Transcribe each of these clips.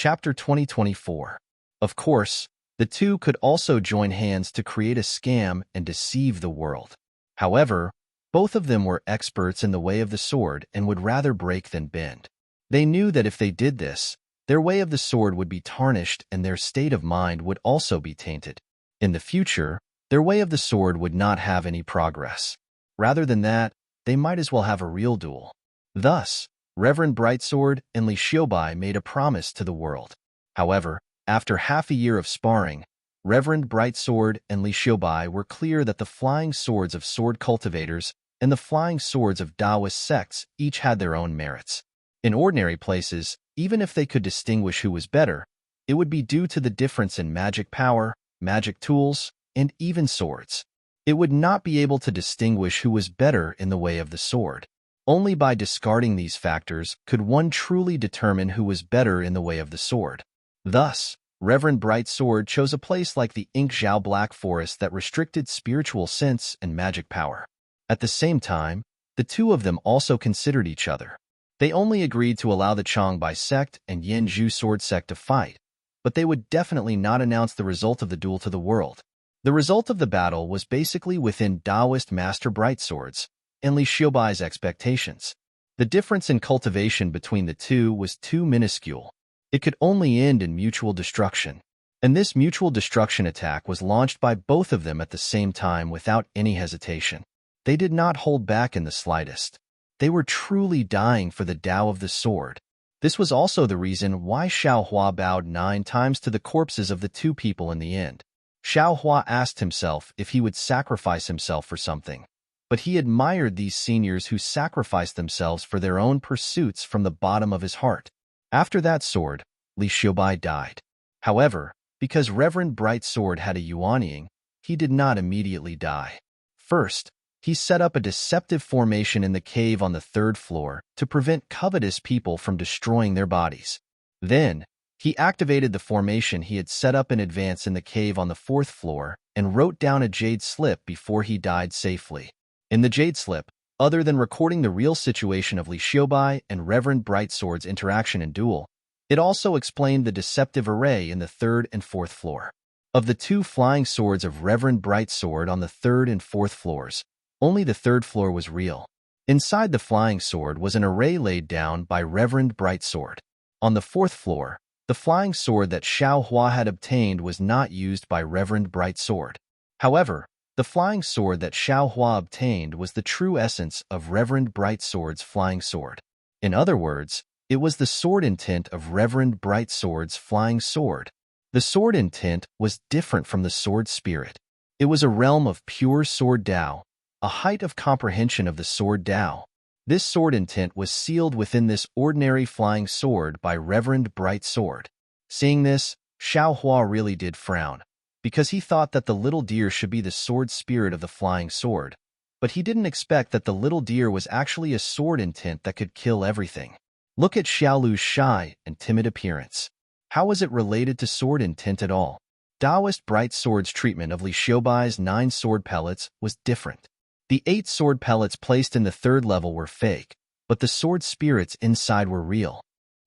Chapter 2024. Of course, the two could also join hands to create a scam and deceive the world. However, both of them were experts in the way of the sword and would rather break than bend. They knew that if they did this, their way of the sword would be tarnished and their state of mind would also be tainted. In the future, their way of the sword would not have any progress. Rather than that, they might as well have a real duel. Thus, Reverend Brightsword and Li Xiaobai made a promise to the world. However, after half a year of sparring, Reverend Brightsword and Li Xiaobai were clear that the flying swords of sword cultivators and the flying swords of Taoist sects each had their own merits. In ordinary places, even if they could distinguish who was better, it would be due to the difference in magic power, magic tools, and even swords. It would not be able to distinguish who was better in the way of the sword. Only by discarding these factors could one truly determine who was better in the way of the sword. Thus, Reverend Brightsword chose a place like the Ink Zhao Black Forest that restricted spiritual sense and magic power. At the same time, the two of them also considered each other. They only agreed to allow the Changbai sect and Yanzhu sword sect to fight, but they would definitely not announce the result of the duel to the world. The result of the battle was basically within Taoist Master Brightswords and Li Xiaobai's expectations. The difference in cultivation between the two was too minuscule. It could only end in mutual destruction. And this mutual destruction attack was launched by both of them at the same time without any hesitation. They did not hold back in the slightest. They were truly dying for the Tao of the sword. This was also the reason why Xiao Hua bowed 9 times to the corpses of the two people in the end. Xiao Hua asked himself if he would sacrifice himself for something, but he admired these seniors who sacrificed themselves for their own pursuits from the bottom of his heart. After that sword, Li Xiaobai died. However, because Reverend Brightsword had a Yuanying, he did not immediately die. First, he set up a deceptive formation in the cave on the 3rd floor to prevent covetous people from destroying their bodies. Then, he activated the formation he had set up in advance in the cave on the 4th floor and wrote down a jade slip before he died safely. In the jade slip, other than recording the real situation of Li Xiaobai and Reverend Brightsword's interaction and duel, it also explained the deceptive array in the 3rd and 4th floor. Of the 2 flying swords of Reverend Brightsword on the 3rd and 4th floors, only the 3rd floor was real. Inside the flying sword was an array laid down by Reverend Brightsword. On the 4th floor, the flying sword that Xiao Hua had obtained was not used by Reverend Brightsword. However, the flying sword that Xiao Hua obtained was the true essence of Reverend Brightsword's flying sword. In other words, it was the sword intent of Reverend Brightsword's flying sword. The sword intent was different from the sword spirit. It was a realm of pure sword Tao, a height of comprehension of the sword Tao. This sword intent was sealed within this ordinary flying sword by Reverend Brightsword. Seeing this, Xiao Hua really did frown, because he thought that the little deer should be the sword spirit of the flying sword, but he didn't expect that the little deer was actually a sword intent that could kill everything. Look at Xiaolu's shy and timid appearance. How was it related to sword intent at all? Taoist Brightsword's treatment of Li Xiaobai's 9 sword pellets was different. The 8 sword pellets placed in the 3rd level were fake, but the sword spirits inside were real.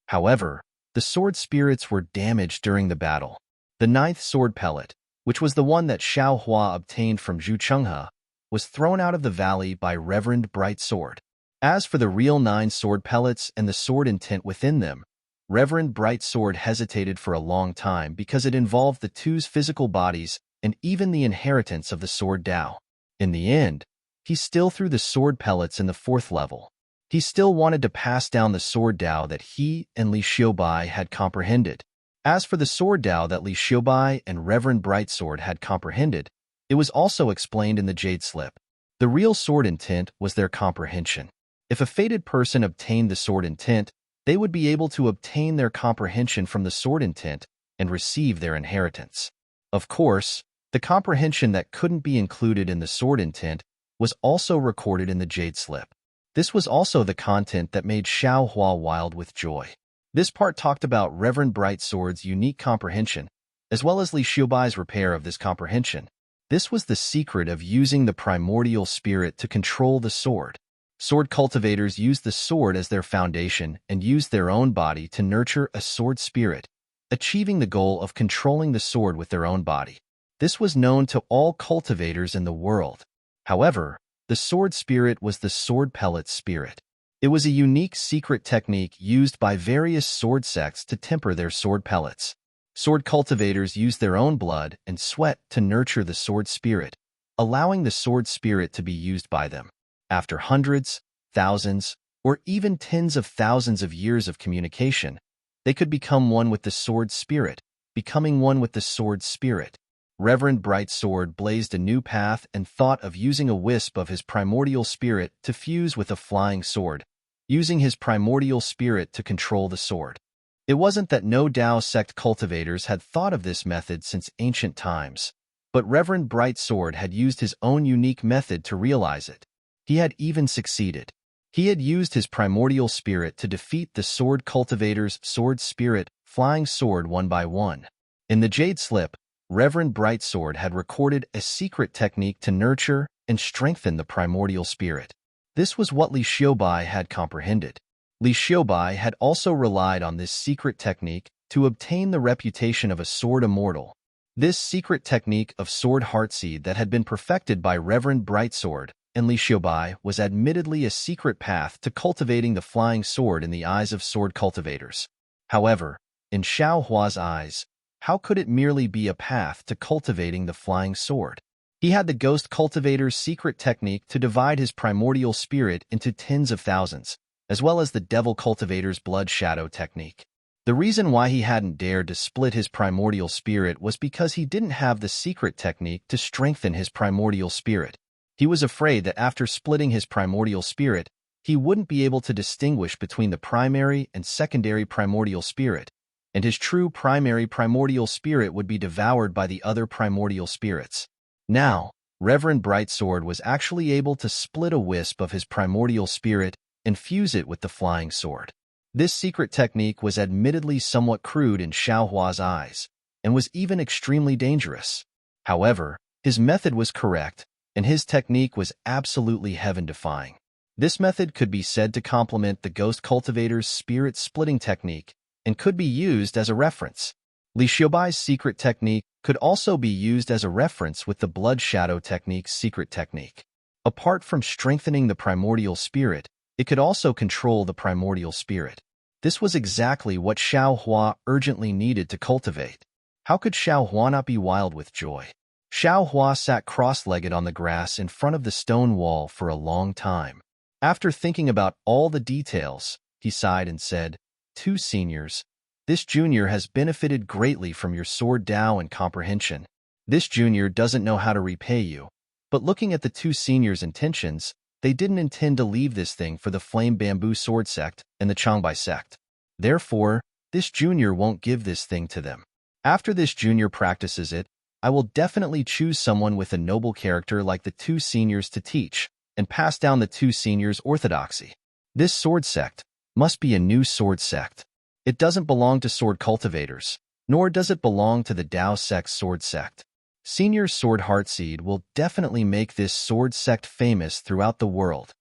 However, the sword spirits were damaged during the battle. The 9th sword pellet, which was the one that Xiao Hua obtained from Zhu Chenghe, was thrown out of the valley by Reverend Brightsword. As for the real 9 sword pellets and the sword intent within them, Reverend Brightsword hesitated for a long time because it involved the two's physical bodies and even the inheritance of the sword Tao. In the end, he still threw the sword pellets in the 4th level. He still wanted to pass down the sword Tao that he and Li Xiaobai had comprehended. As for the sword Tao that Li Xiaobai and Reverend Brightsword had comprehended, it was also explained in the jade slip. The real sword intent was their comprehension. If a fated person obtained the sword intent, they would be able to obtain their comprehension from the sword intent and receive their inheritance. Of course, the comprehension that couldn't be included in the sword intent was also recorded in the jade slip. This was also the content that made Xiao Hua wild with joy. This part talked about Reverend Brightsword's unique comprehension, as well as Li Xiaobai's repair of this comprehension. This was the secret of using the primordial spirit to control the sword. Sword cultivators used the sword as their foundation and used their own body to nurture a sword spirit, achieving the goal of controlling the sword with their own body. This was known to all cultivators in the world. However, the sword spirit was the sword pellet spirit. It was a unique secret technique used by various sword sects to temper their sword pellets. Sword cultivators used their own blood and sweat to nurture the sword spirit, allowing the sword spirit to be used by them. After hundreds, thousands, or even tens of thousands of years of communication, they could become one with the sword spirit, becoming one with the sword spirit. Reverend Brightsword blazed a new path and thought of using a wisp of his primordial spirit to fuse with a flying sword, using his primordial spirit to control the sword. It wasn't that no Tao sect cultivators had thought of this method since ancient times, but Reverend Brightsword had used his own unique method to realize it. He had even succeeded. He had used his primordial spirit to defeat the sword cultivator's sword spirit, flying sword one by one. In the Jade Slip, Reverend Brightsword had recorded a secret technique to nurture and strengthen the primordial spirit. This was what Li Xiaobai had comprehended. Li Xiaobai had also relied on this secret technique to obtain the reputation of a sword immortal. This secret technique of sword heartseed that had been perfected by Reverend Brightsword and Li Xiaobai was admittedly a secret path to cultivating the flying sword in the eyes of sword cultivators. However, in Xiao Hua's eyes, how could it merely be a path to cultivating the flying sword? He had the ghost cultivator's secret technique to divide his primordial spirit into tens of thousands, as well as the devil cultivator's blood shadow technique. The reason why he hadn't dared to split his primordial spirit was because he didn't have the secret technique to strengthen his primordial spirit. He was afraid that after splitting his primordial spirit, he wouldn't be able to distinguish between the primary and secondary primordial spirit, and his true primordial spirit would be devoured by the other primordial spirits. Now, Reverend Brightsword was actually able to split a wisp of his primordial spirit and fuse it with the flying sword. This secret technique was admittedly somewhat crude in Xiao Hua's eyes, and was even extremely dangerous. However, his method was correct, and his technique was absolutely heaven-defying. This method could be said to complement the ghost cultivator's spirit-splitting technique, and could be used as a reference. Li Xiaobai's secret technique could also be used as a reference with the blood shadow technique's secret technique. Apart from strengthening the primordial spirit, it could also control the primordial spirit. This was exactly what Xiao Hua urgently needed to cultivate. How could Xiao Hua not be wild with joy? Xiao Hua sat cross-legged on the grass in front of the stone wall for a long time. After thinking about all the details, he sighed and said, "Two seniors, this junior has benefited greatly from your sword Tao and comprehension. This junior doesn't know how to repay you, but looking at the two seniors' intentions, they didn't intend to leave this thing for the Flame Bamboo Sword Sect and the Changbai Sect. Therefore, this junior won't give this thing to them. After this junior practices it, I will definitely choose someone with a noble character like the two seniors to teach, and pass down the two seniors' orthodoxy. This sword sect must be a new sword sect. It doesn't belong to sword cultivators, nor does it belong to the Tao sect sword sect. Senior Sword Heartseed will definitely make this sword sect famous throughout the world."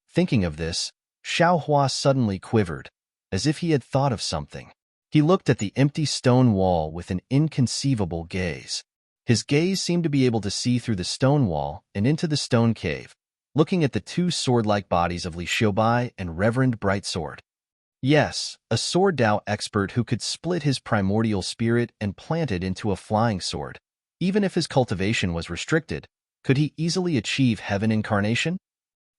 Thinking of this, Xiao Hua suddenly quivered, as if he had thought of something. He looked at the empty stone wall with an inconceivable gaze. His gaze seemed to be able to see through the stone wall and into the stone cave, looking at the two sword-like bodies of Li Xiaobai and Reverend Brightsword. Yes, a sword Tao expert who could split his primordial spirit and plant it into a flying sword. Even if his cultivation was restricted, could he easily achieve heaven incarnation?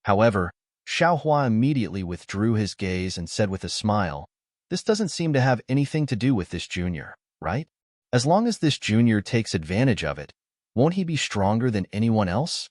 However, Xiao Hua immediately withdrew his gaze and said with a smile, "This doesn't seem to have anything to do with this junior, right? As long as this junior takes advantage of it, won't he be stronger than anyone else?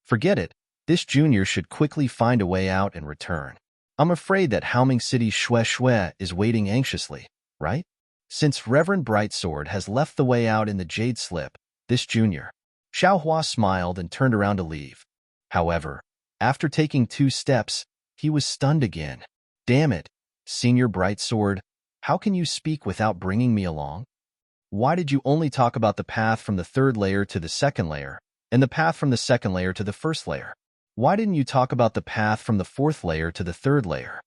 Forget it, this junior should quickly find a way out and return. I'm afraid that Haoming City's Xue Xue is waiting anxiously, right? Since Reverend Brightsword has left the way out in the Jade Slip, this junior." Xiao Hua smiled and turned around to leave. However, after taking 2 steps, he was stunned again. "Damn it, Senior Brightsword, how can you speak without bringing me along? Why did you only talk about the path from the 3rd layer to the 2nd layer, and the path from the 2nd layer to the 1st layer? Why didn't you talk about the path from the 4th layer to the 3rd layer?"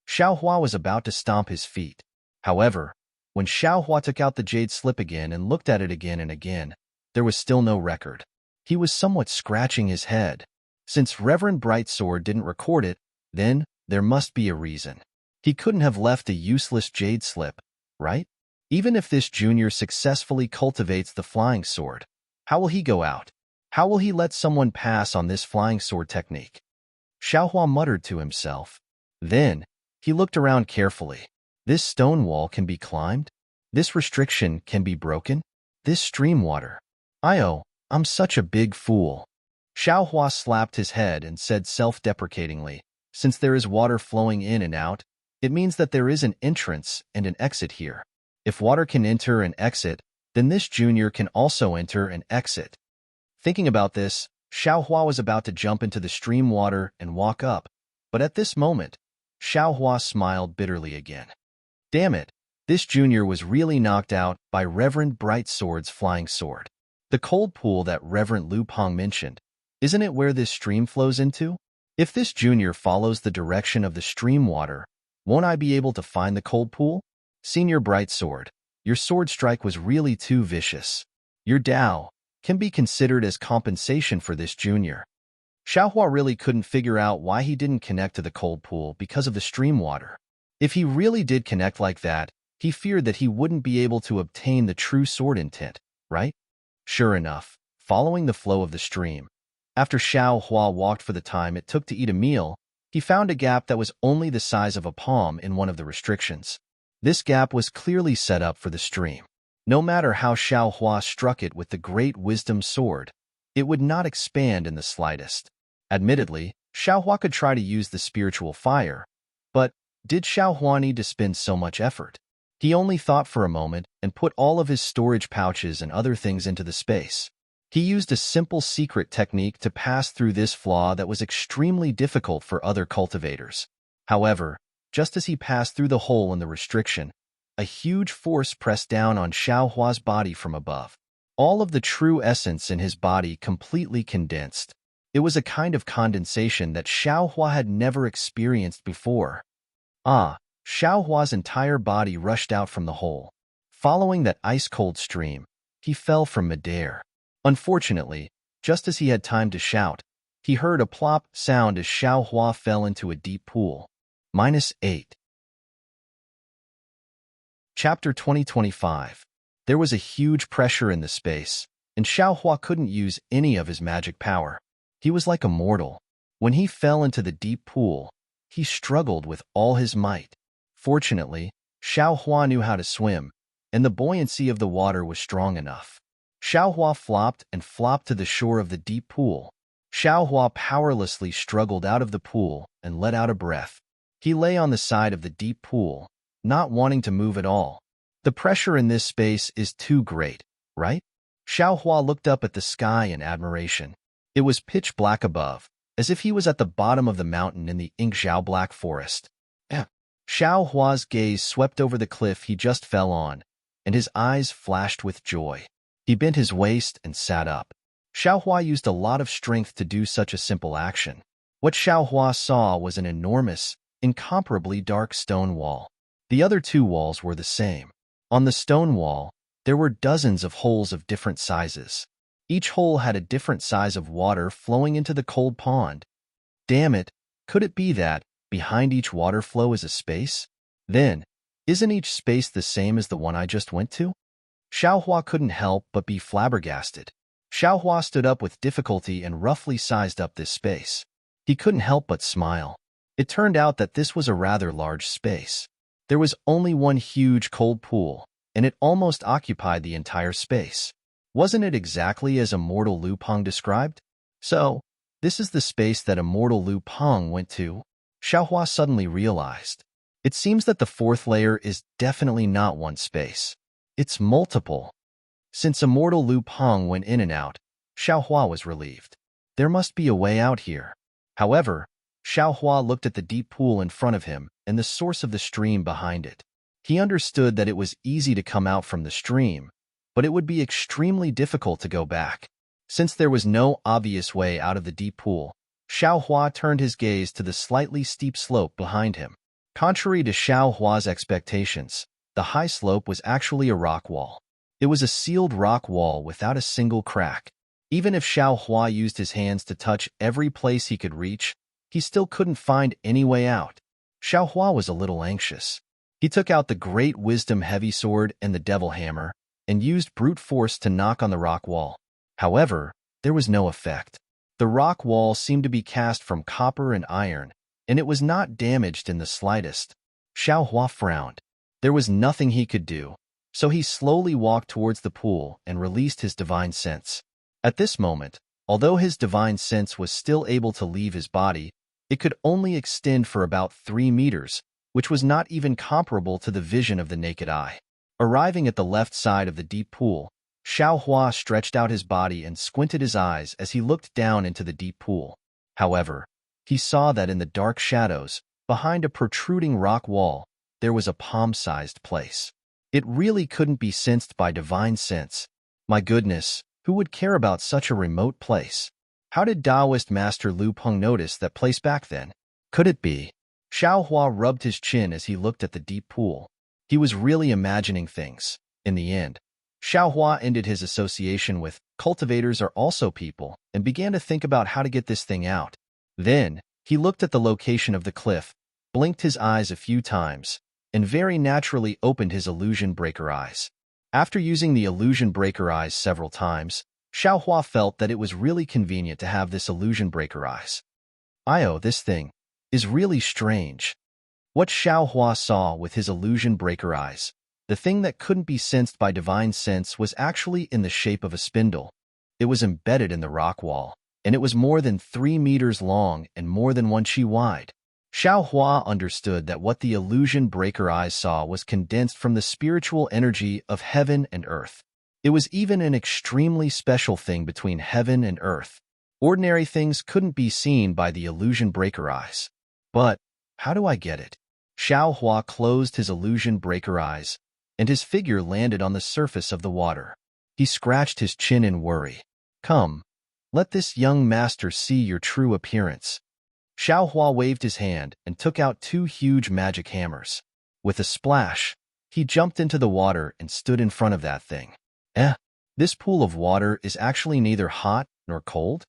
Xiao Hua was about to stomp his feet. However, When Xiao Hua took out the jade slip again and looked at it again and again, there was still no record. He was somewhat scratching his head. Since Reverend Brightsword didn't record it, then there must be a reason. He couldn't have left a useless jade slip, right? Even if this junior successfully cultivates the flying sword, how will he go out? How will he let someone pass on this flying sword technique? Xiao Hua muttered to himself. Then, he looked around carefully. This stone wall can be climbed? This restriction can be broken? This stream water? I'm such a big fool. Xiao Hua slapped his head and said self-deprecatingly, since there is water flowing in and out, it means that there is an entrance and an exit here. If water can enter and exit, then this junior can also enter and exit. Thinking about this, Xiao Hua was about to jump into the stream water and walk up, but at this moment, Xiao Hua smiled bitterly again. Damn it, this junior was really knocked out by Reverend Brightsword's flying sword. The cold pool that Reverend Lu Peng mentioned, isn't it where this stream flows into? If this junior follows the direction of the stream water, won't I be able to find the cold pool? Senior Brightsword, your sword strike was really too vicious. Your Dao can be considered as compensation for this junior. Xiao Hua really couldn't figure out why he didn't connect to the cold pool because of the stream water. If he really did connect like that, he feared that he wouldn't be able to obtain the true sword intent, right? Sure enough, following the flow of the stream, after Xiao Hua walked for the time it took to eat a meal, he found a gap that was only the size of a palm in one of the restrictions. This gap was clearly set up for the stream. No matter how Xiao Hua struck it with the great wisdom sword, it would not expand in the slightest. Admittedly, Xiao Hua could try to use the spiritual fire, but did Xiao Hua need to spend so much effort? He only thought for a moment and put all of his storage pouches and other things into the space. He used a simple secret technique to pass through this flaw that was extremely difficult for other cultivators. However, just as he passed through the hole in the restriction, a huge force pressed down on Xiao Hua's body from above. All of the true essence in his body completely condensed. It was a kind of condensation that Xiao Hua had never experienced before. Xiao Hua's entire body rushed out from the hole. Following that ice-cold stream, he fell from midair. Unfortunately, just as he had time to shout, he heard a plop sound as Xiao Hua fell into a deep pool. -8. Chapter 2025. There was a huge pressure in the space, and Xiao Hua couldn't use any of his magic power. He was like a mortal. When he fell into the deep pool, he struggled with all his might. Fortunately, Xiao Hua knew how to swim, and the buoyancy of the water was strong enough. Xiao Hua flopped and flopped to the shore of the deep pool. Xiao Hua powerlessly struggled out of the pool and let out a breath. He lay on the side of the deep pool, not wanting to move at all. The pressure in this space is too great, right? Xiao Hua looked up at the sky in admiration. It was pitch black above, as if he was at the bottom of the mountain in the Ingzhao Black Forest. Xiao Hua's gaze swept over the cliff he just fell on, and his eyes flashed with joy. He bent his waist and sat up. Xiao Hua used a lot of strength to do such a simple action. What Xiao Hua saw was an enormous, incomparably dark stone wall. The other two walls were the same. On the stone wall, there were dozens of holes of different sizes. Each hole had a different size of water flowing into the cold pond. Damn it, could it be that, behind each water flow is a space? Then, isn't each space the same as the one I just went to? Xiao Hua couldn't help but be flabbergasted. Xiao Hua stood up with difficulty and roughly sized up this space. He couldn't help but smile. It turned out that this was a rather large space. There was only one huge cold pool, and it almost occupied the entire space. Wasn't it exactly as Immortal Lu Peng described? So, this is the space that Immortal Lu Peng went to? Xiao Hua suddenly realized. It seems that the fourth layer is definitely not one space. It's multiple. Since Immortal Lu Peng went in and out, Xiao Hua was relieved. There must be a way out here. However, Xiao Hua looked at the deep pool in front of him and the source of the stream behind it. He understood that it was easy to come out from the stream, but it would be extremely difficult to go back. Since there was no obvious way out of the deep pool, Xiao Hua turned his gaze to the slightly steep slope behind him. Contrary to Xiao Hua's expectations, The high slope was actually a rock wall. It was a sealed rock wall without a single crack. Even if Xiao Hua used his hands to touch every place he could reach, he still couldn't find any way out. Xiao Hua was a little anxious. He took out the great wisdom heavy sword and the devil hammer and used brute force to knock on the rock wall. However, there was no effect. The rock wall seemed to be cast from copper and iron, and it was not damaged in the slightest. Xiao Hua frowned. There was nothing he could do, so he slowly walked towards the pool and released his divine sense. At this moment, although his divine sense was still able to leave his body, it could only extend for about 3 meters, which was not even comparable to the vision of the naked eye. Arriving at the left side of the deep pool, Xiao Hua stretched out his body and squinted his eyes as he looked down into the deep pool. However, he saw that in the dark shadows, behind a protruding rock wall, there was a palm-sized place. It really couldn't be sensed by divine sense. My goodness, who would care about such a remote place? How did Taoist Master Lu Peng notice that place back then? Could it be? Xiao Hua rubbed his chin as he looked at the deep pool. He was really imagining things. In the end, Xiao Hua ended his association with cultivators are also people and began to think about how to get this thing out. Then, he looked at the location of the cliff, blinked his eyes a few times, and very naturally opened his illusion breaker eyes. After using the illusion breaker eyes several times, Xiao Hua felt that it was really convenient to have this illusion breaker eyes. This thing is really strange. What Xiao Hua saw with his illusion breaker eyes, the thing that couldn't be sensed by divine sense, was actually in the shape of a spindle. It was embedded in the rock wall, and it was more than 3 meters long and more than 1 chi wide. Xiao Hua understood that what the illusion breaker eyes saw was condensed from the spiritual energy of heaven and earth. It was even an extremely special thing between heaven and earth. Ordinary things couldn't be seen by the illusion breaker eyes. But, how do I get it? Xiao Hua closed his illusion breaker eyes, and his figure landed on the surface of the water. He scratched his chin in worry. Come, let this young master see your true appearance. Xiao Hua waved his hand and took out 2 huge magic hammers. With a splash, he jumped into the water and stood in front of that thing. This pool of water is actually neither hot nor cold?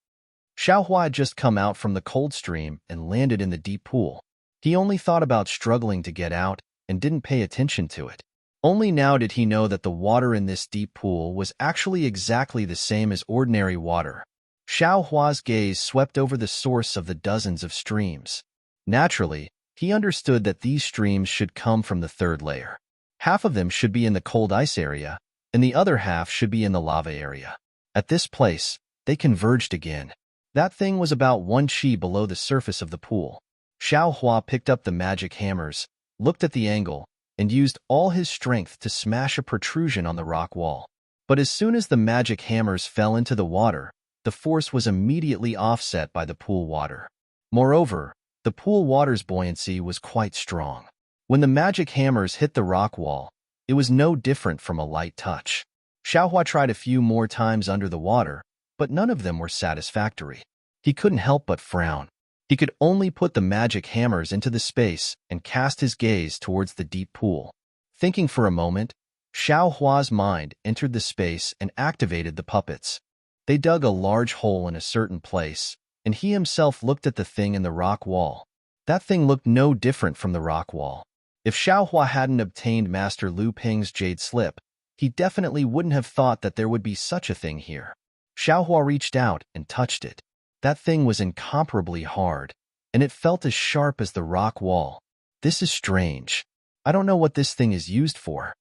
Xiao Hua had just come out from the cold stream and landed in the deep pool. He only thought about struggling to get out and didn't pay attention to it. Only now did he know that the water in this deep pool was actually exactly the same as ordinary water. Xiao Hua's gaze swept over the source of the dozens of streams. Naturally, he understood that these streams should come from the 3rd layer. Half of them should be in the cold ice area, and the other half should be in the lava area. At this place, they converged again. That thing was about 1 chi below the surface of the pool. Xiao Hua picked up the magic hammers, looked at the angle, and used all his strength to smash a protrusion on the rock wall. But as soon as the magic hammers fell into the water, the force was immediately offset by the pool water. Moreover, the pool water's buoyancy was quite strong. When the magic hammers hit the rock wall, it was no different from a light touch. Xiao Hua tried a few more times under the water, but none of them were satisfactory. He couldn't help but frown. He could only put the magic hammers into the space and cast his gaze towards the deep pool. Thinking for a moment, Xiao Hua's mind entered the space and activated the puppets. They dug a large hole in a certain place, and he himself looked at the thing in the rock wall. That thing looked no different from the rock wall. If Xiao Hua hadn't obtained Master Lu Peng's jade slip, he definitely wouldn't have thought that there would be such a thing here. Xiao Hua reached out and touched it. That thing was incomparably hard, and it felt as sharp as the rock wall. This is strange. I don't know what this thing is used for.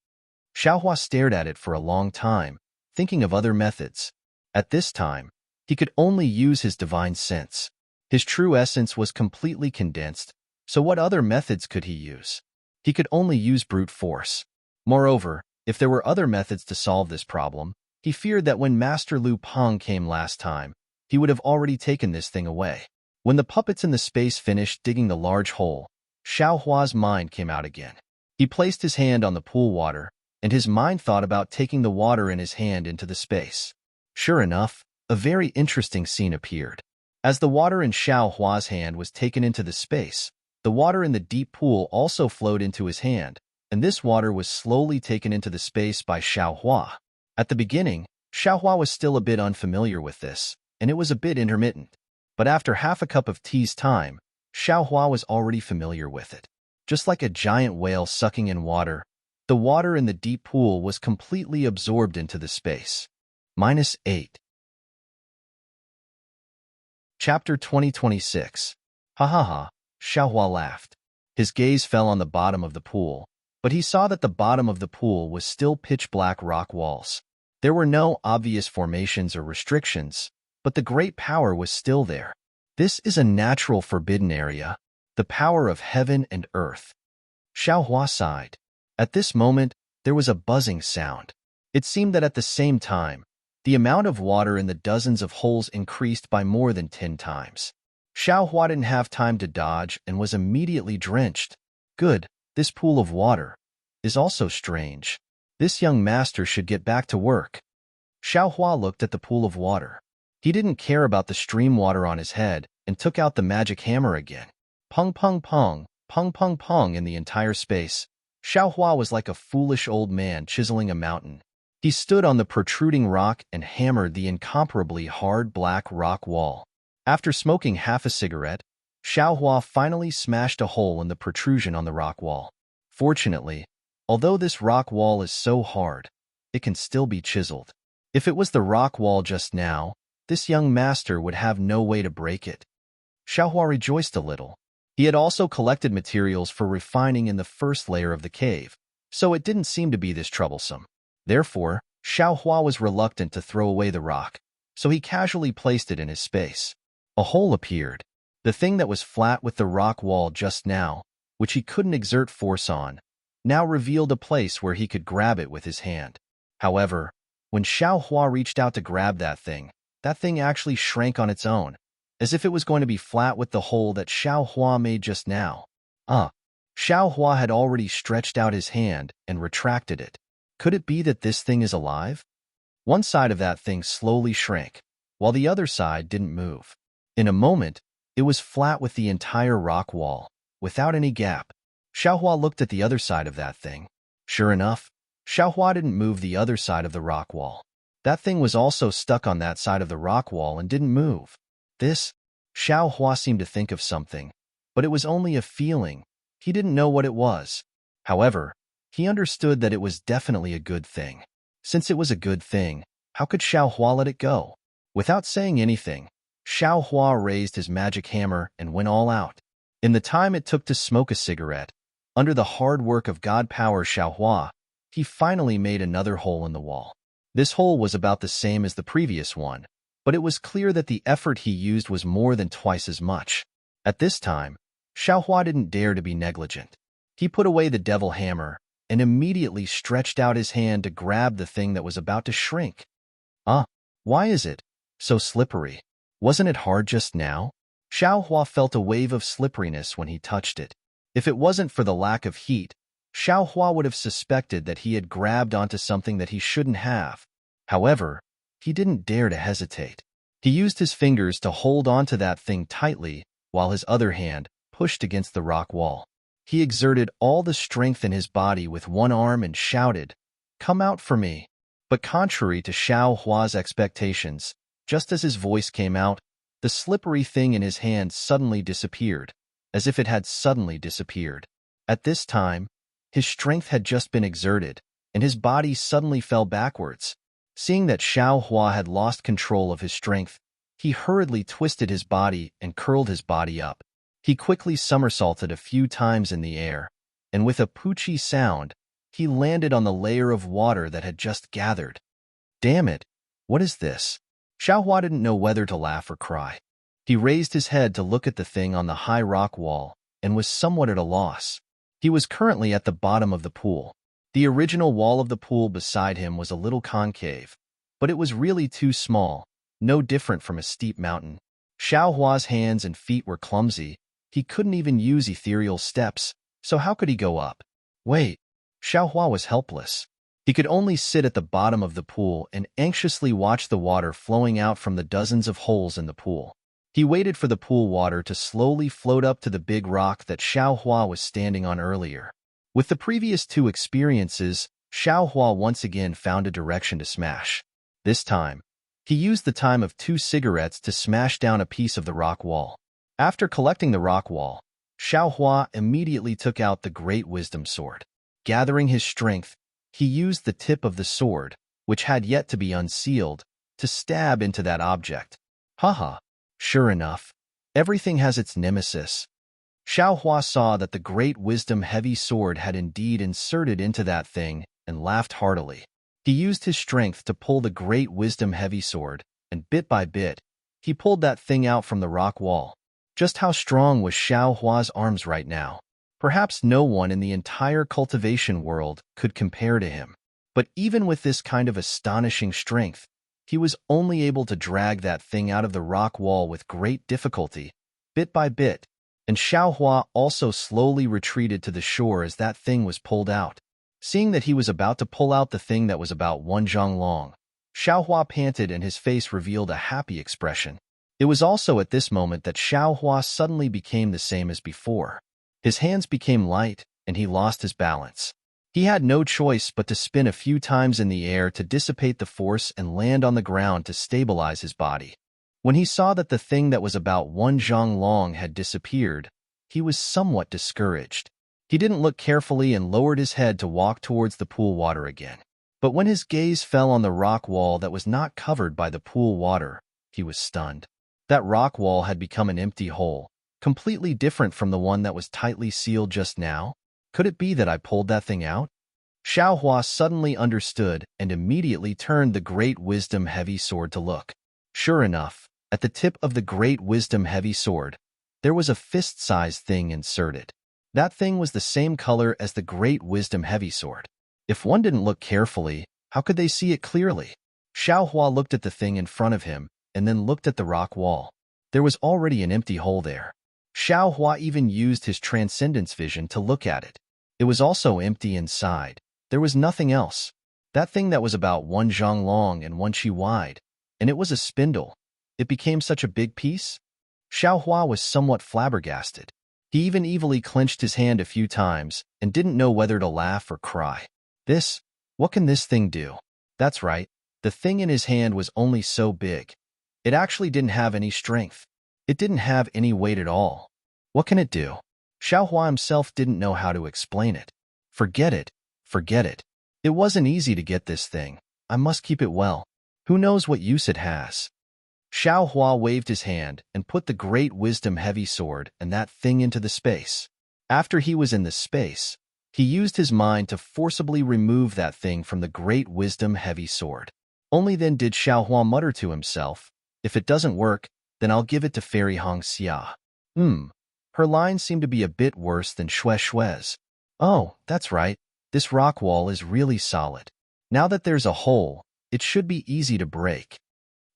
Xiao Hua stared at it for a long time, thinking of other methods. At this time, he could only use his divine sense. His true essence was completely condensed, so what other methods could he use? He could only use brute force. Moreover, if there were other methods to solve this problem, he feared that when Master Lu Peng came last time, he would have already taken this thing away. When the puppets in the space finished digging the large hole, Xiao Hua's mind came out again. He placed his hand on the pool water, and his mind thought about taking the water in his hand into the space. Sure enough, a very interesting scene appeared. As the water in Xiao Hua's hand was taken into the space, the water in the deep pool also flowed into his hand, and this water was slowly taken into the space by Xiaohua. At the beginning, Xiaohua was still a bit unfamiliar with this, and it was a bit intermittent. But after half a cup of tea's time, Xiaohua was already familiar with it. Just like a giant whale sucking in water, the water in the deep pool was completely absorbed into the space. -8. Chapter 2026. Ha ha ha, Xiaohua laughed. His gaze fell on the bottom of the pool, but he saw that the bottom of the pool was still pitch-black rock walls. There were no obvious formations or restrictions, but the great power was still there. This is a natural forbidden area, the power of heaven and earth. Xiaohua sighed. At this moment, there was a buzzing sound. It seemed that at the same time, the amount of water in the dozens of holes increased by more than 10 times. Xiaohua didn't have time to dodge and was immediately drenched. Good, this pool of water is also strange. This young master should get back to work. Xiaohua looked at the pool of water. He didn't care about the stream water on his head and took out the magic hammer again. Pung pung pung, pung pung pung in the entire space. Xiaohua was like a foolish old man chiseling a mountain. He stood on the protruding rock and hammered the incomparably hard black rock wall. After smoking half a cigarette, Xiaohua finally smashed a hole in the protrusion on the rock wall. Fortunately, although this rock wall is so hard, it can still be chiseled. If it was the rock wall just now, this young master would have no way to break it. Xiaohua rejoiced a little. He had also collected materials for refining in the first layer of the cave, so it didn't seem to be this troublesome. Therefore, Xiaohua was reluctant to throw away the rock, so he casually placed it in his space. A hole appeared. The thing that was flat with the rock wall just now, which he couldn't exert force on, now revealed a place where he could grab it with his hand. However, when Xiaohua reached out to grab that thing actually shrank on its own, as if it was going to be flat with the hole that Xiaohua made just now. Xiaohua had already stretched out his hand and retracted it. Could it be that this thing is alive? One side of that thing slowly shrank, while the other side didn't move. In a moment, it was flat with the entire rock wall, without any gap. Xiaohua looked at the other side of that thing. Sure enough, Xiaohua didn't move the other side of the rock wall. That thing was also stuck on that side of the rock wall and didn't move. Xiaohua seemed to think of something, but it was only a feeling. He didn't know what it was. However, he understood that it was definitely a good thing. Since it was a good thing, how could Xiaohua let it go? Without saying anything, Xiaohua raised his magic hammer and went all out. In the time it took to smoke a cigarette, under the hard work of God Power Xiaohua, he finally made another hole in the wall. This hole was about the same as the previous one, but it was clear that the effort he used was more than twice as much. At this time, Xiaohua didn't dare to be negligent. He put away the devil hammer and immediately stretched out his hand to grab the thing that was about to shrink. Why is it so slippery? Wasn't it hard just now? Xiaohua felt a wave of slipperiness when he touched it. If it wasn't for the lack of heat, Xiaohua would have suspected that he had grabbed onto something that he shouldn't have. However, he didn't dare to hesitate. He used his fingers to hold onto that thing tightly, while his other hand pushed against the rock wall. He exerted all the strength in his body with one arm and shouted, "Come out for me!" But contrary to Xiaohua's expectations, just as his voice came out, the slippery thing in his hand suddenly disappeared, as if it had suddenly disappeared. At this time, his strength had just been exerted, and his body suddenly fell backwards. Seeing that Xiaohua had lost control of his strength, he hurriedly twisted his body and curled his body up. He quickly somersaulted a few times in the air, and with a poochy sound, he landed on the layer of water that had just gathered. Damn it, what is this? Xiaohua didn't know whether to laugh or cry. He raised his head to look at the thing on the high rock wall and was somewhat at a loss. He was currently at the bottom of the pool. The original wall of the pool beside him was a little concave, but it was really too small, no different from a steep mountain. Xiaohua's hands and feet were clumsy. He couldn't even use ethereal steps, so how could he go up? Wait, Xiaohua was helpless. He could only sit at the bottom of the pool and anxiously watch the water flowing out from the dozens of holes in the pool. He waited for the pool water to slowly float up to the big rock that Xiaohua was standing on earlier. With the previous two experiences, Xiao Hua once again found a direction to smash. This time, he used the time of 2 cigarettes to smash down a piece of the rock wall. After collecting the rock wall, Xiao Hua immediately took out the Great Wisdom Sword. Gathering his strength, he used the tip of the sword, which had yet to be unsealed, to stab into that object. Haha, sure enough, everything has its nemesis. Xiao Hua saw that the Great Wisdom Heavy Sword had indeed inserted into that thing and laughed heartily. He used his strength to pull the Great Wisdom Heavy Sword, and bit by bit, he pulled that thing out from the rock wall. Just how strong was Xiao Hua's arms right now? Perhaps no one in the entire cultivation world could compare to him. But even with this kind of astonishing strength, he was only able to drag that thing out of the rock wall with great difficulty, bit by bit, and Xiao Hua also slowly retreated to the shore as that thing was pulled out. Seeing that he was about to pull out the thing that was about 1 zhang long, Xiao Hua panted and his face revealed a happy expression. It was also at this moment that Xiao Hua suddenly became the same as before. His hands became light, and he lost his balance. He had no choice but to spin a few times in the air to dissipate the force and land on the ground to stabilize his body. When he saw that the thing that was about 1 zhang long had disappeared, he was somewhat discouraged. He didn't look carefully and lowered his head to walk towards the pool water again. But when his gaze fell on the rock wall that was not covered by the pool water, he was stunned. That rock wall had become an empty hole, completely different from the one that was tightly sealed just now. Could it be that I pulled that thing out? Xiao Hua suddenly understood and immediately turned the Great Wisdom Heavy Sword to look. Sure enough, at the tip of the Great Wisdom Heavy Sword, there was a fist-sized thing inserted. That thing was the same color as the Great Wisdom Heavy Sword. If one didn't look carefully, how could they see it clearly? Xiao Hua looked at the thing in front of him and then looked at the rock wall. There was already an empty hole there. Xiao Hua even used his transcendence vision to look at it. It was also empty inside. There was nothing else. That thing that was about 1 zhang long and 1 qi wide, and it was a spindle. It became such a big piece? Xiao Hua was somewhat flabbergasted. He even evilly clenched his hand a few times and didn't know whether to laugh or cry. What can this thing do? That's right, the thing in his hand was only so big. It actually didn't have any strength. It didn't have any weight at all. What can it do? Xiao Hua himself didn't know how to explain it. Forget it. Forget it. It wasn't easy to get this thing. I must keep it well. Who knows what use it has? Xiao Hua waved his hand and put the Great Wisdom Heavy Sword and that thing into the space. After he was in the space, he used his mind to forcibly remove that thing from the Great Wisdom Heavy Sword. Only then did Xiao Hua mutter to himself, "If it doesn't work, then I'll give it to Fairy Hong Xia." Her lines seem to be a bit worse than Xue Xue's. Oh, that's right. This rock wall is really solid. Now that there's a hole, it should be easy to break.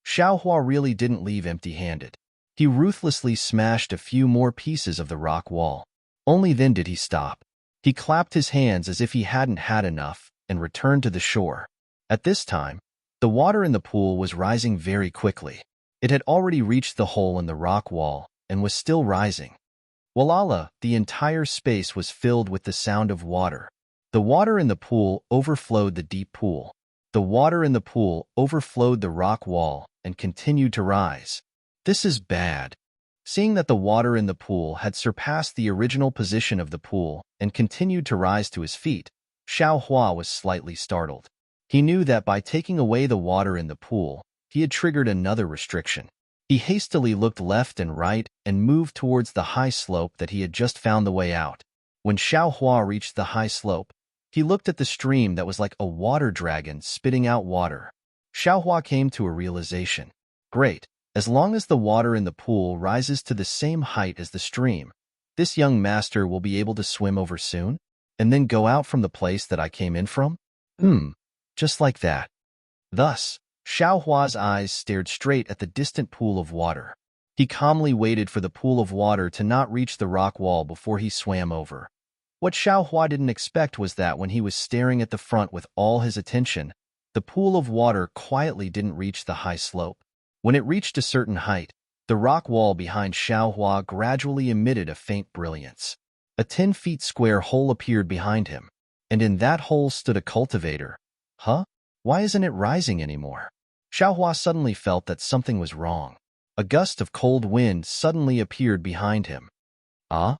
Xiao Hua really didn't leave empty-handed. He ruthlessly smashed a few more pieces of the rock wall. Only then did he stop. He clapped his hands as if he hadn't had enough and returned to the shore. At this time, the water in the pool was rising very quickly. It had already reached the hole in the rock wall and was still rising. Walala, the entire space was filled with the sound of water. The water in the pool overflowed the deep pool. The water in the pool overflowed the rock wall and continued to rise. This is bad. Seeing that the water in the pool had surpassed the original position of the pool and continued to rise to his feet, Xiao Hua was slightly startled. He knew that by taking away the water in the pool, he had triggered another restriction. He hastily looked left and right and moved towards the high slope that he had just found the way out. When Xiao Hua reached the high slope, he looked at the stream that was like a water dragon spitting out water. Xiao Hua came to a realization. Great. As long as the water in the pool rises to the same height as the stream, this young master will be able to swim over soon, and then go out from the place that I came in from? Just like that. Thus, Xiao Hua's eyes stared straight at the distant pool of water. He calmly waited for the pool of water to not reach the rock wall before he swam over. What Xiao Hua didn't expect was that when he was staring at the front with all his attention, the pool of water quietly didn't reach the high slope. When it reached a certain height, the rock wall behind Xiao Hua gradually emitted a faint brilliance. A 10-feet square hole appeared behind him, and in that hole stood a cultivator. Huh? Why isn't it rising anymore? Xiaohua suddenly felt that something was wrong. A gust of cold wind suddenly appeared behind him. Ah?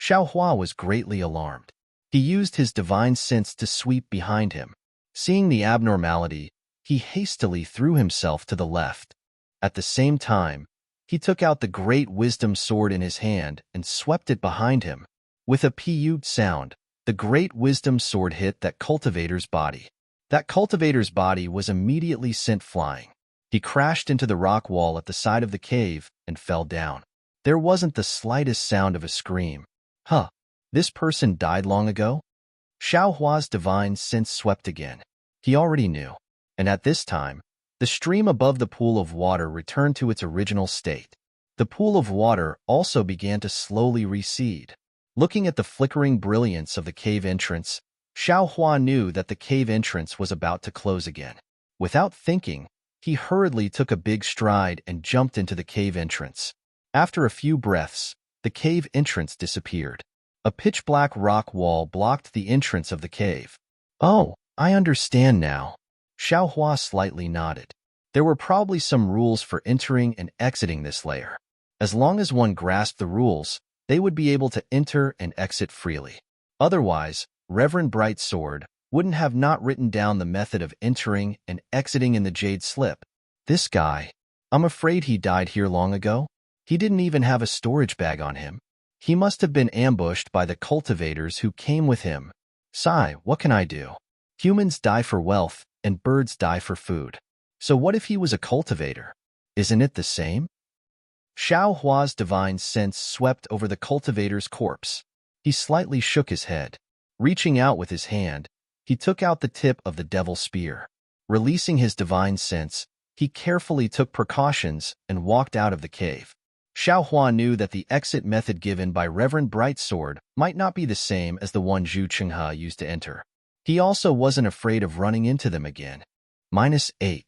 Xiaohua was greatly alarmed. He used his divine sense to sweep behind him. Seeing the abnormality, he hastily threw himself to the left. At the same time, he took out the great wisdom sword in his hand and swept it behind him. With a peewed sound, the great wisdom sword hit that cultivator's body. That cultivator's body was immediately sent flying. He crashed into the rock wall at the side of the cave and fell down. There wasn't the slightest sound of a scream. Huh, this person died long ago? Xiaohua's divine sense swept again. He already knew. And at this time, the stream above the pool of water returned to its original state. The pool of water also began to slowly recede. Looking at the flickering brilliance of the cave entrance, Xiaohua knew that the cave entrance was about to close again. Without thinking, he hurriedly took a big stride and jumped into the cave entrance. After a few breaths, the cave entrance disappeared. A pitch-black rock wall blocked the entrance of the cave. Oh, I understand now. Xiaohua slightly nodded. There were probably some rules for entering and exiting this layer. As long as one grasped the rules, they would be able to enter and exit freely. Otherwise, Reverend Brightsword wouldn't have not written down the method of entering and exiting in the jade slip. This guy, I'm afraid he died here long ago. He didn't even have a storage bag on him. He must have been ambushed by the cultivators who came with him. Sigh, what can I do? Humans die for wealth, and birds die for food. So what if he was a cultivator? Isn't it the same? Xiaohua's divine sense swept over the cultivator's corpse. He slightly shook his head. Reaching out with his hand, he took out the tip of the devil's spear. Releasing his divine sense, he carefully took precautions and walked out of the cave. Xiaohua knew that the exit method given by Reverend Brightsword might not be the same as the one Zhu Chenghe used to enter. He also wasn't afraid of running into them again. -8.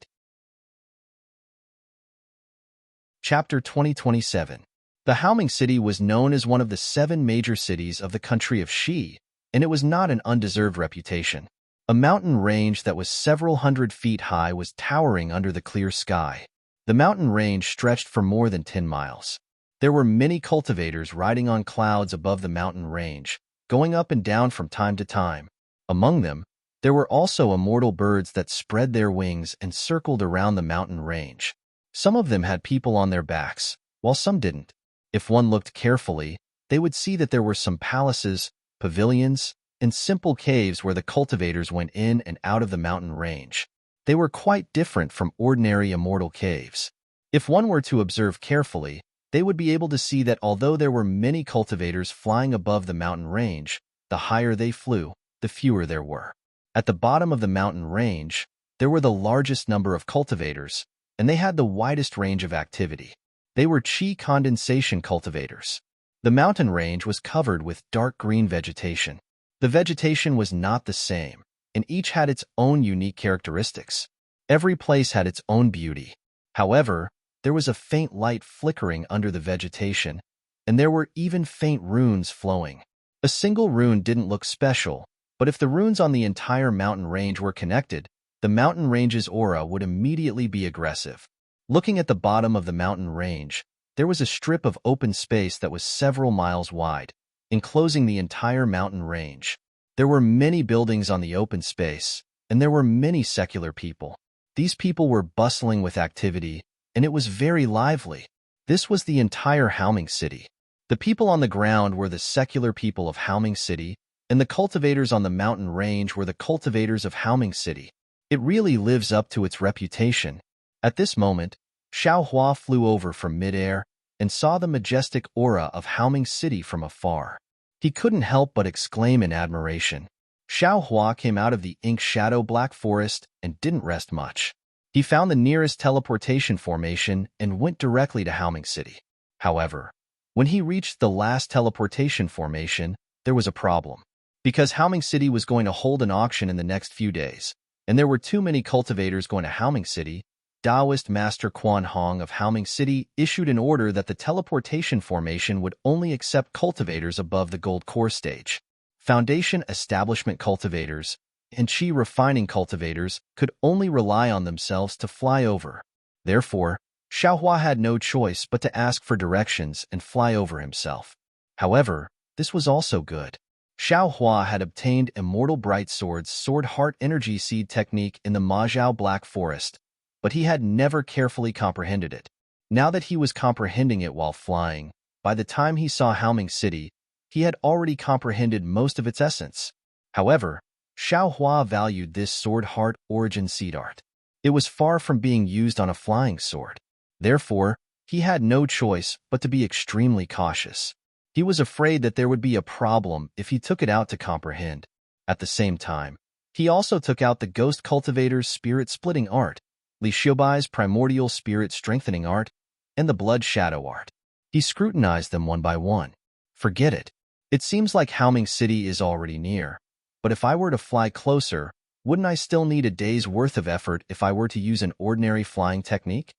Chapter 2027. The Haoming City was known as one of the 7 major cities of the country of Xi, and it was not an undeserved reputation. A mountain range that was several hundred feet high was towering under the clear sky. The mountain range stretched for more than 10 miles. There were many cultivators riding on clouds above the mountain range, going up and down from time to time. Among them, there were also immortal birds that spread their wings and circled around the mountain range. Some of them had people on their backs, while some didn't. If one looked carefully, they would see that there were some palaces, pavilions, and simple caves where the cultivators went in and out of the mountain range. They were quite different from ordinary immortal caves. If one were to observe carefully, they would be able to see that although there were many cultivators flying above the mountain range, the higher they flew, the fewer there were. At the bottom of the mountain range, there were the largest number of cultivators, and they had the widest range of activity. They were Qi condensation cultivators. The mountain range was covered with dark green vegetation. The vegetation was not the same, and each had its own unique characteristics. Every place had its own beauty. However, there was a faint light flickering under the vegetation, and there were even faint runes flowing. A single rune didn't look special, but if the runes on the entire mountain range were connected, the mountain range's aura would immediately be aggressive. Looking at the bottom of the mountain range, there was a strip of open space that was several miles wide, enclosing the entire mountain range. There were many buildings on the open space, and there were many secular people. These people were bustling with activity, and it was very lively. This was the entire Haoming City. The people on the ground were the secular people of Haoming City, and the cultivators on the mountain range were the cultivators of Haoming City. It really lives up to its reputation. At this moment, Xiaohua flew over from midair and saw the majestic aura of Haoming City from afar. He couldn't help but exclaim in admiration. Xiaohua came out of the ink shadow black forest and didn't rest much. He found the nearest teleportation formation and went directly to Haoming City. However, when he reached the last teleportation formation, there was a problem. Because Haoming City was going to hold an auction in the next few days, and there were too many cultivators going to Haoming City, Taoist Master Quan Hong of Haoming City issued an order that the teleportation formation would only accept cultivators above the gold core stage. Foundation establishment cultivators and chi refining cultivators could only rely on themselves to fly over. Therefore, Xiaohua had no choice but to ask for directions and fly over himself. However, this was also good. Xiaohua had obtained Immortal Bright Sword's Sword Heart Energy Seed technique in the Majiao Black Forest, but he had never carefully comprehended it. Now that he was comprehending it while flying, by the time he saw Haoming City, he had already comprehended most of its essence. However, Xiaohua valued this Sword Heart Origin Seed art. It was far from being used on a flying sword. Therefore, he had no choice but to be extremely cautious. He was afraid that there would be a problem if he took it out to comprehend. At the same time, he also took out the Ghost Cultivator's Spirit Splitting art, Li Xiaobai's Primordial Spirit Strengthening art, and the Blood Shadow art. He scrutinized them one by one. Forget it. It seems like Haoming City is already near, but if I were to fly closer, wouldn't I still need a day's worth of effort if I were to use an ordinary flying technique?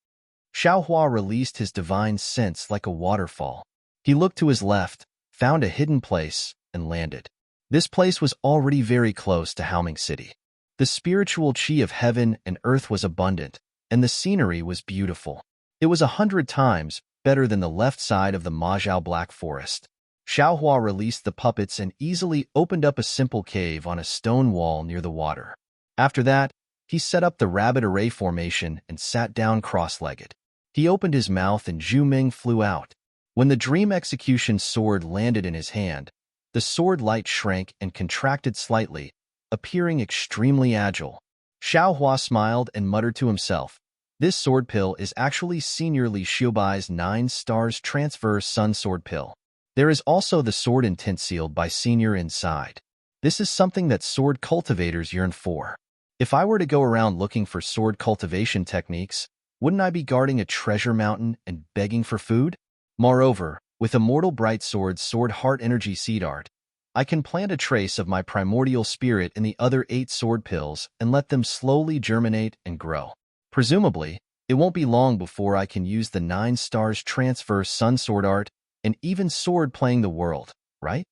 Xiaohua released his divine sense like a waterfall. He looked to his left, found a hidden place, and landed. This place was already very close to Haoming City. The spiritual chi of heaven and earth was abundant, and the scenery was beautiful. It was 100 times better than the left side of the Majiao Black Forest. Xiaohua released the puppets and easily opened up a simple cave on a stone wall near the water. After that, he set up the rabbit array formation and sat down cross-legged. He opened his mouth and Zhu Ming flew out. When the Dream Execution sword landed in his hand, the sword light shrank and contracted slightly, appearing extremely agile. Xiaohua smiled and muttered to himself, "This sword pill is actually Senior Li Xiaobai's 9 stars transverse sun sword pill. There is also the sword intent sealed by Senior inside. This is something that sword cultivators yearn for. If I were to go around looking for sword cultivation techniques, wouldn't I be guarding a treasure mountain and begging for food? Moreover, with Immortal Bright Sword's Sword Heart Energy Seed art, I can plant a trace of my primordial spirit in the other 8 sword pills and let them slowly germinate and grow. Presumably, it won't be long before I can use the 9 stars transverse sun sword art and even sword playing the world, right?"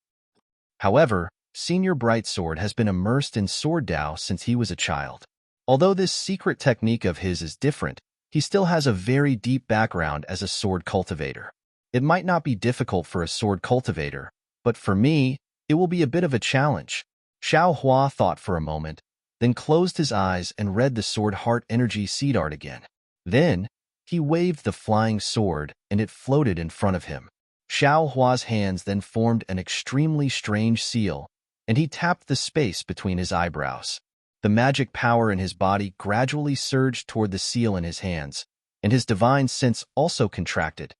However, Senior Brightsword has been immersed in Sword Dao since he was a child. Although this secret technique of his is different, he still has a very deep background as a sword cultivator. It might not be difficult for a sword cultivator, but for me, it will be a bit of a challenge. Xiaohua thought for a moment, then closed his eyes and read the Sword Heart Energy Seed art again. Then, he waved the flying sword and it floated in front of him. Xiaohua's hands then formed an extremely strange seal, and he tapped the space between his eyebrows. The magic power in his body gradually surged toward the seal in his hands, and his divine sense also contracted.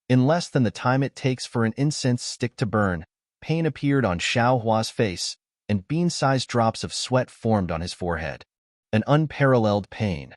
In less than the time it takes for an incense stick to burn, pain appeared on Xiaohua's face, and bean-sized drops of sweat formed on his forehead. An unparalleled pain.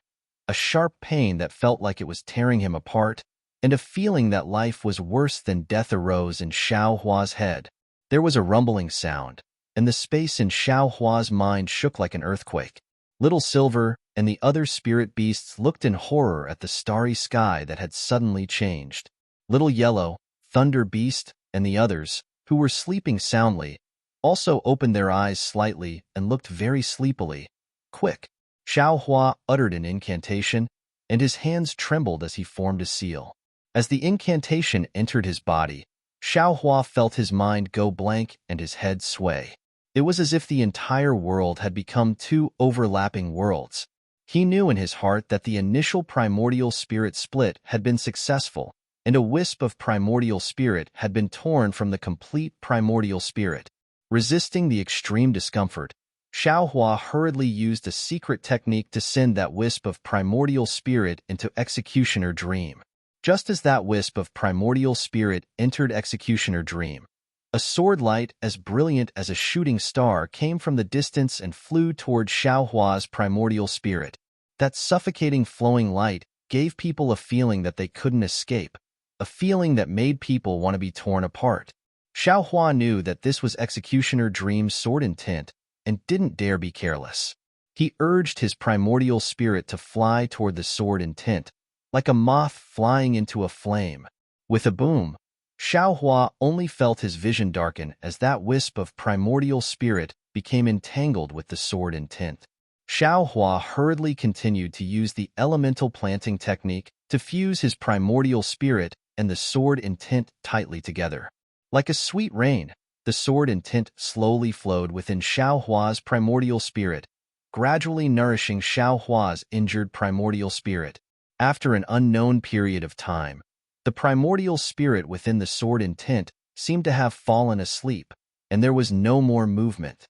A sharp pain that felt like it was tearing him apart, and a feeling that life was worse than death arose in Xiaohua's head. There was a rumbling sound, and the space in Xiaohua's mind shook like an earthquake. Little Silver and the other spirit beasts looked in horror at the starry sky that had suddenly changed. Little Yellow, Thunder Beast, and the others, who were sleeping soundly, also opened their eyes slightly and looked very sleepily. "Quick!" Xiaohua uttered an incantation, and his hands trembled as he formed a seal. As the incantation entered his body, Xiaohua felt his mind go blank and his head sway. It was as if the entire world had become 2 overlapping worlds. He knew in his heart that the initial primordial spirit split had been successful, and a wisp of primordial spirit had been torn from the complete primordial spirit. Resisting the extreme discomfort, Xiaohua hurriedly used a secret technique to send that wisp of primordial spirit into Executioner Dream. Just as that wisp of primordial spirit entered Executioner Dream, a sword light as brilliant as a shooting star came from the distance and flew toward Xiaohua's primordial spirit. That suffocating flowing light gave people a feeling that they couldn't escape, a feeling that made people want to be torn apart. Xiaohua knew that this was Executioner Dream's sword intent and didn't dare be careless. He urged his primordial spirit to fly toward the sword intent, like a moth flying into a flame. With a boom, Xiaohua only felt his vision darken as that wisp of primordial spirit became entangled with the sword intent. Xiaohua hurriedly continued to use the elemental planting technique to fuse his primordial spirit and the sword intent tightly together. Like a sweet rain, the sword intent slowly flowed within Xiaohua's primordial spirit, gradually nourishing Xiaohua's injured primordial spirit. After an unknown period of time, the primordial spirit within the sword intent seemed to have fallen asleep, and there was no more movement.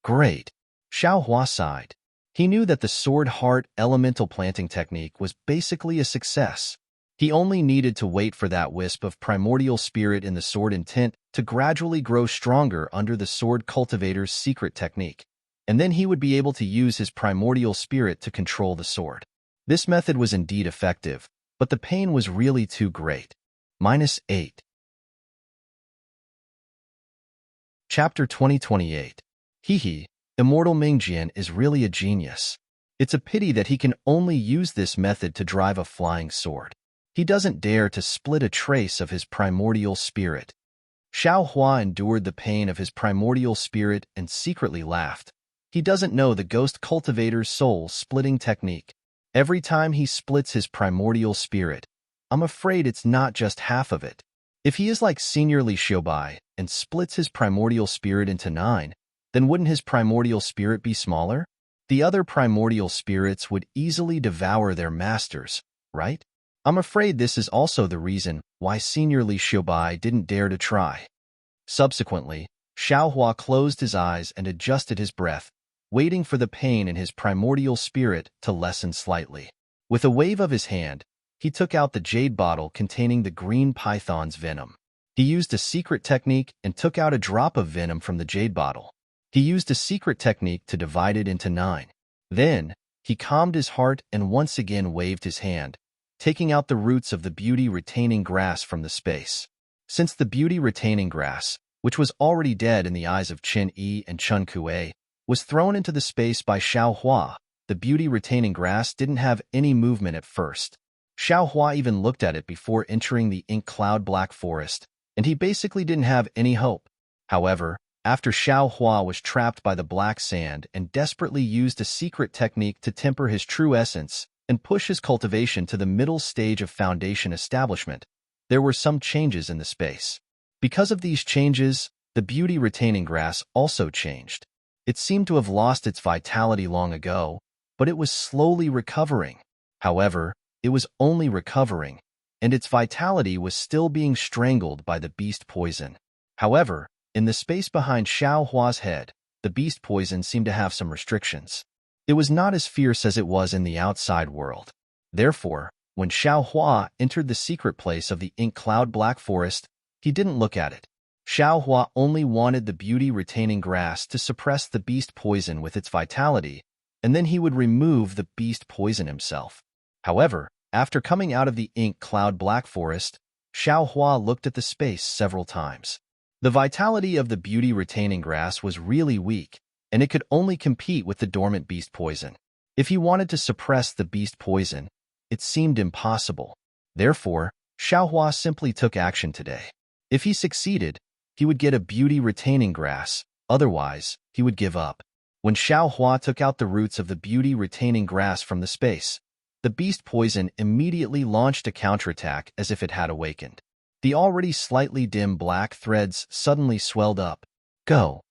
Great. Xiaohua sighed. He knew that the sword heart elemental planting technique was basically a success. He only needed to wait for that wisp of primordial spirit in the sword intent to gradually grow stronger under the sword cultivator's secret technique, and then he would be able to use his primordial spirit to control the sword. This method was indeed effective, but the pain was really too great. -8. Chapter 2028. Hehe, Immortal Mingjian is really a genius. It's a pity that he can only use this method to drive a flying sword. He doesn't dare to split a trace of his primordial spirit. Xiaohua endured the pain of his primordial spirit and secretly laughed. He doesn't know the ghost cultivator's soul-splitting technique. Every time he splits his primordial spirit, I'm afraid it's not just half of it. If he is like Senior Li Xiaobai and splits his primordial spirit into 9, then wouldn't his primordial spirit be smaller? The other primordial spirits would easily devour their masters, right? I'm afraid this is also the reason why Senior Li Xiaobai didn't dare to try. Subsequently, Xiaohua closed his eyes and adjusted his breath, waiting for the pain in his primordial spirit to lessen slightly. With a wave of his hand, he took out the jade bottle containing the green python's venom. He used a secret technique and took out a drop of venom from the jade bottle. He used a secret technique to divide it into 9. Then, he calmed his heart and once again waved his hand, taking out the roots of the beauty-retaining grass from the space. Since the beauty-retaining grass, which was already dead in the eyes of Chen Yi and Chun Kuei, was thrown into the space by Xiaohua, the beauty-retaining grass didn't have any movement at first. Xiaohua even looked at it before entering the ink cloud black forest, and he basically didn't have any hope. However, after Xiaohua was trapped by the black sand and desperately used a secret technique to temper his true essence and push his cultivation to the middle stage of foundation establishment, there were some changes in the space. Because of these changes, the beauty-retaining grass also changed. It seemed to have lost its vitality long ago, but it was slowly recovering. However, it was only recovering, and its vitality was still being strangled by the beast poison. However, in the space behind Xiaohua's head, the beast poison seemed to have some restrictions. It was not as fierce as it was in the outside world. Therefore, when Xiaohua entered the secret place of the ink cloud black forest, he didn't look at it. Xiaohua only wanted the beauty-retaining grass to suppress the beast poison with its vitality, and then he would remove the beast poison himself. However, after coming out of the ink cloud black forest, Xiaohua looked at the space several times. The vitality of the beauty-retaining grass was really weak, and it could only compete with the dormant beast poison. If he wanted to suppress the beast poison, it seemed impossible. Therefore, Xiaohua simply took action today. If he succeeded, he would get a beauty-retaining grass, otherwise, he would give up. When Xiaohua took out the roots of the beauty-retaining grass from the space, the beast poison immediately launched a counterattack as if it had awakened. The already slightly dim black threads suddenly swelled up. Go!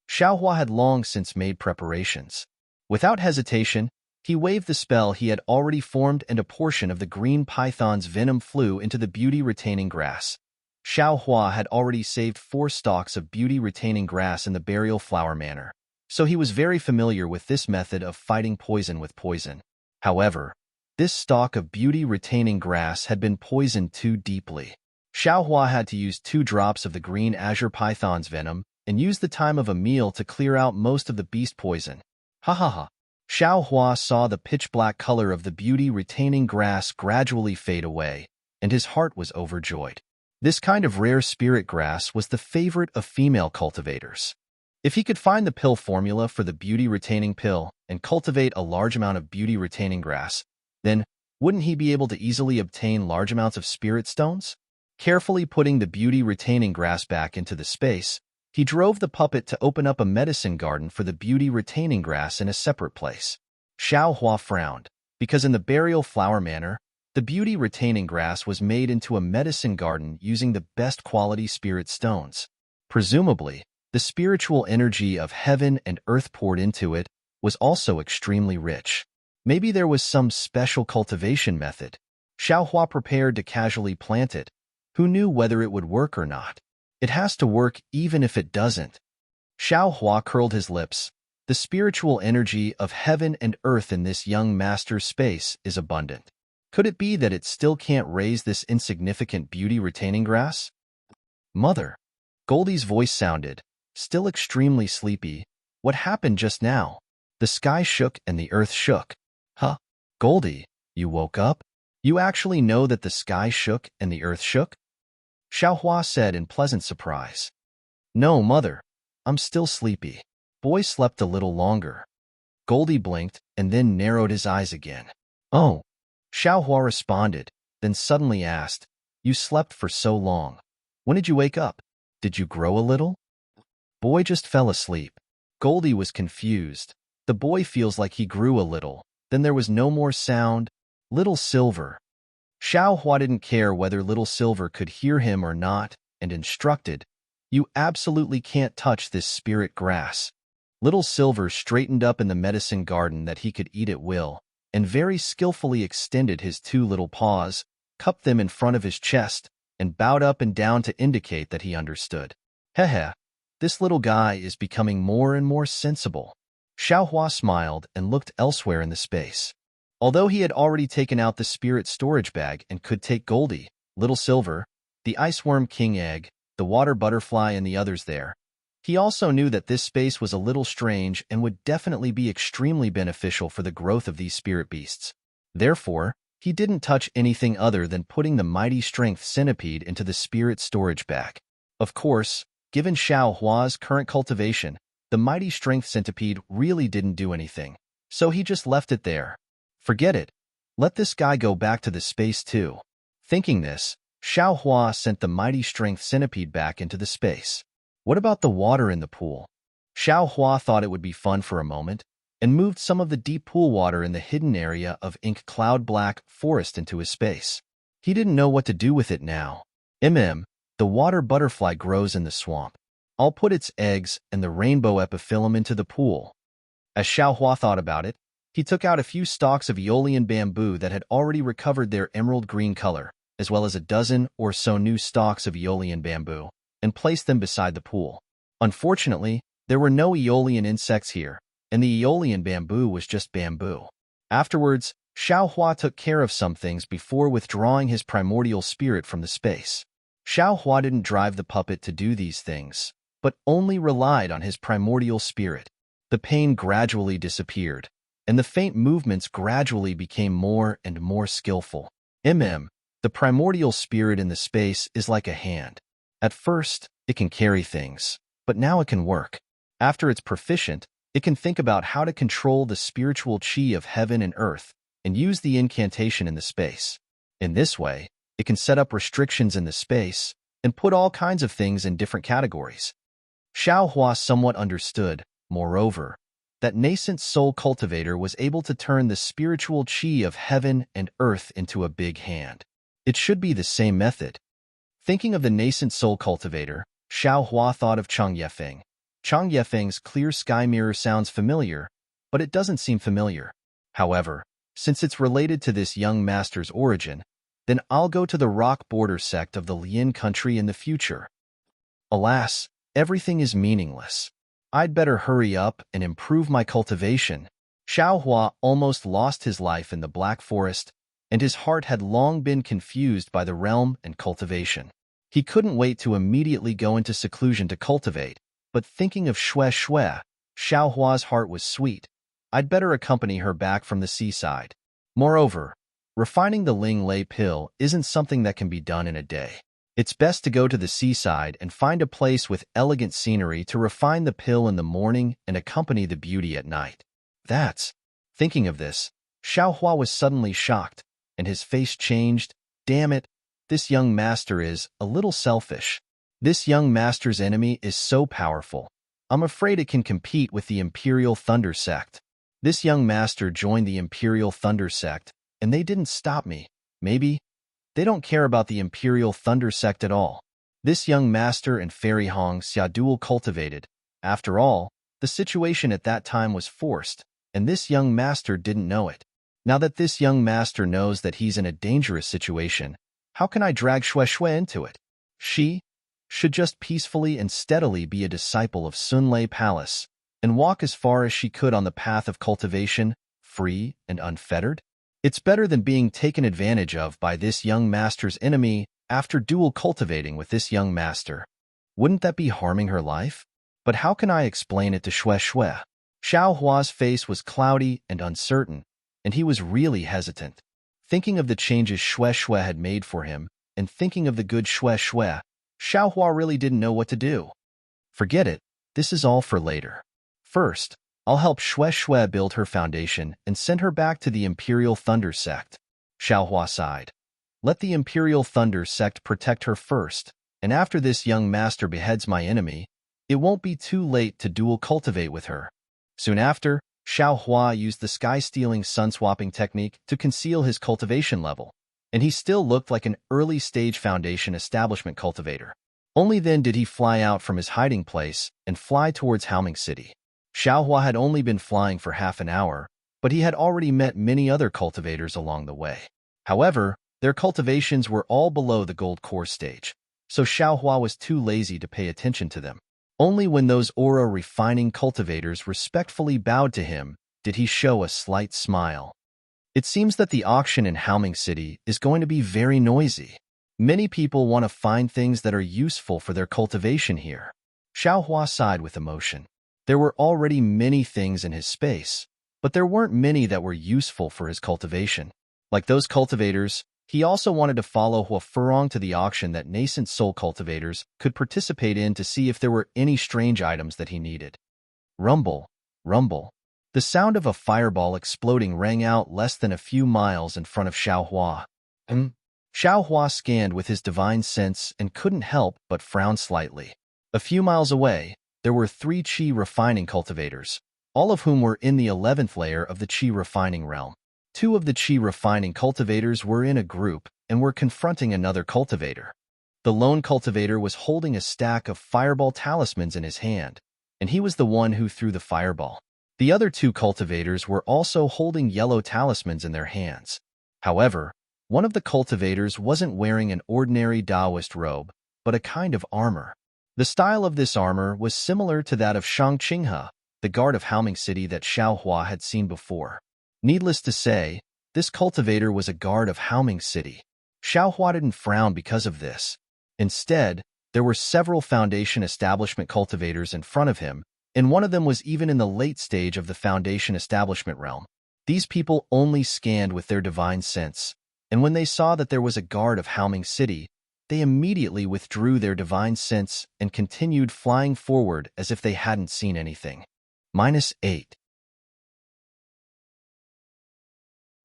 Xiaohua had long since made preparations. Without hesitation, he waved the spell he had already formed and a portion of the green python's venom flew into the beauty-retaining grass. Xiaohua had already saved 4 stalks of beauty-retaining grass in the burial flower manner, so he was very familiar with this method of fighting poison with poison. However, this stalk of beauty-retaining grass had been poisoned too deeply. Xiaohua had to use 2 drops of the green azure python's venom and use the time of a meal to clear out most of the beast poison. Ha ha ha. Xiaohua saw the pitch-black color of the beauty-retaining grass gradually fade away, and his heart was overjoyed. This kind of rare spirit grass was the favorite of female cultivators. If he could find the pill formula for the beauty-retaining pill, and cultivate a large amount of beauty-retaining grass, then wouldn't he be able to easily obtain large amounts of spirit stones? Carefully putting the beauty-retaining grass back into the space, he drove the puppet to open up a medicine garden for the beauty-retaining grass in a separate place. Xiao Hua frowned, because in the burial flower manor, the beauty-retaining grass was made into a medicine garden using the best quality spirit stones. Presumably, the spiritual energy of heaven and earth poured into it was also extremely rich. Maybe there was some special cultivation method. Xiao Hua prepared to casually plant it. Who knew whether it would work or not? It has to work even if it doesn't. Xiao Hua curled his lips. The spiritual energy of heaven and earth in this young master's space is abundant. Could it be that it still can't raise this insignificant beauty-retaining grass? Mother. Goldie's voice sounded, still extremely sleepy. What happened just now? The sky shook and the earth shook. Huh? Goldie, you woke up? You actually know that the sky shook and the earth shook? Xiao Hua said in pleasant surprise. No, Mother. I'm still sleepy. Boy slept a little longer. Goldie blinked and then narrowed his eyes again. Oh. Xiao Hua responded, then suddenly asked, You slept for so long. When did you wake up? Did you grow a little? Boy just fell asleep. Goldie was confused. The boy feels like he grew a little. Then there was no more sound. Little Silver. Xiao Hua didn't care whether Little Silver could hear him or not, and instructed, You absolutely can't touch this spirit grass. Little Silver straightened up in the medicine garden that he could eat at will, and very skillfully extended his two little paws, cupped them in front of his chest, and bowed up and down to indicate that he understood. Heh, this little guy is becoming more and more sensible. Xiao Hua smiled and looked elsewhere in the space. Although he had already taken out the spirit storage bag and could take Goldie, Little Silver, the Iceworm King Egg, the Water Butterfly and the others there, he also knew that this space was a little strange and would definitely be extremely beneficial for the growth of these spirit beasts. Therefore, he didn't touch anything other than putting the mighty strength centipede into the spirit storage bag. Of course, given Xiao Hua's current cultivation, the mighty strength centipede really didn't do anything, so he just left it there. Forget it. Let this guy go back to the space too. Thinking this, Xiao Hua sent the mighty strength centipede back into the space. What about the water in the pool? Xiao Hua thought it would be fun for a moment, and moved some of the deep pool water in the hidden area of ink cloud black forest into his space. He didn't know what to do with it now. The water butterfly grows in the swamp. I'll put its eggs and the rainbow epiphyllum into the pool. As Xiao Hua thought about it, he took out a few stalks of Aeolian bamboo that had already recovered their emerald green color, as well as a dozen or so new stalks of Aeolian bamboo, and placed them beside the pool. Unfortunately, there were no Aeolian insects here, and the Aeolian bamboo was just bamboo. Afterwards, Xiao Hua took care of some things before withdrawing his primordial spirit from the space. Xiao Hua didn't drive the puppet to do these things, but only relied on his primordial spirit. The pain gradually disappeared, and the faint movements gradually became more and more skillful. The primordial spirit in the space is like a hand. At first, it can carry things, but now it can work. After it's proficient, it can think about how to control the spiritual chi of heaven and earth and use the incantation in the space. In this way, it can set up restrictions in the space and put all kinds of things in different categories. Xiao Hua somewhat understood, moreover, that nascent soul cultivator was able to turn the spiritual chi of heaven and earth into a big hand. It should be the same method. Thinking of the nascent soul cultivator, Xiao Hua thought of Chang Yefeng. Chang Yefeng's clear sky mirror sounds familiar, but it doesn't seem familiar. However, since it's related to this young master's origin, then I'll go to the rock border sect of the Lian country in the future. Alas, everything is meaningless. I'd better hurry up and improve my cultivation. Xiao Hua almost lost his life in the Black Forest, and his heart had long been confused by the realm and cultivation. He couldn't wait to immediately go into seclusion to cultivate, but thinking of Xue Xue, Xiao Hua's heart was sweet. I'd better accompany her back from the seaside. Moreover, refining the Ling Lei pill isn't something that can be done in a day. It's best to go to the seaside and find a place with elegant scenery to refine the pill in the morning and accompany the beauty at night. That's... Thinking of this, Xiaohua was suddenly shocked, and his face changed. Damn it, this young master is a little selfish. This young master's enemy is so powerful. I'm afraid it can compete with the Imperial Thunder Sect. This young master joined the Imperial Thunder Sect, and they didn't stop me. Maybe they don't care about the Imperial Thunder Sect at all. This young master and Fairy Hong Xia dual cultivated. After all, the situation at that time was forced, and this young master didn't know it. Now that this young master knows that he's in a dangerous situation, how can I drag Xue Xue into it? She should just peacefully and steadily be a disciple of Sunlei Palace and walk as far as she could on the path of cultivation, free and unfettered. It's better than being taken advantage of by this young master's enemy after dual cultivating with this young master. Wouldn't that be harming her life? But how can I explain it to Xue Xue? Xiaohua's face was cloudy and uncertain, and he was really hesitant. Thinking of the changes Xue Xue had made for him, and thinking of the good Xue Xue, Xiaohua really didn't know what to do. Forget it, this is all for later. First, I'll help Xue Xue build her foundation and send her back to the Imperial Thunder Sect. Xiaohua sighed. Let the Imperial Thunder Sect protect her first, and after this young master beheads my enemy, it won't be too late to dual cultivate with her. Soon after, Xiaohua used the sky-stealing sun-swapping technique to conceal his cultivation level, and he still looked like an early-stage foundation establishment cultivator. Only then did he fly out from his hiding place and fly towards Haoming City. Xiaohua had only been flying for half an hour, but he had already met many other cultivators along the way. However, their cultivations were all below the gold core stage, so Xiaohua was too lazy to pay attention to them. Only when those aura-refining cultivators respectfully bowed to him did he show a slight smile. It seems that the auction in Haoming City is going to be very noisy. Many people want to find things that are useful for their cultivation here. Xiaohua sighed with emotion. There were already many things in his space, but there weren't many that were useful for his cultivation. Like those cultivators, he also wanted to follow Hua Furong to the auction that nascent soul cultivators could participate in to see if there were any strange items that he needed. Rumble, rumble. The sound of a fireball exploding rang out less than a few miles in front of Xiaohua. Xiaohua scanned with his divine sense and couldn't help but frown slightly. A few miles away, there were 3 Qi refining cultivators, all of whom were in the 11th layer of the Qi refining realm. 2 of the Qi refining cultivators were in a group and were confronting another cultivator. The lone cultivator was holding a stack of fireball talismans in his hand, and he was the one who threw the fireball. The other 2 cultivators were also holding yellow talismans in their hands. However, one of the cultivators wasn't wearing an ordinary Taoist robe, but a kind of armor. The style of this armor was similar to that of Shang Qinghe, the guard of Haoming City that Xiaohua had seen before. Needless to say, this cultivator was a guard of Haoming City. Xiaohua didn't frown because of this. Instead, there were several foundation establishment cultivators in front of him, and one of them was even in the late stage of the foundation establishment realm. These people only scanned with their divine sense, and when they saw that there was a guard of Haoming City, they immediately withdrew their divine sense and continued flying forward as if they hadn't seen anything. -8.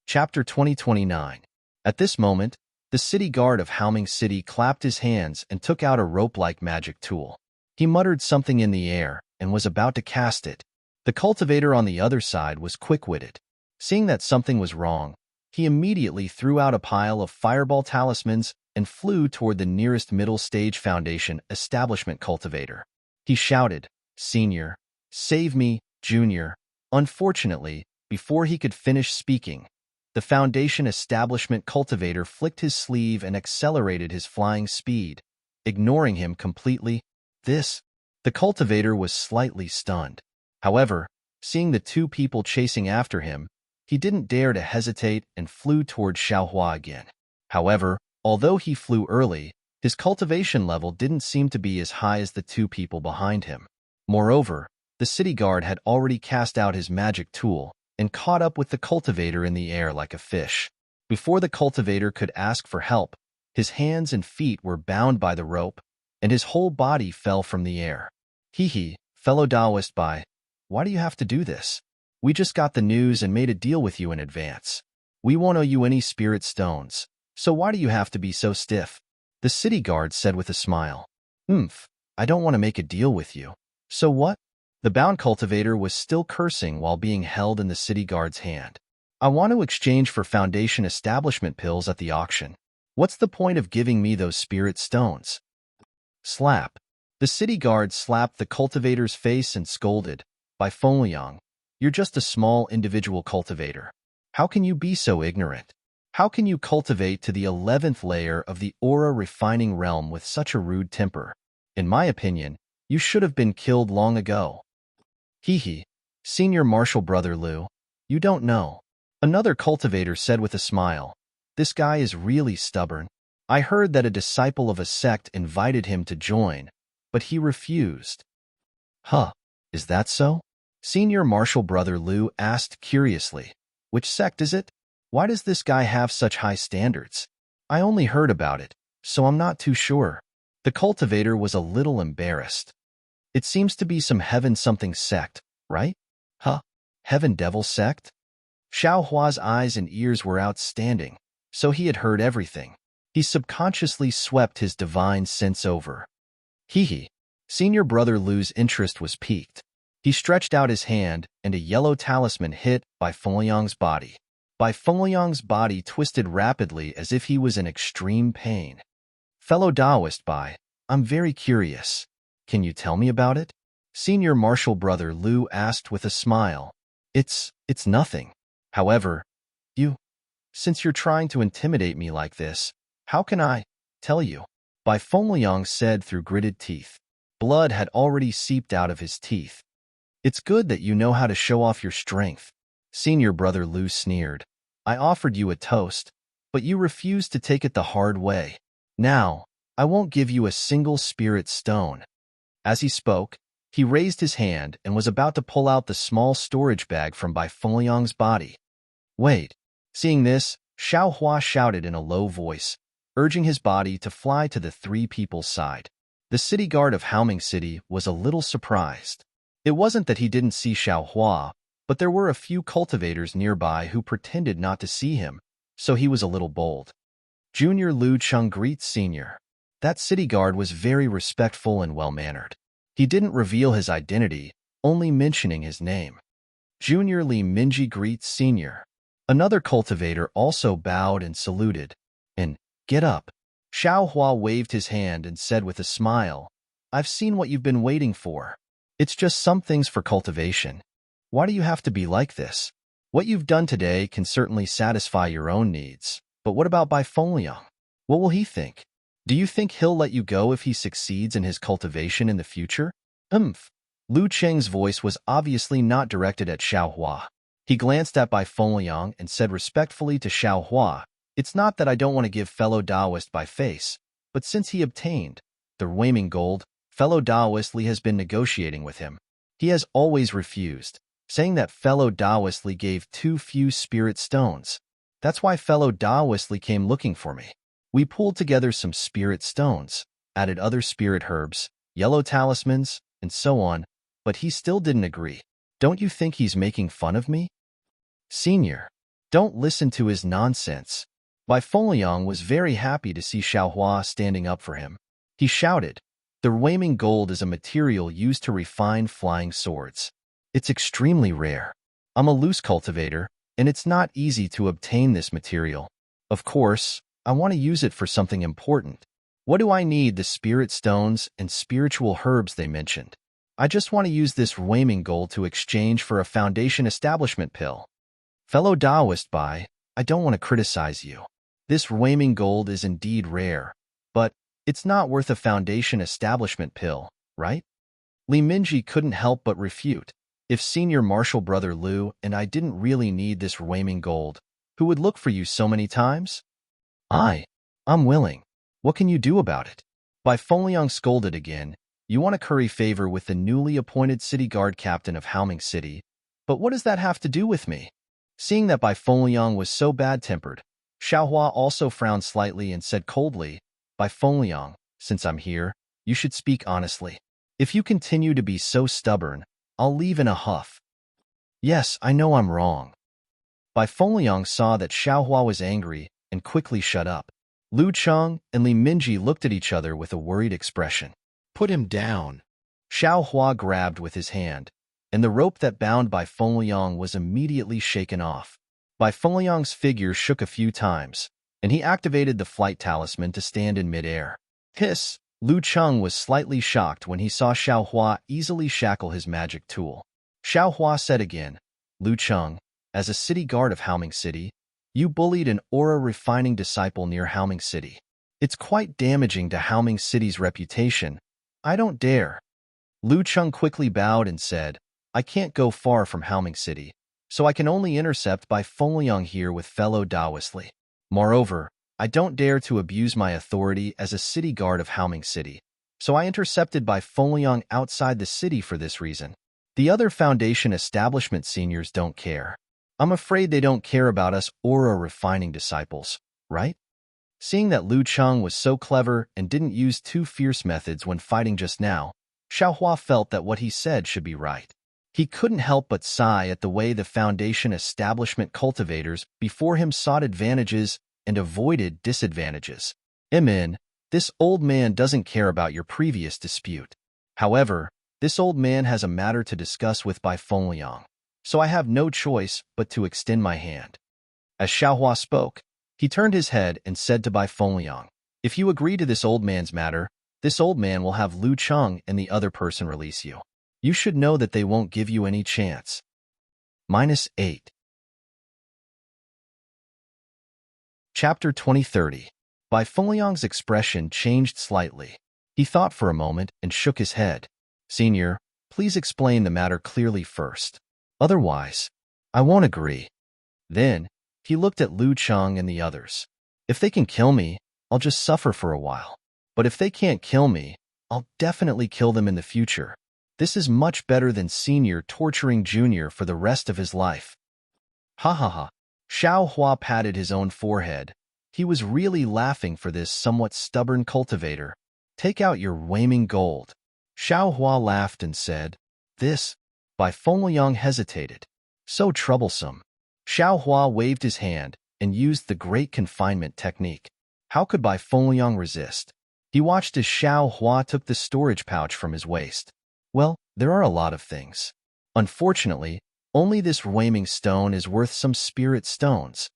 Chapter 2029. At this moment, the city guard of Haoming City clapped his hands and took out a rope-like magic tool. He muttered something in the air and was about to cast it. The cultivator on the other side was quick-witted. Seeing that something was wrong, he immediately threw out a pile of fireball talismans and flew toward the nearest middle-stage foundation establishment cultivator. He shouted, "Senior, save me, Junior." Unfortunately, before he could finish speaking, the foundation establishment cultivator flicked his sleeve and accelerated his flying speed, ignoring him completely. The cultivator was slightly stunned. However, seeing the 2 people chasing after him, he didn't dare to hesitate and flew toward Xiaohua again. However, although he flew early, his cultivation level didn't seem to be as high as the 2 people behind him. Moreover, the city guard had already cast out his magic tool and caught up with the cultivator in the air like a fish. Before the cultivator could ask for help, his hands and feet were bound by the rope, and his whole body fell from the air. Fellow Taoist Bai, why do you have to do this? We just got the news and made a deal with you in advance. We won't owe you any spirit stones, so why do you have to be so stiff? The city guard said with a smile. I don't want to make a deal with you. So what? The bound cultivator was still cursing while being held in the city guard's hand. I want to exchange for foundation establishment pills at the auction. What's the point of giving me those spirit stones? Slap. The city guard slapped the cultivator's face and scolded, By Fengliang, you're just a small individual cultivator. How can you be so ignorant? How can you cultivate to the 11th layer of the aura refining realm with such a rude temper? In my opinion, you should have been killed long ago. Hee, Senior Marshal Brother Liu, you don't know. Another cultivator said with a smile, This guy is really stubborn. I heard that a disciple of a sect invited him to join, but he refused. Huh, is that so? Senior Marshal Brother Liu asked curiously, Which sect is it? Why does this guy have such high standards? I only heard about it, so I'm not too sure. The cultivator was a little embarrassed. It seems to be some heaven something sect, right? Huh? Heaven devil sect? Xiao Hua's eyes and ears were outstanding, so he had heard everything. He subconsciously swept his divine sense over. Hee. Senior Brother Liu's interest was piqued. He stretched out his hand, and a yellow talisman hit Bai Fengliang's body. Bai Fengliang's body twisted rapidly as if he was in extreme pain. Fellow Taoist Bai, I'm very curious. Can you tell me about it? Senior Marshal Brother Liu asked with a smile. It's nothing. However, since you're trying to intimidate me like this, how can I tell you? Bai Fengliang said through gritted teeth. Blood had already seeped out of his teeth. It's good that you know how to show off your strength. Senior Brother Liu sneered. I offered you a toast, but you refused to take it the hard way. Now, I won't give you a single spirit stone. As he spoke, he raised his hand and was about to pull out the small storage bag from Bai Fengliang's body. Wait. Seeing this, Xiao Hua shouted in a low voice, urging his body to fly to the three people's side. The city guard of Haoming City was a little surprised. It wasn't that he didn't see Xiao Hua, but there were a few cultivators nearby who pretended not to see him, so he was a little bold. Junior Liu Chung greets Senior. That city guard was very respectful and well-mannered. He didn't reveal his identity, only mentioning his name. Junior Li Minji greets Senior. Another cultivator also bowed and saluted. And, get up. Xiao Hua waved his hand and said with a smile, I've seen what you've been waiting for. It's just some things for cultivation. Why do you have to be like this? What you've done today can certainly satisfy your own needs, but what about Bai Fengliang? What will he think? Do you think he'll let you go if he succeeds in his cultivation in the future? Lu Cheng's voice was obviously not directed at Xiao Hua. He glanced at Bai Fengliang and said respectfully to Xiao Hua, It's not that I don't want to give fellow Taoist Bai face, but since he obtained the Waiming Gold, fellow Taoist Li has been negotiating with him. He has always refused, saying that fellow Taoist Li gave too few spirit stones. That's why fellow Taoist Li came looking for me. We pulled together some spirit stones, added other spirit herbs, yellow talismans, and so on, but he still didn't agree. Don't you think he's making fun of me? Senior, don't listen to his nonsense. Bai Fengliang was very happy to see Xiao Hua standing up for him. He shouted, The Waiming Gold is a material used to refine flying swords. It's extremely rare. I'm a loose cultivator, and it's not easy to obtain this material. Of course, I want to use it for something important. What do I need the spirit stones and spiritual herbs they mentioned? I just want to use this Waiming Gold to exchange for a foundation establishment pill. Fellow Taoist Bai, I don't want to criticize you. This Waiming Gold is indeed rare, but it's not worth a foundation establishment pill, right? Li Minji couldn't help but refute. If Senior Marshal Brother Liu and I didn't really need this Waiming Gold, who would look for you so many times? I'm willing. What can you do about it? Bai Fengliang scolded again. You want to curry favor with the newly appointed city guard captain of Haoming City, but what does that have to do with me? Seeing that Bai Fengliang was so bad-tempered, Xiao Hua also frowned slightly and said coldly, Bai Fengliang, since I'm here, you should speak honestly. If you continue to be so stubborn, I'll leave in a huff. Yes, I know I'm wrong. Bai Fengliang saw that Xiaohua was angry and quickly shut up. Lu Cheng and Li Minji looked at each other with a worried expression. Put him down. Xiaohua grabbed with his hand, and the rope that bound Bai Fengliang was immediately shaken off. Bai Fengliang's figure shook a few times, and he activated the flight talisman to stand in midair. Hiss! Lu Cheng was slightly shocked when he saw Xiaohua easily shackle his magic tool. Xiaohua said again, Lu Cheng, as a city guard of Haoming City, you bullied an aura-refining disciple near Haoming City. It's quite damaging to Haoming City's reputation. I don't dare. Lu Cheng quickly bowed and said, I can't go far from Haoming City, so I can only intercept Bai Fengliang here with fellow Taoist Li. Moreover, I don't dare to abuse my authority as a city guard of Haoming City, so I intercepted Bai Fengliang outside the city for this reason. The other Foundation establishment seniors don't care. I'm afraid they don't care about us aura-refining disciples, right? Seeing that Lu Cheng was so clever and didn't use too fierce methods when fighting just now, Xiaohua felt that what he said should be right. He couldn't help but sigh at the way the Foundation establishment cultivators before him sought advantages and avoided disadvantages. Emin, this old man doesn't care about your previous dispute. However, this old man has a matter to discuss with Bai Fengliang, so I have no choice but to extend my hand. As Xiaohua spoke, he turned his head and said to Bai Fengliang, if you agree to this old man's matter, this old man will have Lu Cheng and the other person release you. You should know that they won't give you any chance. -8. Chapter 2030. Bai Fengliang's expression changed slightly. He thought for a moment and shook his head. Senior, please explain the matter clearly first. Otherwise, I won't agree. Then, he looked at Lu Cheng and the others. If they can kill me, I'll just suffer for a while. But if they can't kill me, I'll definitely kill them in the future. This is much better than Senior torturing Junior for the rest of his life. Ha ha ha. Xiaohua patted his own forehead. He was really laughing for this somewhat stubborn cultivator. Take out your waning gold. Xiaohua laughed and said, this. Bai Fengliang hesitated. So troublesome. Xiaohua waved his hand and used the great confinement technique. How could Bai Fengliang resist? He watched as Xiaohua took the storage pouch from his waist. Well, there are a lot of things. Unfortunately, only this waning stone is worth some spirit stones.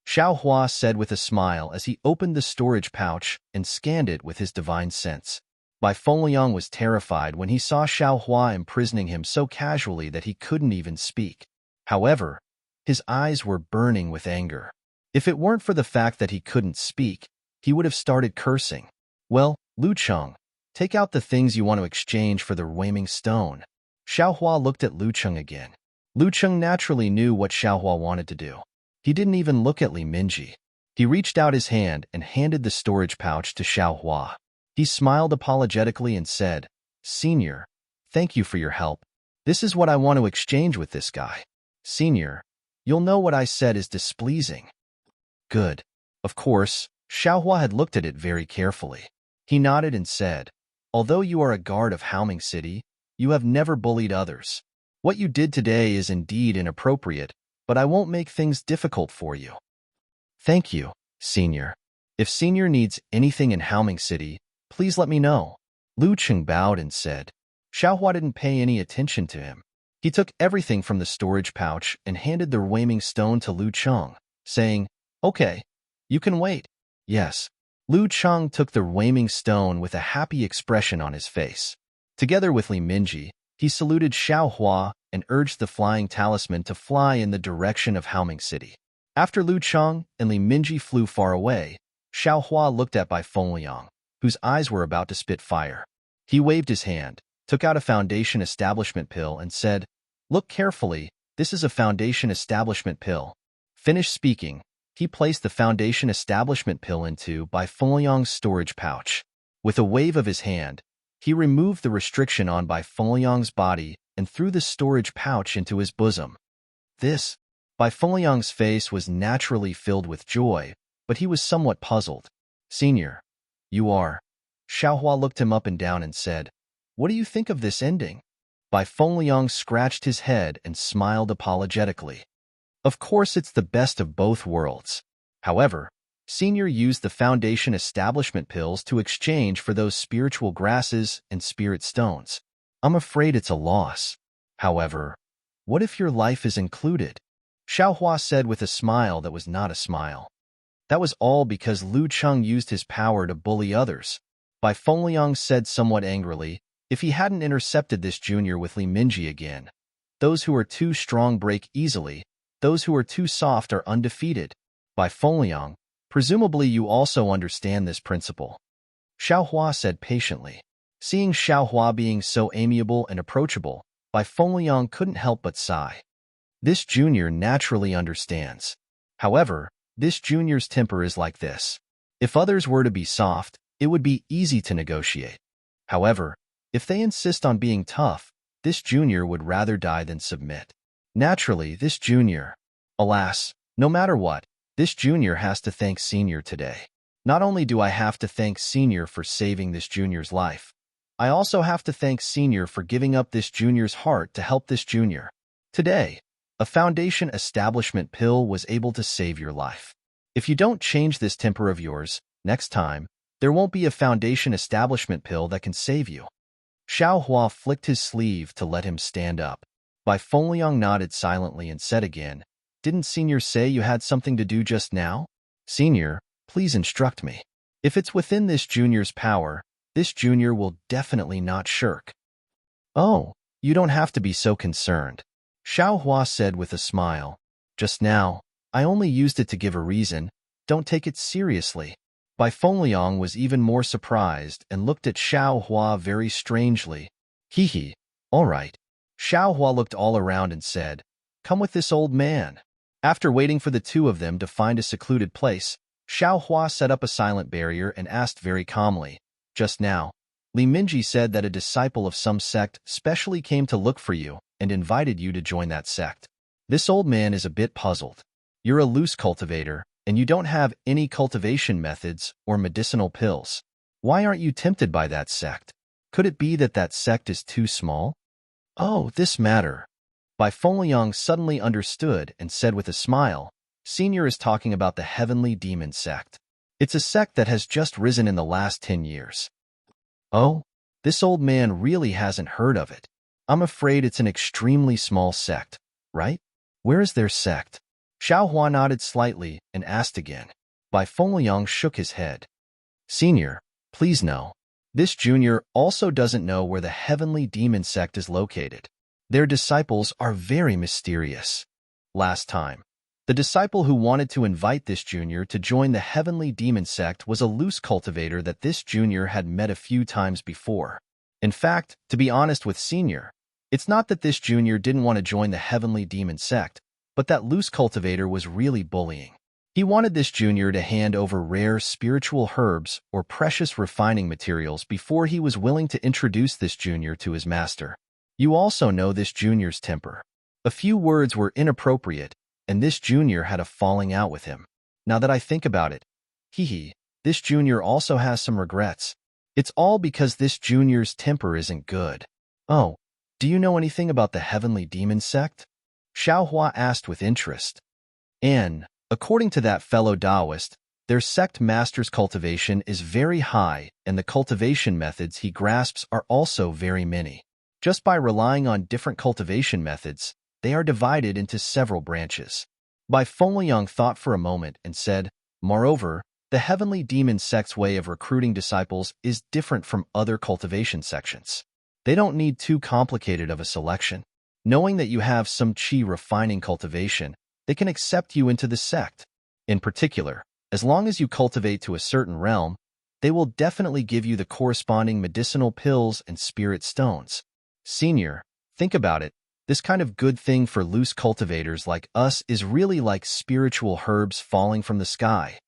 Xiaohua said with a smile as he opened the storage pouch and scanned it with his divine sense. Bai Fengliang was terrified when he saw Xiaohua imprisoning him so casually that he couldn't even speak. However, his eyes were burning with anger. If it weren't for the fact that he couldn't speak, he would have started cursing. Well, Lu Cheng, take out the things you want to exchange for the waning stone. Xiaohua looked at Lu Cheng again. Lu Cheng naturally knew what Xiaohua wanted to do. He didn't even look at Li Minji. He reached out his hand and handed the storage pouch to Xiaohua. He smiled apologetically and said, Senior, thank you for your help. This is what I want to exchange with this guy. Senior, you'll know what I said is displeasing. Good. Of course, Xiaohua had looked at it very carefully. He nodded and said, although you are a guard of Haoming City, you have never bullied others. What you did today is indeed inappropriate, but I won't make things difficult for you. Thank you, Senior. If Senior needs anything in Haoming City, please let me know. Lu Cheng bowed and said. Xiaohua didn't pay any attention to him. He took everything from the storage pouch and handed the waning stone to Lu Cheng, saying, okay, you can wait. Yes. Lu Cheng took the waning stone with a happy expression on his face. Together with Li Minji, he saluted Xiaohua and urged the flying talisman to fly in the direction of Haoming City. After Lu Cheng and Li Minji flew far away, Xiaohua looked at Bai Fengliang, whose eyes were about to spit fire. He waved his hand, took out a Foundation establishment pill and said, look carefully, this is a Foundation establishment pill. Finished speaking, he placed the Foundation establishment pill into Bai Fengliang's storage pouch. With a wave of his hand, he removed the restriction on Bai Fengliang's body and threw the storage pouch into his bosom. This, Bai Fengliang's face was naturally filled with joy, but he was somewhat puzzled. Senior, you are. Xiaohua looked him up and down and said, what do you think of this ending? Bai Fengliang scratched his head and smiled apologetically. Of course it's the best of both worlds. However, Senior used the Foundation establishment pills to exchange for those spiritual grasses and spirit stones. I'm afraid it's a loss. However, what if your life is included? Xiaohua said with a smile that was not a smile. That was all because Lu Cheng used his power to bully others. Bai Fengliang said somewhat angrily, if he hadn't intercepted this junior with Li Minji again. Those who are too strong break easily, those who are too soft are undefeated. Bai Fengliang, presumably you also understand this principle. Xiaohua said patiently. Seeing Xiaohua being so amiable and approachable, Bai Fengliang couldn't help but sigh. This junior naturally understands. However, this junior's temper is like this. If others were to be soft, it would be easy to negotiate. However, if they insist on being tough, this junior would rather die than submit. Naturally, this junior. Alas, no matter what, this junior has to thank Senior today. Not only do I have to thank Senior for saving this junior's life, I also have to thank Senior for giving up this junior's heart to help this junior. Today, a Foundation establishment pill was able to save your life. If you don't change this temper of yours, next time, there won't be a Foundation establishment pill that can save you. Xiaohua flicked his sleeve to let him stand up. Bai Fengliang nodded silently and said again, didn't Senior say you had something to do just now? Senior, please instruct me. If it's within this junior's power, this junior will definitely not shirk. Oh, you don't have to be so concerned. Xiaohua said with a smile. Just now, I only used it to give a reason. Don't take it seriously. Bai Fengliang was even more surprised and looked at Xiaohua very strangely. Hee, all right. Xiaohua looked all around and said, come with this old man. After waiting for the two of them to find a secluded place, Xiaohua set up a silent barrier and asked very calmly, just now, Li Minji said that a disciple of some sect specially came to look for you and invited you to join that sect. This old man is a bit puzzled. You're a loose cultivator, and you don't have any cultivation methods or medicinal pills. Why aren't you tempted by that sect? Could it be that that sect is too small? Oh, this matter. Bai Fengliang suddenly understood and said with a smile, Senior is talking about the Heavenly Demon sect. It's a sect that has just risen in the last 10 years. Oh, this old man really hasn't heard of it. I'm afraid it's an extremely small sect, right? Where is their sect? Xiaohua nodded slightly and asked again. Bai Fengliang shook his head. Senior, please know. This junior also doesn't know where the Heavenly Demon sect is located. Their disciples are very mysterious. Last time, the disciple who wanted to invite this junior to join the Heavenly Demon sect was a loose cultivator that this junior had met a few times before. In fact, to be honest with Senior, it's not that this junior didn't want to join the Heavenly Demon sect, but that loose cultivator was really bullying. He wanted this junior to hand over rare spiritual herbs or precious refining materials before he was willing to introduce this junior to his master. You also know this junior's temper. A few words were inappropriate, and this junior had a falling out with him. Now that I think about it, this junior also has some regrets. It's all because this junior's temper isn't good. Oh, do you know anything about the Heavenly Demon sect? Xiaohua asked with interest. And, according to that fellow Taoist, their sect master's cultivation is very high and the cultivation methods he grasps are also very many. Just by relying on different cultivation methods, they are divided into several branches. Bai Fengliang thought for a moment and said, moreover, the Heavenly Demon sect's way of recruiting disciples is different from other cultivation sections. They don't need too complicated of a selection. Knowing that you have some qi refining cultivation, they can accept you into the sect. In particular, as long as you cultivate to a certain realm, they will definitely give you the corresponding medicinal pills and spirit stones. Senior, think about it. This kind of good thing for loose cultivators like us is really like spiritual herbs falling from the sky.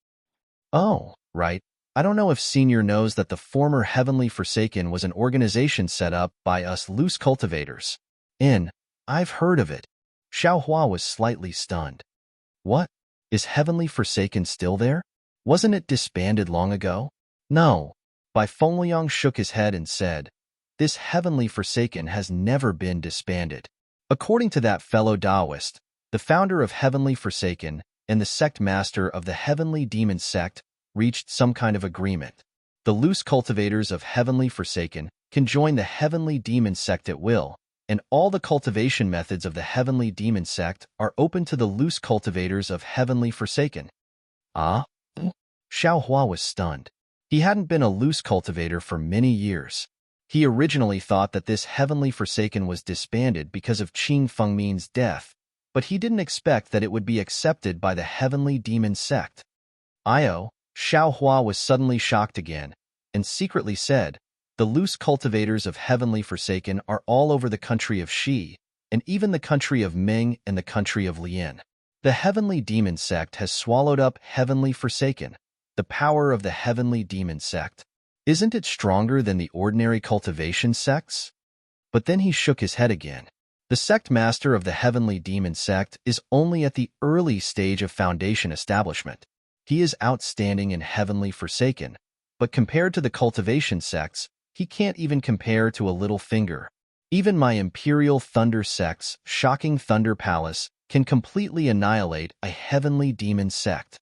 Oh, right. I don't know if Senior knows that the former Heavenly Forsaken was an organization set up by us loose cultivators. I've heard of it. Xiaohua was slightly stunned. What? Is Heavenly Forsaken still there? Wasn't it disbanded long ago? No. Bai Fengliang shook his head and said, this heavenly Forsaken has never been disbanded. According to that fellow Taoist, the founder of Heavenly Forsaken and the sect master of the Heavenly Demon sect reached some kind of agreement. The loose cultivators of Heavenly Forsaken can join the Heavenly Demon sect at will, and all the cultivation methods of the Heavenly Demon sect are open to the loose cultivators of Heavenly Forsaken. Ah? Xiao Hua was stunned. He hadn't been a loose cultivator for many years. He originally thought that this Heavenly Forsaken was disbanded because of Qing Fengmin's death, but he didn't expect that it would be accepted by the Heavenly Demon sect. Xiao Hua was suddenly shocked again, and secretly said, the loose cultivators of Heavenly Forsaken are all over the country of Shi, and even the country of Ming and the country of Lian. The Heavenly Demon sect has swallowed up Heavenly Forsaken. The power of the Heavenly Demon sect. Isn't it stronger than the ordinary cultivation sects? But then he shook his head again. The sect master of the Heavenly Demon sect is only at the early stage of foundation establishment. He is outstanding in Heavenly Forsaken, but compared to the cultivation sects, he can't even compare to a little finger. Even my Imperial Thunder sect's Shocking Thunder Palace can completely annihilate a Heavenly Demon sect.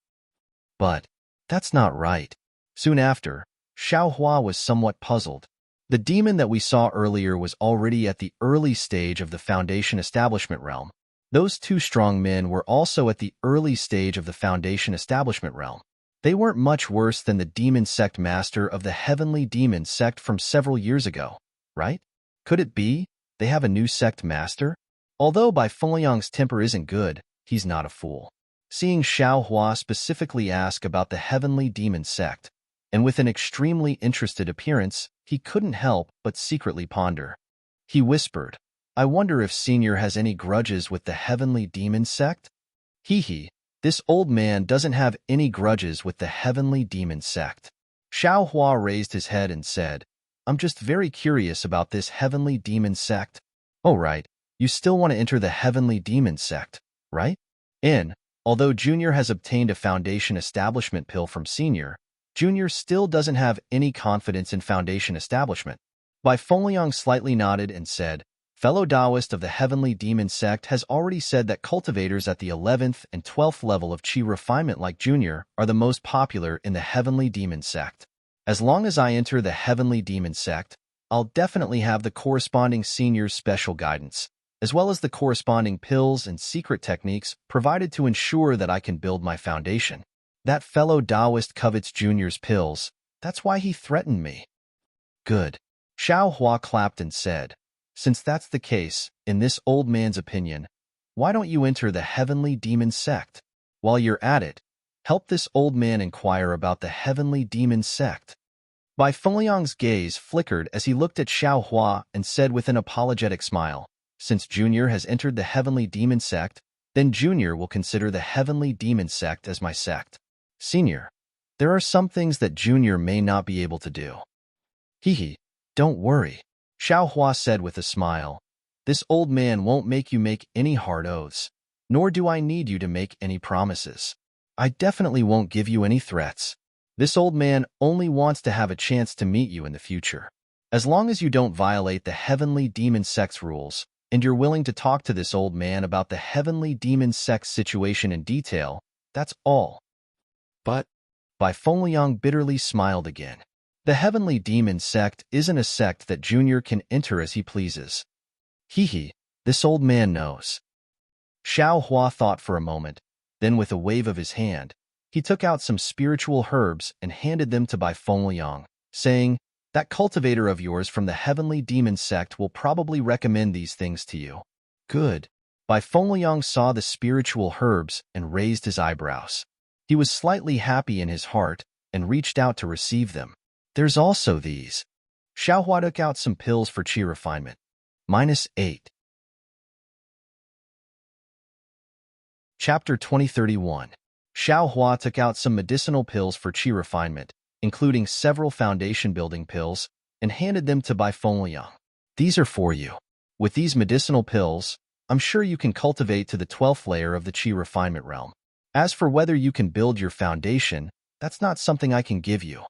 But that's not right. Soon after, Xiao Hua was somewhat puzzled. The demon that we saw earlier was already at the early stage of the foundation establishment realm. Those two strong men were also at the early stage of the foundation establishment realm. They weren't much worse than the demon sect master of the Heavenly Demon sect from several years ago, right? Could it be they have a new sect master? Although Bai Fengliang's temper isn't good, he's not a fool. Seeing Xiao Hua specifically ask about the Heavenly Demon sect, and with an extremely interested appearance, he couldn't help but secretly ponder. He whispered, I wonder if Senior has any grudges with the Heavenly Demon sect? This old man doesn't have any grudges with the Heavenly Demon sect. Xiao Hua raised his head and said, I'm just very curious about this Heavenly Demon sect. Oh right, you still want to enter the Heavenly Demon sect, right? Although Junior has obtained a foundation establishment pill from Senior, Junior still doesn't have any confidence in foundation establishment. Bai Fengliang slightly nodded and said, fellow Taoist of the Heavenly Demon sect has already said that cultivators at the 11th and 12th level of Qi refinement like Junior are the most popular in the Heavenly Demon sect. As long as I enter the Heavenly Demon sect, I'll definitely have the corresponding Senior's special guidance, as well as the corresponding pills and secret techniques provided to ensure that I can build my foundation. That fellow Taoist covets Junior's pills. That's why he threatened me. Good. Xiao Hua clapped and said, since that's the case, in this old man's opinion, why don't you enter the Heavenly Demon sect? While you're at it, help this old man inquire about the Heavenly Demon sect. Bai Fengliang's gaze flickered as he looked at Xiao Hua and said with an apologetic smile, since Junior has entered the Heavenly Demon sect, then Junior will consider the Heavenly Demon sect as my sect. Senior, there are some things that Junior may not be able to do. Don't worry, Xiao Hua said with a smile. This old man won't make you make any hard oaths, nor do I need you to make any promises. I definitely won't give you any threats. This old man only wants to have a chance to meet you in the future. As long as you don't violate the Heavenly Demon sect's rules, and you're willing to talk to this old man about the Heavenly Demon sect's situation in detail, that's all. But Bai Fengliang bitterly smiled again. The Heavenly Demon sect isn't a sect that Junior can enter as he pleases. This old man knows. Xiao Hua thought for a moment, then with a wave of his hand, he took out some spiritual herbs and handed them to Bai Fengliang, saying, that cultivator of yours from the Heavenly Demon sect will probably recommend these things to you. Good. Bai Fengliang saw the spiritual herbs and raised his eyebrows. He was slightly happy in his heart and reached out to receive them. There's also these. Xiao Hua took out some pills for Qi refinement. -8. Chapter 2031. Xiao Hua took out some medicinal pills for Qi refinement, including several foundation-building pills, and handed them to Bai Fengliang. These are for you. With these medicinal pills, I'm sure you can cultivate to the 12th layer of the Qi refinement realm. As for whether you can build your foundation, that's not something I can give you.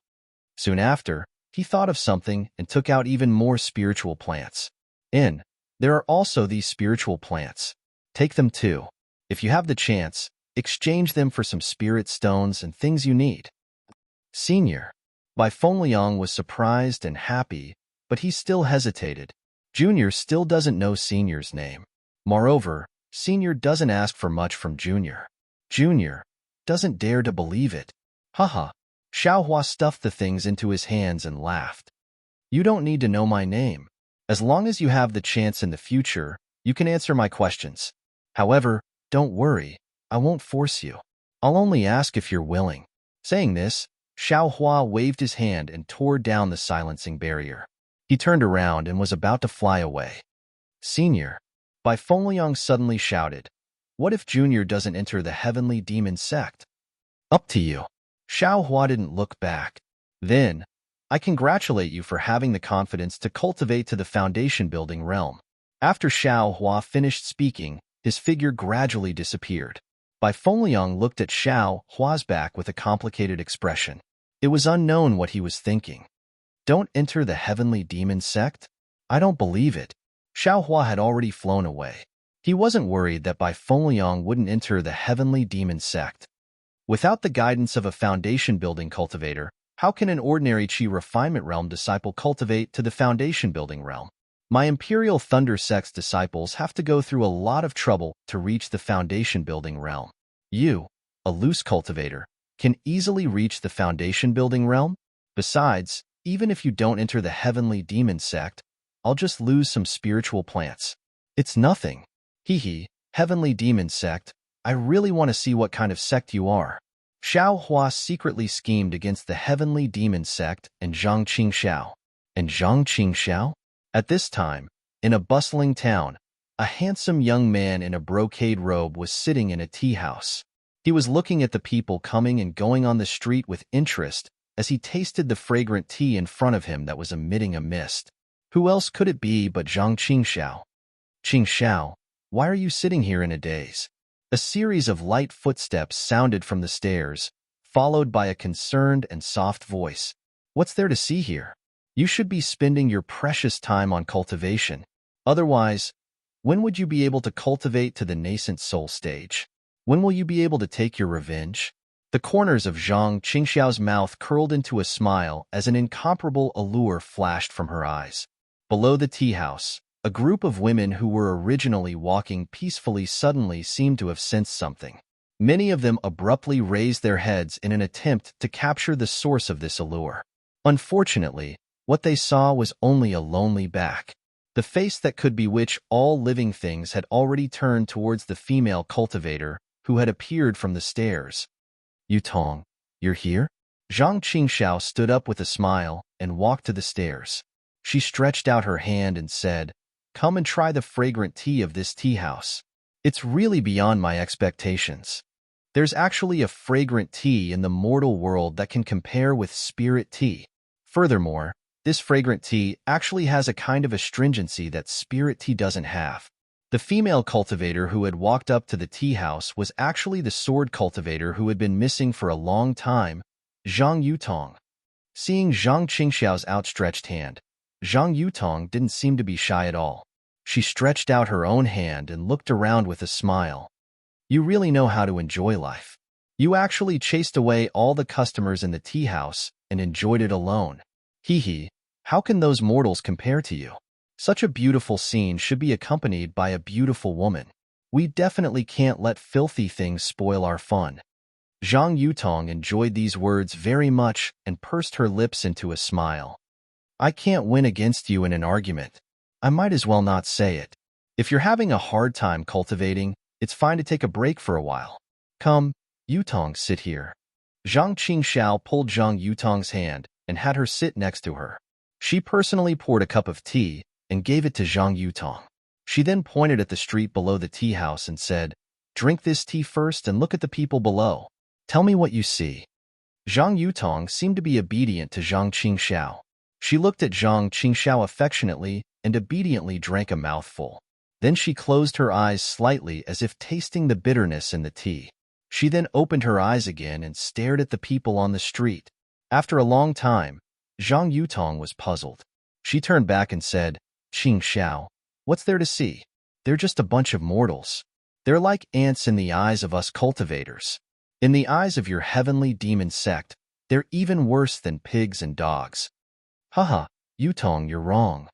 Soon after, He thought of something and took out even more spiritual plants. There are also these spiritual plants. Take them too. If you have the chance, exchange them for some spirit stones and things you need. Senior. Bai Fengliang was surprised and happy, but he still hesitated. Junior still doesn't know Senior's name. Moreover, Senior doesn't ask for much from Junior. Junior doesn't dare to believe it. Haha. Xiaohua stuffed the things into his hands and laughed. You don't need to know my name. As long as you have the chance in the future, you can answer my questions. However, don't worry, I won't force you. I'll only ask if you're willing. Saying this, Xiaohua waved his hand and tore down the silencing barrier. He turned around and was about to fly away. Senior. Bai Fengliang suddenly shouted, what if Junior doesn't enter the heavenly demon sect? Up to you. Xiaohua didn't look back. Then, I congratulate you for having the confidence to cultivate to the foundation-building realm. After Xiaohua finished speaking, his figure gradually disappeared. Bai Fengliang looked at Xiaohua's back with a complicated expression. It was unknown what he was thinking. Don't enter the heavenly demon sect? I don't believe it. Xiaohua had already flown away. He wasn't worried that Bai Fengliang wouldn't enter the heavenly demon sect. Without the guidance of a foundation-building cultivator, how can an ordinary Qi refinement realm disciple cultivate to the foundation-building realm? My Imperial Thunder Sect's disciples have to go through a lot of trouble to reach the foundation-building realm. You, a loose cultivator, can easily reach the foundation-building realm? Besides, even if you don't enter the heavenly demon sect, I'll just lose some spiritual plants. It's nothing. Heavenly demon sect, I really want to see what kind of sect you are. Xiaohua secretly schemed against the heavenly demon sect and Zhang Qingxiao. And Zhang Qingxiao? At this time, in a bustling town, a handsome young man in a brocade robe was sitting in a tea house. He was looking at the people coming and going on the street with interest as he tasted the fragrant tea in front of him that was emitting a mist. Who else could it be but Zhang Qingxiao? Qingxiao, why are you sitting here in a daze? A series of light footsteps sounded from the stairs, followed by a concerned and soft voice. What's there to see here? You should be spending your precious time on cultivation. Otherwise, when would you be able to cultivate to the nascent soul stage? When will you be able to take your revenge? The corners of Zhang Qingxiao's mouth curled into a smile as an incomparable allure flashed from her eyes. Below the tea house, a group of women who were originally walking peacefully suddenly seemed to have sensed something. Many of them abruptly raised their heads in an attempt to capture the source of this allure. Unfortunately, what they saw was only a lonely back. The face that could bewitch all living things had already turned towards the female cultivator who had appeared from the stairs. Yutong, you're here? Zhang Qingxiao stood up with a smile and walked to the stairs. She stretched out her hand and said, Come and try the fragrant tea of this tea house. It's really beyond my expectations. There's actually a fragrant tea in the mortal world that can compare with spirit tea. Furthermore, this fragrant tea actually has a kind of astringency that spirit tea doesn't have. The female cultivator who had walked up to the tea house was actually the sword cultivator who had been missing for a long time, Zhang Yutong. Seeing Zhang Qingxiao's outstretched hand, Zhang Yutong didn't seem to be shy at all. She stretched out her own hand and looked around with a smile. You really know how to enjoy life. You actually chased away all the customers in the tea house and enjoyed it alone. How can those mortals compare to you? Such a beautiful scene should be accompanied by a beautiful woman. We definitely can't let filthy things spoil our fun. Zhang Yutong enjoyed these words very much and pursed her lips into a smile. I can't win against you in an argument. I might as well not say it. If you're having a hard time cultivating, it's fine to take a break for a while. Come, Yutong, sit here. Zhang Qingxiao pulled Zhang Yutong's hand and had her sit next to her. She personally poured a cup of tea and gave it to Zhang Yutong. She then pointed at the street below the tea house and said, Drink this tea first and look at the people below. Tell me what you see. Zhang Yutong seemed to be obedient to Zhang Qingxiao. She looked at Zhang Qingxiao affectionately and obediently drank a mouthful. Then she closed her eyes slightly as if tasting the bitterness in the tea. She then opened her eyes again and stared at the people on the street. After a long time, Zhang Yutong was puzzled. She turned back and said, Qing Xiao, what's there to see? They're just a bunch of mortals. They're like ants in the eyes of us cultivators. In the eyes of your heavenly demon sect, they're even worse than pigs and dogs. Haha, Yutong, you're wrong.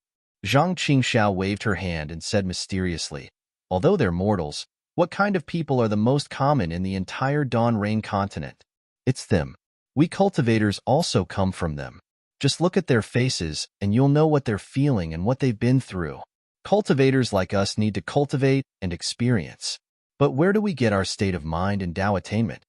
Zhang Qingxiao waved her hand and said mysteriously, although they're mortals, what kind of people are the most common in the entire Dawn Rain continent? It's them. We cultivators also come from them. Just look at their faces and you'll know what they're feeling and what they've been through. Cultivators like us need to cultivate and experience. But where do we get our state of mind and Tao attainment?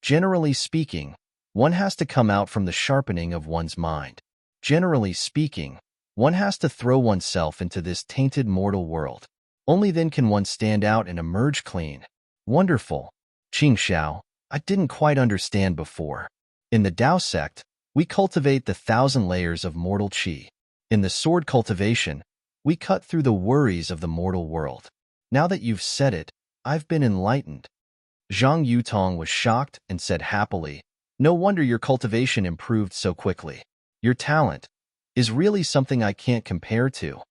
Generally speaking, one has to come out from the sharpening of one's mind. Generally speaking, one has to throw oneself into this tainted mortal world. Only then can one stand out and emerge clean. Wonderful. Qing Xiao, I didn't quite understand before. In the Tao sect, we cultivate the 1,000 layers of mortal qi. In the sword cultivation, we cut through the worries of the mortal world. Now that you've said it, I've been enlightened. Zhang Yutong was shocked and said happily, no wonder your cultivation improved so quickly. Your talent is really something I can't compare to.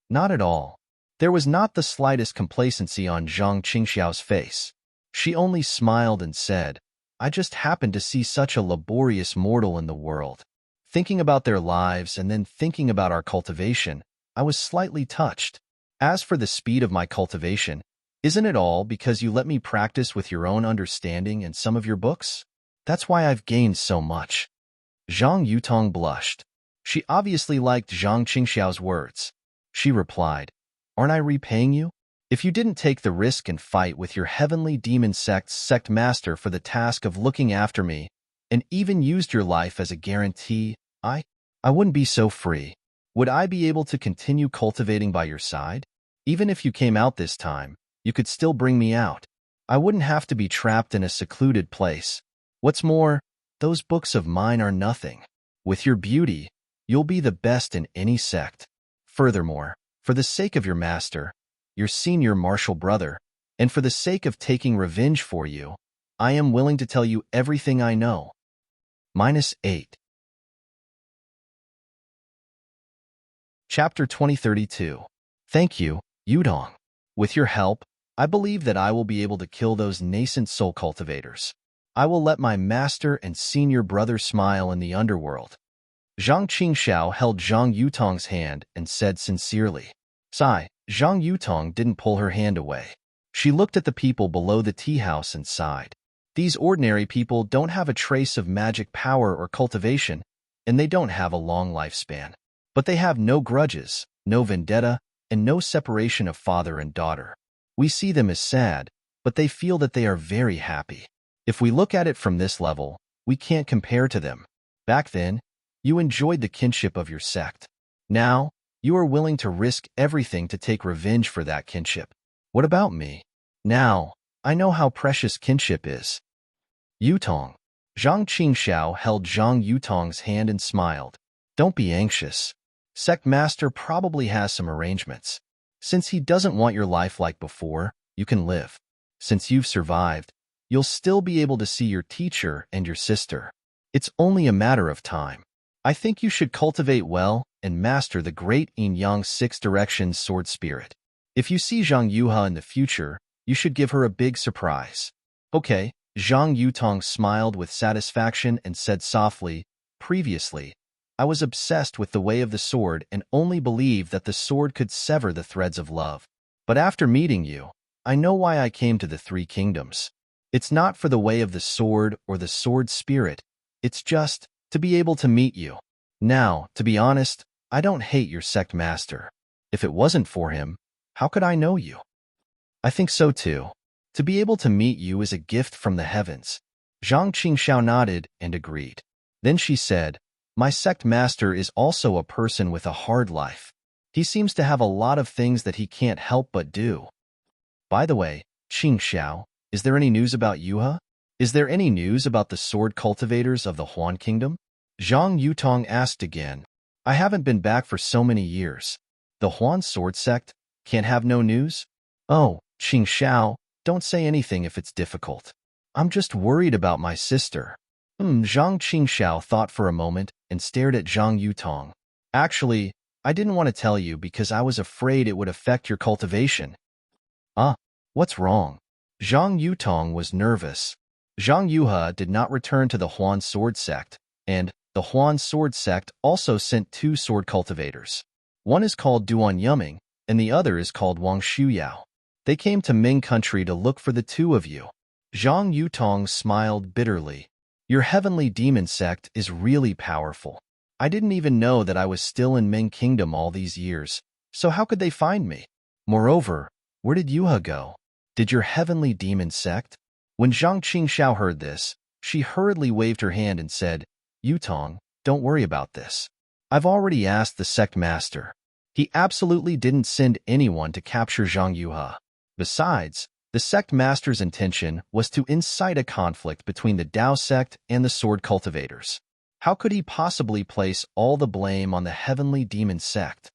Not at all. There was not the slightest complacency on Zhang Qingxiao's face. She only smiled and said, I just happened to see such a laborious mortal in the world. Thinking about their lives and then thinking about our cultivation, I was slightly touched. As for the speed of my cultivation, isn't it all because you let me practice with your own understanding and some of your books? That's why I've gained so much. Zhang Yutong blushed. She obviously liked Zhang Qingxiao's words. She replied, aren't I repaying you? If you didn't take the risk and fight with your heavenly demon sect's sect master for the task of looking after me, and even used your life as a guarantee, I wouldn't be so free. Would I be able to continue cultivating by your side? Even if you came out this time, you could still bring me out. I wouldn't have to be trapped in a secluded place. What's more, those books of mine are nothing. With your beauty, you'll be the best in any sect. Furthermore, for the sake of your master, your senior martial brother, and for the sake of taking revenge for you, I am willing to tell you everything I know. -8. Chapter 2032. Thank you, Yudong. With your help, I believe that I will be able to kill those nascent soul cultivators. I will let my master and senior brother smile in the underworld. Zhang Qingxiao held Zhang Yutong's hand and said sincerely. Sigh, Zhang Yutong didn't pull her hand away. She looked at the people below the tea house and sighed. These ordinary people don't have a trace of magic power or cultivation, and they don't have a long lifespan. But they have no grudges, no vendetta, and no separation of father and daughter. We see them as sad, but they feel that they are very happy. If we look at it from this level, we can't compare to them. Back then, you enjoyed the kinship of your sect. Now, you are willing to risk everything to take revenge for that kinship. What about me? Now, I know how precious kinship is. Yutong. Zhang Qingxiao held Zhang Yutong's hand and smiled. Don't be anxious. Sect Master probably has some arrangements. Since he doesn't want your life like before, you can live. Since you've survived, you'll still be able to see your teacher and your sister. It's only a matter of time. I think you should cultivate well and master the great yin-yang 6 directions sword spirit. If you see Zhang Yuha in the future, you should give her a big surprise. Okay, Zhang Yutong smiled with satisfaction and said softly, previously, I was obsessed with the way of the sword and only believed that the sword could sever the threads of love. But after meeting you, I know why I came to the 3 kingdoms. It's not for the way of the sword or the sword spirit. It's just to be able to meet you. Now, to be honest, I don't hate your sect master. If it wasn't for him, how could I know you? I think so too. To be able to meet you is a gift from the heavens. Zhang Qingxiao nodded and agreed. Then she said, my sect master is also a person with a hard life. He seems to have a lot of things that he can't help but do. By the way, Qingxiao, is there any news about Yuha? Is there any news about the sword cultivators of the Huan Kingdom? Zhang Yutong asked again. I haven't been back for so many years. The Huan sword sect can't have no news? Oh, Qingxiao, don't say anything if it's difficult. I'm just worried about my sister. Zhang Qingxiao thought for a moment and stared at Zhang Yutong. Actually, I didn't want to tell you because I was afraid it would affect your cultivation. Ah, what's wrong? Zhang Yutong was nervous. Zhang Yuhe did not return to the Huan sword sect, and the Huan sword sect also sent two sword cultivators. One is called Duan Yuming, and the other is called Wang Shuyao. They came to Ming country to look for the two of you. Zhang Yutong smiled bitterly. Your heavenly demon sect is really powerful. I didn't even know that I was still in Ming Kingdom all these years, so how could they find me? Moreover, where did Yuha go? Did your heavenly demon sect? When Zhang Qingxiao heard this, she hurriedly waved her hand and said, Yutong, don't worry about this. I've already asked the sect master. He absolutely didn't send anyone to capture Zhang Yuha. Besides, the sect master's intention was to incite a conflict between the Dao sect and the sword cultivators. How could he possibly place all the blame on the heavenly demon sect?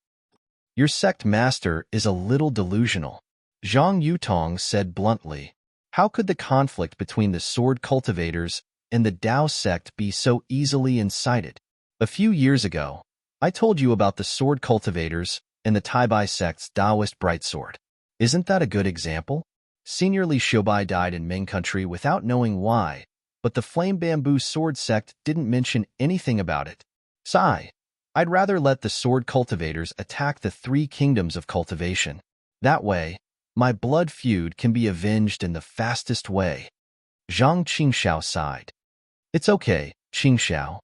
Your sect master is a little delusional, Zhang Yutong said bluntly. How could the conflict between the sword cultivators and the Dao sect be so easily incited? A few years ago, I told you about the sword cultivators and the Taibai sect's Taoist brightsword. Isn't that a good example? Senior Li Shoubai died in Ming country without knowing why, but the Flame Bamboo Sword sect didn't mention anything about it. Sigh. I'd rather let the sword cultivators attack the three kingdoms of cultivation. That way, my blood feud can be avenged in the fastest way. Zhang Qingxiao sighed. It's okay, Qingxiao.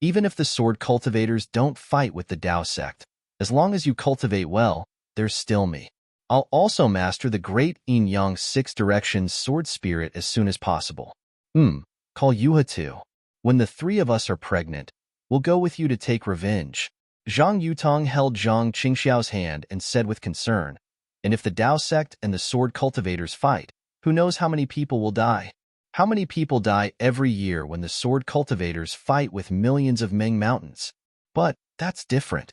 Even if the sword cultivators don't fight with the Dao sect, as long as you cultivate well, there's still me. I'll also master the great Yin Yang Six Directions sword spirit as soon as possible. Call Yuha too. When the three of us are pregnant, we'll go with you to take revenge. Zhang Yutong held Zhang Qingxiao's hand and said with concern, and if the Dao sect and the sword cultivators fight, who knows how many people will die? How many people die every year when the sword cultivators fight with millions of Ming mountains? But that's different.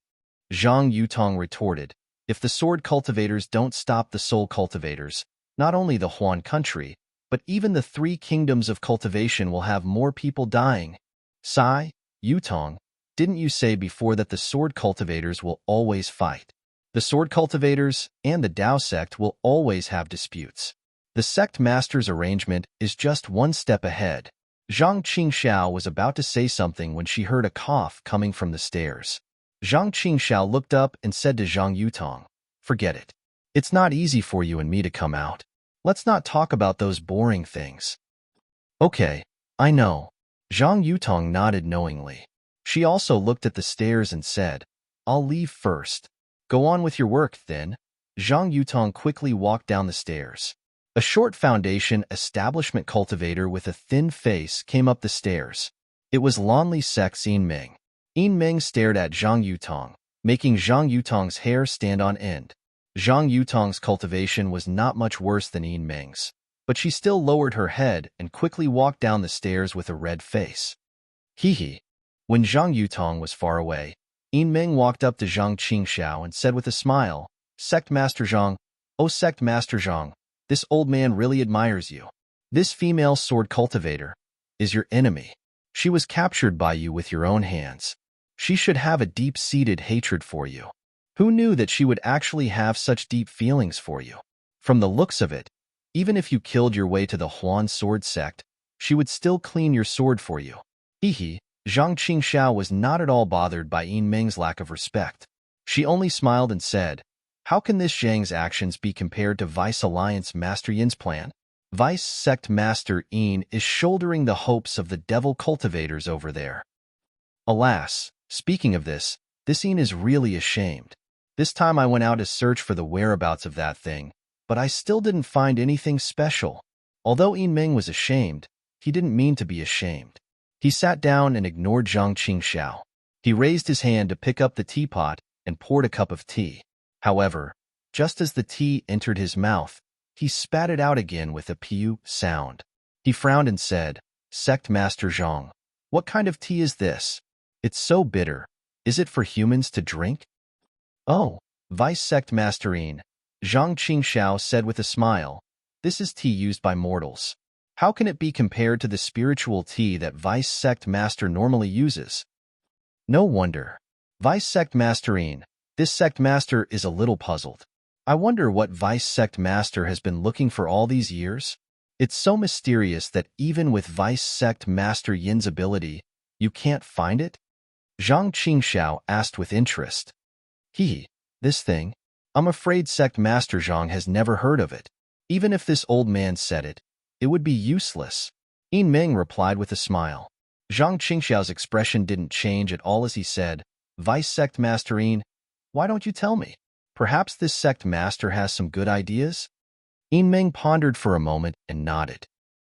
Zhang Yutong retorted, if the sword cultivators don't stop the soul cultivators, not only the Huan country, but even the three kingdoms of cultivation will have more people dying. Sai, Yutong, didn't you say before that the sword cultivators will always fight? The sword cultivators and the Dao sect will always have disputes. The sect master's arrangement is just one step ahead. Zhang Qingxiao was about to say something when she heard a cough coming from the stairs. Zhang Qingxiao looked up and said to Zhang Yutong, forget it. It's not easy for you and me to come out. Let's not talk about those boring things. Okay, I know. Zhang Yutong nodded knowingly. She also looked at the stairs and said, I'll leave first. Go on with your work, then. Zhang Yutong quickly walked down the stairs. A short foundation establishment cultivator with a thin face came up the stairs. It was Lonely Sex Yin Ming. Yin Ming stared at Zhang Yutong, making Zhang Yutong's hair stand on end. Zhang Yutong's cultivation was not much worse than Yin Ming's, but she still lowered her head and quickly walked down the stairs with a red face. Hee. When Zhang Yutong was far away, Yin Ming walked up to Zhang Qingxiao and said with a smile, Sect Master Zhang, oh Sect Master Zhang, this old man really admires you. This female sword cultivator is your enemy. She was captured by you with your own hands. She should have a deep-seated hatred for you. Who knew that she would actually have such deep feelings for you? From the looks of it, even if you killed your way to the Huan sword sect, she would still clean your sword for you. Hee. Zhang Qingxiao was not at all bothered by Yin Ming's lack of respect. She only smiled and said, how can this Zhang's actions be compared to Vice Alliance Master Yin's plan? Vice Sect Master Yin is shouldering the hopes of the devil cultivators over there. Alas, speaking of this Yin is really ashamed. This time I went out to search for the whereabouts of that thing, but I still didn't find anything special. Although Yin Ming was ashamed, he didn't mean to be ashamed. He sat down and ignored Zhang Qingxiao. He raised his hand to pick up the teapot and poured a cup of tea. However, just as the tea entered his mouth, he spat it out again with a pew sound. He frowned and said, Sect Master Zhang, what kind of tea is this? It's so bitter. Is it for humans to drink? Oh, Vice Sect Master Yin, Zhang Qingxiao said with a smile, this is tea used by mortals. How can it be compared to the spiritual tea that Vice Sect Master normally uses? No wonder. Vice Sect Masterine, this Sect Master is a little puzzled. I wonder what Vice Sect Master has been looking for all these years? It's so mysterious that even with Vice Sect Master Yin's ability, you can't find it? Zhang Qingxiao asked with interest. This thing? I'm afraid Sect Master Zhang has never heard of it. Even if this old man said it, it would be useless. Yin Ming replied with a smile. Zhang Qingxiao's expression didn't change at all as he said, Vice Sect Master Yin, why don't you tell me? Perhaps this Sect Master has some good ideas? Yin Ming pondered for a moment and nodded.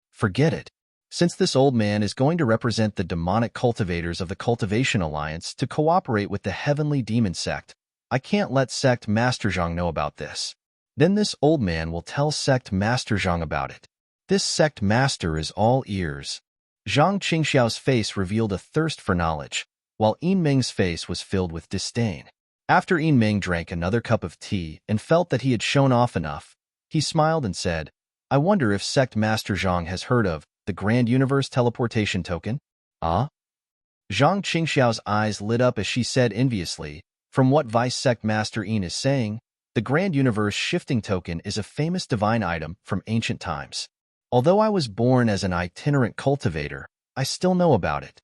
Forget it. Since this old man is going to represent the demonic cultivators of the Cultivation Alliance to cooperate with the Heavenly Demon Sect, I can't let Sect Master Zhang know about this. Then this old man will tell Sect Master Zhang about it. This Sect Master is all ears. Zhang Qingxiao's face revealed a thirst for knowledge, while Yin Ming's face was filled with disdain. After Yin Ming drank another cup of tea and felt that he had shown off enough, he smiled and said, I wonder if Sect Master Zhang has heard of the Grand Universe Teleportation Token? Ah? Zhang Qingxiao's eyes lit up as she said enviously, from what Vice Sect Master Yin is saying, the Grand Universe Shifting Token is a famous divine item from ancient times. Although I was born as an itinerant cultivator, I still know about it.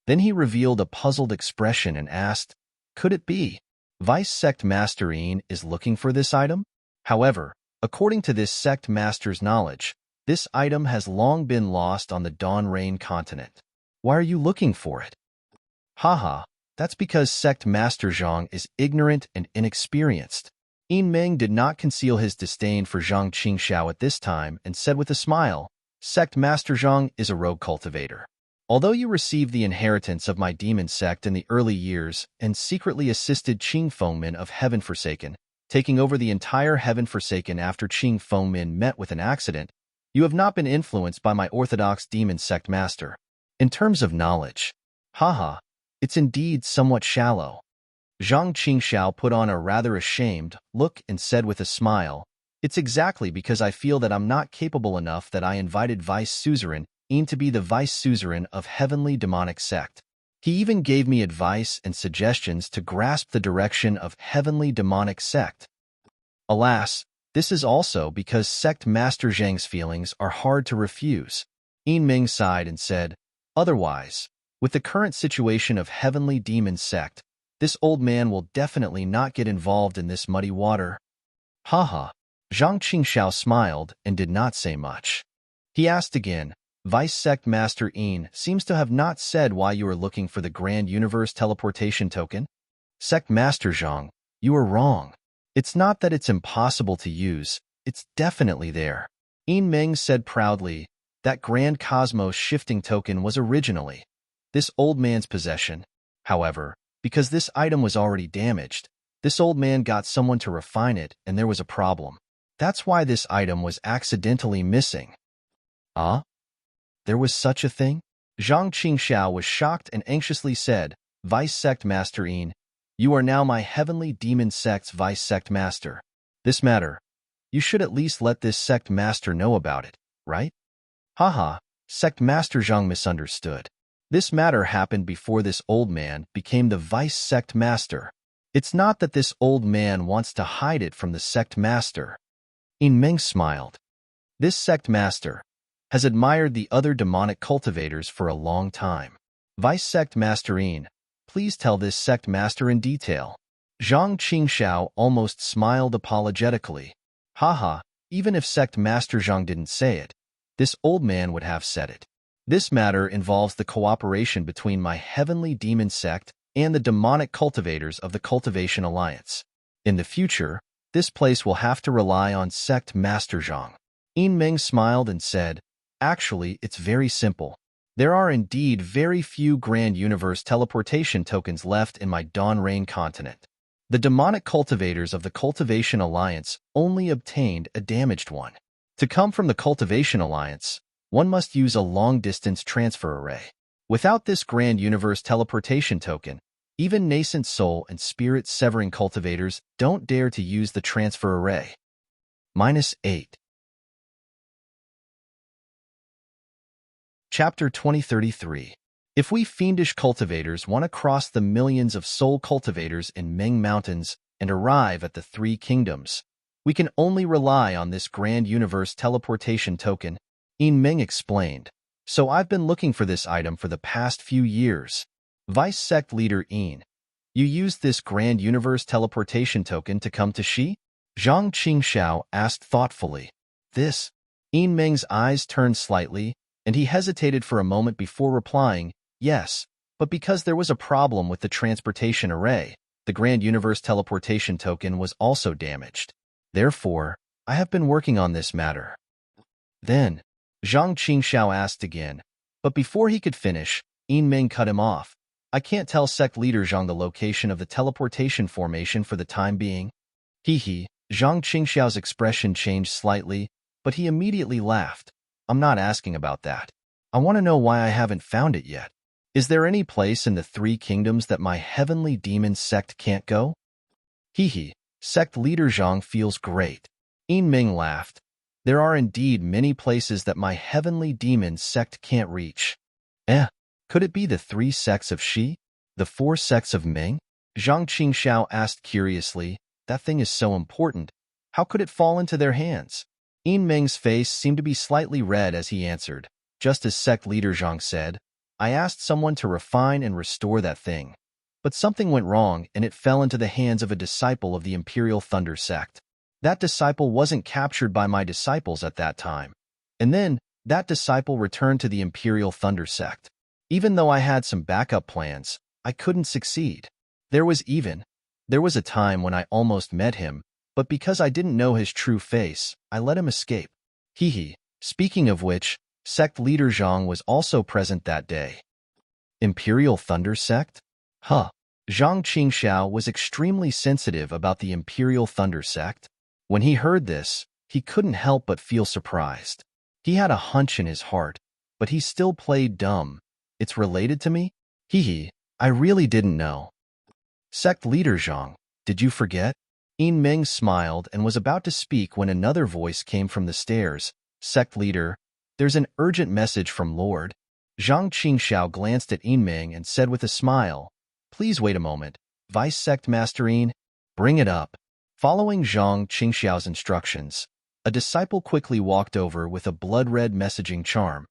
Then he revealed a puzzled expression and asked, could it be? Vice Sect Master Yin is looking for this item? However, according to this Sect Master's knowledge, this item has long been lost on the Dawn Rain continent. Why are you looking for it? Haha, that's because Sect Master Zhang is ignorant and inexperienced. Yin Ming did not conceal his disdain for Zhang Qingxiao at this time and said with a smile, Sect Master Zhang is a rogue cultivator. Although you received the inheritance of my demon sect in the early years and secretly assisted Qing Fengmin of Heaven Forsaken, taking over the entire Heaven Forsaken after Qing Fengmin met with an accident, you have not been influenced by my orthodox demon sect master. In terms of knowledge, it's indeed somewhat shallow. Zhang Qingxiao put on a rather ashamed look and said with a smile, it's exactly because I feel that I'm not capable enough that I invited Vice Suzerain Yin to be the Vice Suzerain of Heavenly Demonic Sect. He even gave me advice and suggestions to grasp the direction of Heavenly Demonic Sect. Alas, this is also because Sect Master Zhang's feelings are hard to refuse. Yin Ming sighed and said, otherwise, with the current situation of Heavenly Demon Sect, this old man will definitely not get involved in this muddy water. Zhang Qingxiao smiled and did not say much. He asked again, Vice Sect Master Yin seems to have not said why you are looking for the Grand Universe Teleportation Token. Sect Master Zhang, you are wrong. It's not that it's impossible to use, it's definitely there. Yin Ming said proudly, that Grand Cosmos Shifting Token was originally this old man's possession. However, because this item was already damaged, this old man got someone to refine it and there was a problem. That's why this item was accidentally missing. Ah? There was such a thing? Zhang Qingxiao was shocked and anxiously said, Vice Sect Master Yin, you are now my Heavenly Demon Sect's Vice Sect Master. This matter, you should at least let this Sect Master know about it, right? Sect Master Zhang misunderstood. This matter happened before this old man became the Vice Sect Master. It's not that this old man wants to hide it from the Sect Master. Yin Ming smiled. This Sect Master has admired the other demonic cultivators for a long time. Vice Sect Master Yin, please tell this Sect Master in detail. Zhang Qingxiao almost smiled apologetically. Even if Sect Master Zhang didn't say it, this old man would have said it. This matter involves the cooperation between my Heavenly Demon Sect and the demonic cultivators of the Cultivation Alliance. In the future, this place will have to rely on Sect Master Zhang. Yin Ming smiled and said, actually, it's very simple. There are indeed very few Grand Universe Teleportation tokens left in my Dawn Rain continent. The demonic cultivators of the Cultivation Alliance only obtained a damaged one. To come from the Cultivation Alliance, one must use a long-distance transfer array. Without this Grand Universe Teleportation token, even nascent soul and spirit severing cultivators don't dare to use the transfer array. -8. Chapter 2033. If we fiendish cultivators want to cross the millions of soul cultivators in Ming Mountains and arrive at the Three Kingdoms, we can only rely on this grand universe teleportation token, In Ming explained. So I've been looking for this item for the past few years. Vice Sect Leader In. You used this grand universe teleportation token to come to Xi? Zhang Qingxiao asked thoughtfully. This? In Ming's eyes turned slightly, and he hesitated for a moment before replying, yes, but because there was a problem with the transportation array, the grand universe teleportation token was also damaged. Therefore, I have been working on this matter. Then, Zhang Qingxiao asked again, but before he could finish, In Ming cut him off. I can't tell Sect Leader Zhang the location of the teleportation formation for the time being. Hee. Zhang Qingxiao's expression changed slightly, but he immediately laughed. I'm not asking about that. I want to know why I haven't found it yet. Is there any place in the Three Kingdoms that my heavenly demon sect can't go? Hee. Sect Leader Zhang feels great. In Ming laughed. There are indeed many places that my heavenly demon sect can't reach. Could it be the 3 sects of Xi? The 4 sects of Ming? Zhang Qingxiao asked curiously. That thing is so important. How could it fall into their hands? In Ming's face seemed to be slightly red as he answered. Just as Sect Leader Zhang said, I asked someone to refine and restore that thing. But something went wrong and it fell into the hands of a disciple of the Imperial Thunder sect. That disciple wasn't captured by my disciples at that time. And then, that disciple returned to the Imperial Thunder sect. Even though I had some backup plans, I couldn't succeed. There was a time when I almost met him, but because I didn't know his true face, I let him escape. Hee. Speaking of which, Sect Leader Zhang was also present that day. Imperial Thunder Sect? Zhang Qingxiao was extremely sensitive about the Imperial Thunder Sect. When he heard this, he couldn't help but feel surprised. He had a hunch in his heart, but he still played dumb. It's related to me? Hee. I really didn't know. Sect Leader Zhang, did you forget? In Ming smiled and was about to speak when another voice came from the stairs. Sect Leader, there's an urgent message from Lord. Zhang Qingxiao glanced at In Ming and said with a smile, please wait a moment. Vice Sect Master In, bring it up. Following Zhang Qingxiao's instructions, a disciple quickly walked over with a blood-red messaging charm.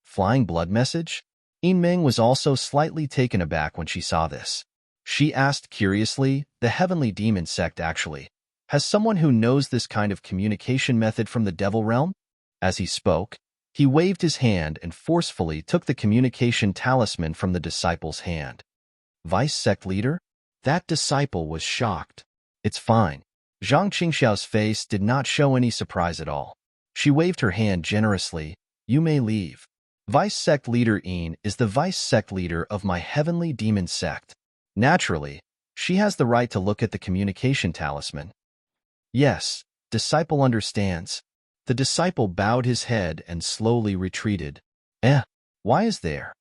Flying blood message? In Ming was also slightly taken aback when she saw this. She asked curiously, the Heavenly Demon Sect actually. Has someone who knows this kind of communication method from the Devil Realm? As he spoke, he waved his hand and forcefully took the communication talisman from the disciple's hand. Vice Sect Leader? That disciple was shocked. It's fine. Zhang Qingxiao's face did not show any surprise at all. She waved her hand generously. You may leave. Vice Sect Leader In is the Vice Sect Leader of my Heavenly Demon Sect. Naturally, she has the right to look at the communication talisman. Yes, disciple understands. The disciple bowed his head and slowly retreated. Why is there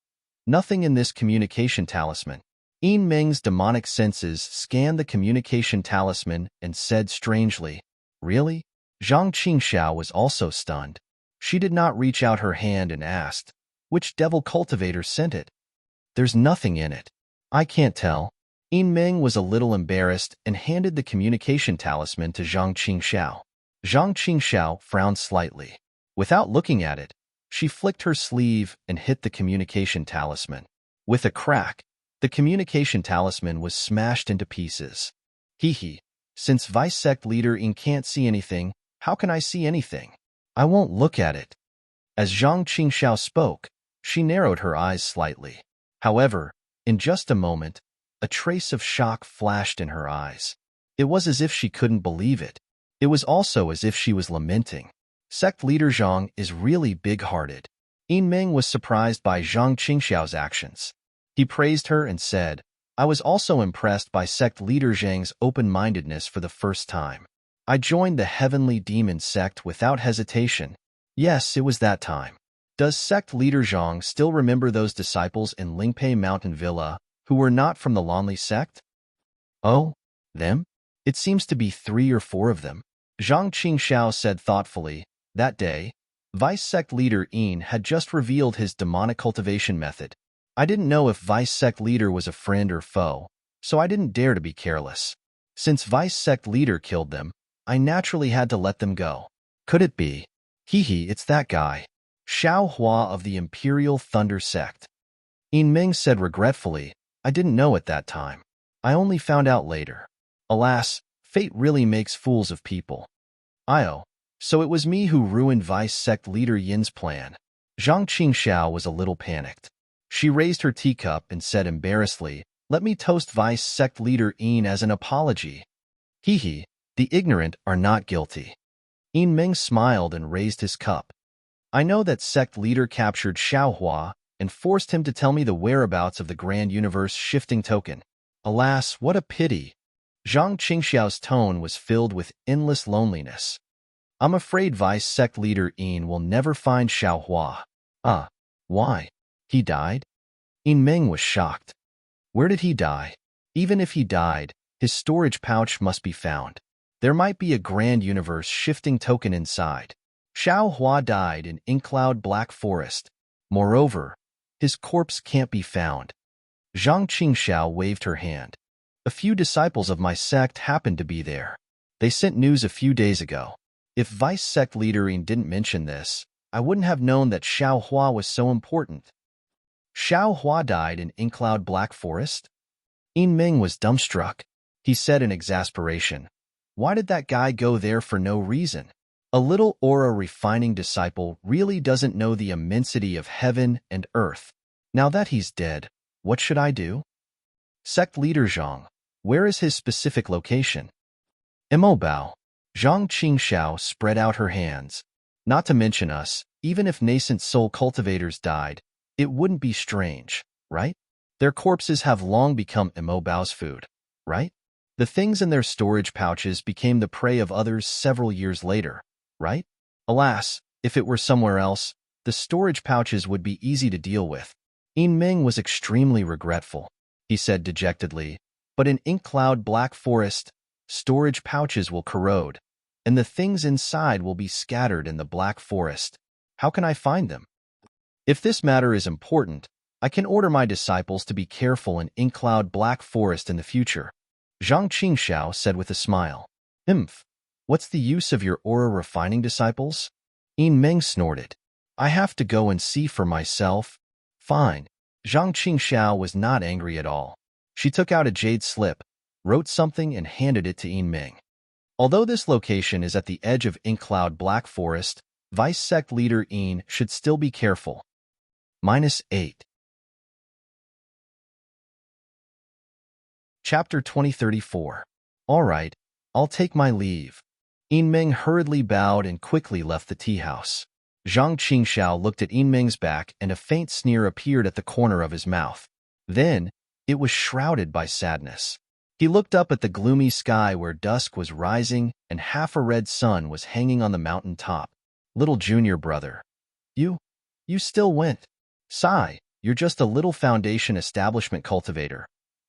nothing in this communication talisman? In Ming's demonic senses scanned the communication talisman and said strangely, really? Zhang Qingxiao was also stunned. She did not reach out her hand and asked, which devil cultivator sent it? There's nothing in it. I can't tell. In Ming was a little embarrassed and handed the communication talisman to Zhang Qingxiao. Zhang Qingxiao frowned slightly. Without looking at it, she flicked her sleeve and hit the communication talisman. With a crack, the communication talisman was smashed into pieces. Hee. Since Vice Sect Leader In can't see anything, how can I see anything? I won't look at it. As Zhang Qingxiao spoke, she narrowed her eyes slightly. However, in just a moment, a trace of shock flashed in her eyes. It was as if she couldn't believe it. It was also as if she was lamenting. Sect Leader Zhang is really big-hearted. In Ming was surprised by Zhang Qingxiao's actions. He praised her and said, I was also impressed by Sect Leader Zhang's open-mindedness for the first time. I joined the Heavenly Demon Sect without hesitation. Yes, it was that time. Does Sect Leader Zhang still remember those disciples in Lingpei Mountain Villa who were not from the Lonely Sect? Oh, them? It seems to be 3 or 4 of them. Zhang Qingxiao said thoughtfully, that day, Vice Sect Leader Een had just revealed his demonic cultivation method. I didn't know if Vice Sect Leader was a friend or foe, so I didn't dare to be careless. Since Vice Sect Leader killed them, I naturally had to let them go. Could it be? It's that guy. Xiao Hua of the Imperial Thunder Sect. Yin Ming said regretfully, I didn't know at that time. I only found out later. Alas, fate really makes fools of people. So it was me who ruined Vice Sect Leader Yin's plan. Zhang Qingxiao was a little panicked. She raised her teacup and said embarrassedly, let me toast Vice Sect Leader Yin as an apology. The ignorant are not guilty. Yin Ming smiled and raised his cup. I know that sect leader captured Xiaohua and forced him to tell me the whereabouts of the Grand Universe shifting token. Alas, what a pity. Zhang Qingxiao's tone was filled with endless loneliness. I'm afraid Vice Sect Leader Yin will never find Xiaohua. Why? He died? Yin Ming was shocked. Where did he die? Even if he died, his storage pouch must be found. There might be a Grand Universe shifting token inside. Xiaohua died in Inkcloud Black Forest. Moreover, his corpse can't be found. Zhang Qingxiao waved her hand. A few disciples of my sect happened to be there. They sent news a few days ago. If Vice Sect Leader Yin didn't mention this, I wouldn't have known that Xiaohua was so important. Xiaohua died in Inkcloud Black Forest? Yin Ming was dumbstruck. He said in exasperation, why did that guy go there for no reason? A little aura refining disciple really doesn't know the immensity of heaven and earth. Now that he's dead, what should I do? Sect Leader Zhang, where is his specific location? Imobao. Zhang Qingxiao spread out her hands. Not to mention us, even if nascent soul cultivators died, it wouldn't be strange, right? Their corpses have long become Imobao's food, right? The things in their storage pouches became the prey of others several years later, right? Alas, if it were somewhere else, the storage pouches would be easy to deal with. Yin Ming was extremely regretful. He said dejectedly, but in Inkcloud Black Forest, storage pouches will corrode, and the things inside will be scattered in the Black Forest. How can I find them? If this matter is important, I can order my disciples to be careful in Inkcloud Black Forest in the future. Zhang Qingxiao said with a smile. What's the use of your aura refining disciples? Yin Ming snorted. I have to go and see for myself. Fine. Zhang Qingxiao was not angry at all. She took out a jade slip, wrote something and handed it to Yin Ming. Although this location is at the edge of Inkcloud Black Forest, Vice Sect Leader Yin should still be careful. -8. Chapter 2034. All right, I'll take my leave. Yin Ming hurriedly bowed and quickly left the tea house. Zhang Qingxiao looked at Yin Ming's back and a faint sneer appeared at the corner of his mouth. Then, it was shrouded by sadness. He looked up at the gloomy sky where dusk was rising and half a red sun was hanging on the mountain top. Little junior brother. You still went. Sigh, you're just a little foundation establishment cultivator.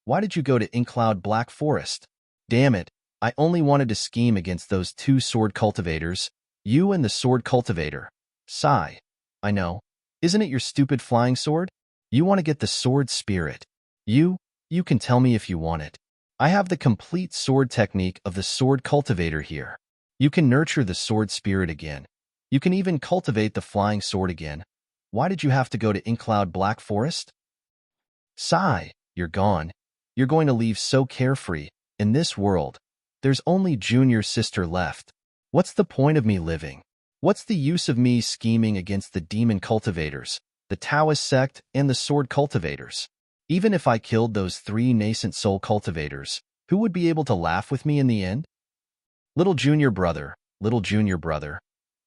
Why did you go to Inkcloud Black Forest? Damn it, I only wanted to scheme against those two sword cultivators, you and the sword cultivator. Sigh. I know. Isn't it your stupid flying sword? You want to get the sword spirit. You can tell me if you want it. I have the complete sword technique of the sword cultivator here. You can nurture the sword spirit again. You can even cultivate the flying sword again. Why did you have to go to Inkcloud Black Forest? Sigh, you're gone. You're going to leave so carefree. In this world, there's only junior sister left. What's the point of me living? What's the use of me scheming against the demon cultivators, the Taoist sect, and the sword cultivators? Even if I killed those 3 nascent soul cultivators, who would be able to laugh with me in the end? Little junior brother,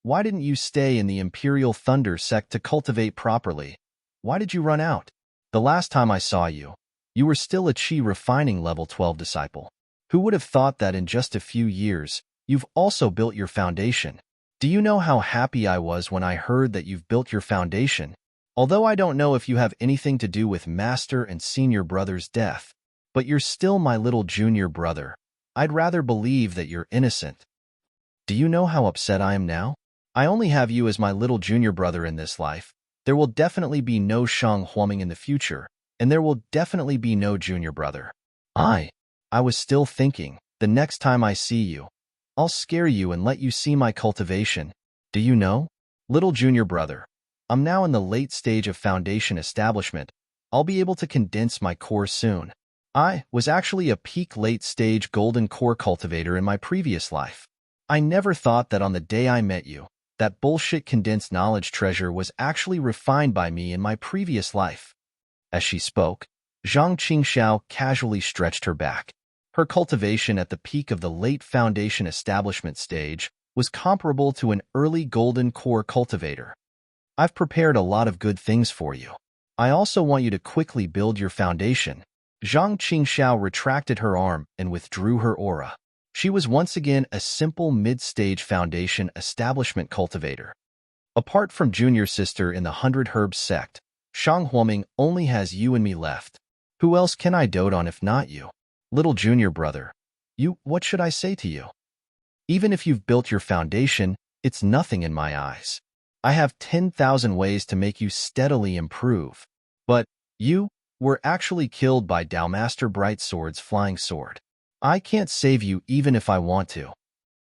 why didn't you stay in the Imperial Thunder sect to cultivate properly? Why did you run out? The last time I saw you, you were still a Qi refining level 12 disciple. Who would have thought that in just a few years, you've also built your foundation? Do you know how happy I was when I heard that you've built your foundation? Although I don't know if you have anything to do with Master and Senior Brother's death, but you're still my little junior brother. I'd rather believe that you're innocent. Do you know how upset I am now? I only have you as my little junior brother in this life. There will definitely be no Shang Huaming in the future, and there will definitely be no junior brother. I was still thinking, the next time I see you, I'll scare you and let you see my cultivation. Do you know? Little junior brother, I'm now in the late stage of foundation establishment. I'll be able to condense my core soon. I was actually a peak late-stage golden core cultivator in my previous life. I never thought that on the day I met you, that bullshit condensed knowledge treasure was actually refined by me in my previous life. As she spoke, Zhang Qingxiao casually stretched her back. Her cultivation at the peak of the late foundation establishment stage was comparable to an early golden core cultivator. I've prepared a lot of good things for you. I also want you to quickly build your foundation. Zhang Qingxiao retracted her arm and withdrew her aura. She was once again a simple mid-stage foundation establishment cultivator. Apart from junior sister in the 100 Herbs sect, Shang Huaming only has you and me left. Who else can I dote on if not you? Little junior brother. What should I say to you? Even if you've built your foundation, it's nothing in my eyes. I have 10,000 ways to make you steadily improve. But you were actually killed by Dowmaster Brightsword's flying sword. I can't save you even if I want to.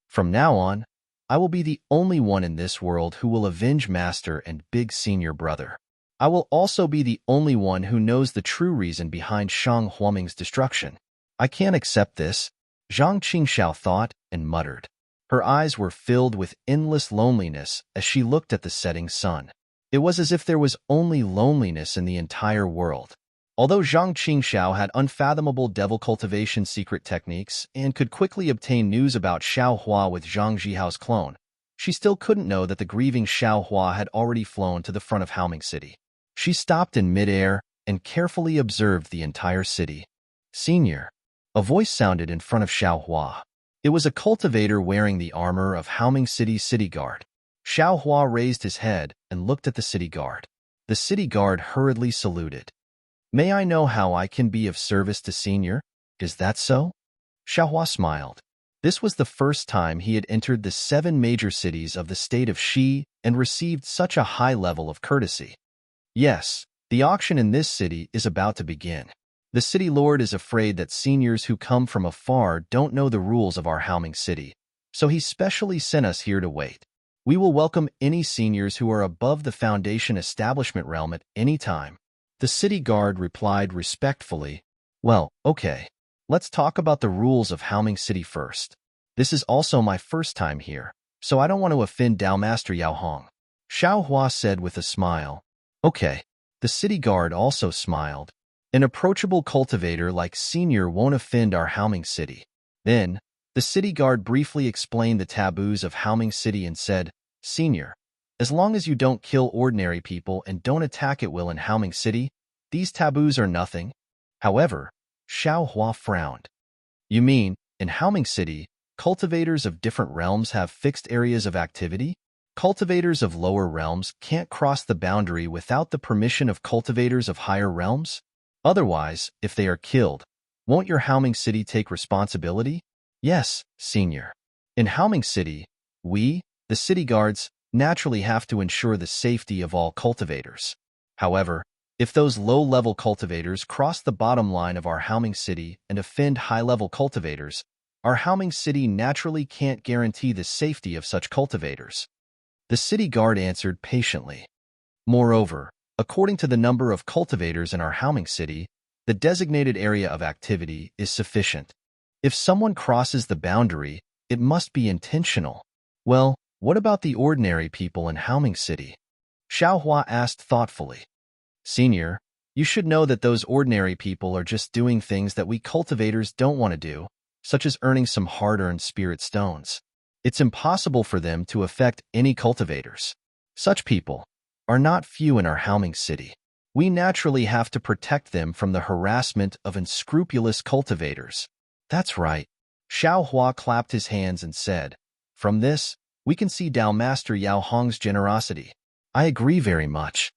From now on, I will be the only one in this world who will avenge Master and Big Senior Brother. I will also be the only one who knows the true reason behind Shang Huaming's destruction. I can't accept this, Zhang Qingxiao thought and muttered. Her eyes were filled with endless loneliness as she looked at the setting sun. It was as if there was only loneliness in the entire world. Although Zhang Qingxiao had unfathomable devil cultivation secret techniques and could quickly obtain news about Xiao Hua with Zhang Jihao's clone, she still couldn't know that the grieving Xiao Hua had already flown to the front of Haoming City. She stopped in midair and carefully observed the entire city. Senior. A voice sounded in front of Xiao Hua. It was a cultivator wearing the armor of Haoming City's city guard. Xiao Hua raised his head and looked at the city guard. The city guard hurriedly saluted. May I know how I can be of service to Senior? Is that so? Xiao Hua smiled. This was the first time he had entered the 7 major cities of the state of Shi and received such a high level of courtesy. Yes, the auction in this city is about to begin. The city lord is afraid that seniors who come from afar don't know the rules of our Haoming City, so he specially sent us here to wait. We will welcome any seniors who are above the foundation establishment realm at any time. The city guard replied respectfully, Well, okay. Let's talk about the rules of Haoming City first. This is also my first time here, so I don't want to offend Dowmaster Yao Hong. Xiao Hua said with a smile. Okay. The city guard also smiled. An approachable cultivator like Senior won't offend our Haoming City. Then, the city guard briefly explained the taboos of Haoming City and said, Senior, as long as you don't kill ordinary people and don't attack at will in Haoming City, these taboos are nothing. However, Xiao Hua frowned. You mean, in Haoming City, cultivators of different realms have fixed areas of activity? Cultivators of lower realms can't cross the boundary without the permission of cultivators of higher realms? Otherwise, if they are killed, won't your Haoming City take responsibility? Yes, Senior. In Haoming City, we, the city guards, naturally have to ensure the safety of all cultivators. However, if those low-level cultivators cross the bottom line of our Haoming City and offend high-level cultivators, our Haoming City naturally can't guarantee the safety of such cultivators. The city guard answered patiently. Moreover, according to the number of cultivators in our Haoming City, the designated area of activity is sufficient. If someone crosses the boundary, it must be intentional. Well, what about the ordinary people in Haoming City? Xiao Hua asked thoughtfully. Senior, you should know that those ordinary people are just doing things that we cultivators don't want to do, such as earning some hard-earned spirit stones. It's impossible for them to affect any cultivators. Such people are not few in our Haoming City. We naturally have to protect them from the harassment of unscrupulous cultivators. That's right. Xiao Hua clapped his hands and said, From this, we can see Dowmaster Yao Hong's generosity. I agree very much.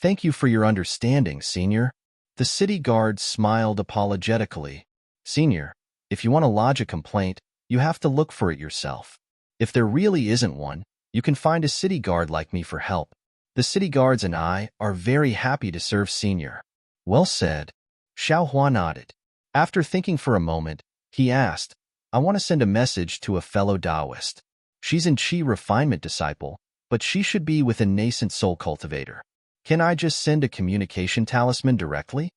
Thank you for your understanding, Senior. The city guard smiled apologetically. Senior, if you want to lodge a complaint, you have to look for it yourself. If there really isn't one, You can find a city guard like me for help. The city guards and I are very happy to serve Senior. Well said. Xiao Hua nodded. After thinking for a moment, he asked, I want to send a message to a fellow Taoist. She's an Qi refinement disciple, but she should be with a nascent soul cultivator. Can I just send a communication talisman directly?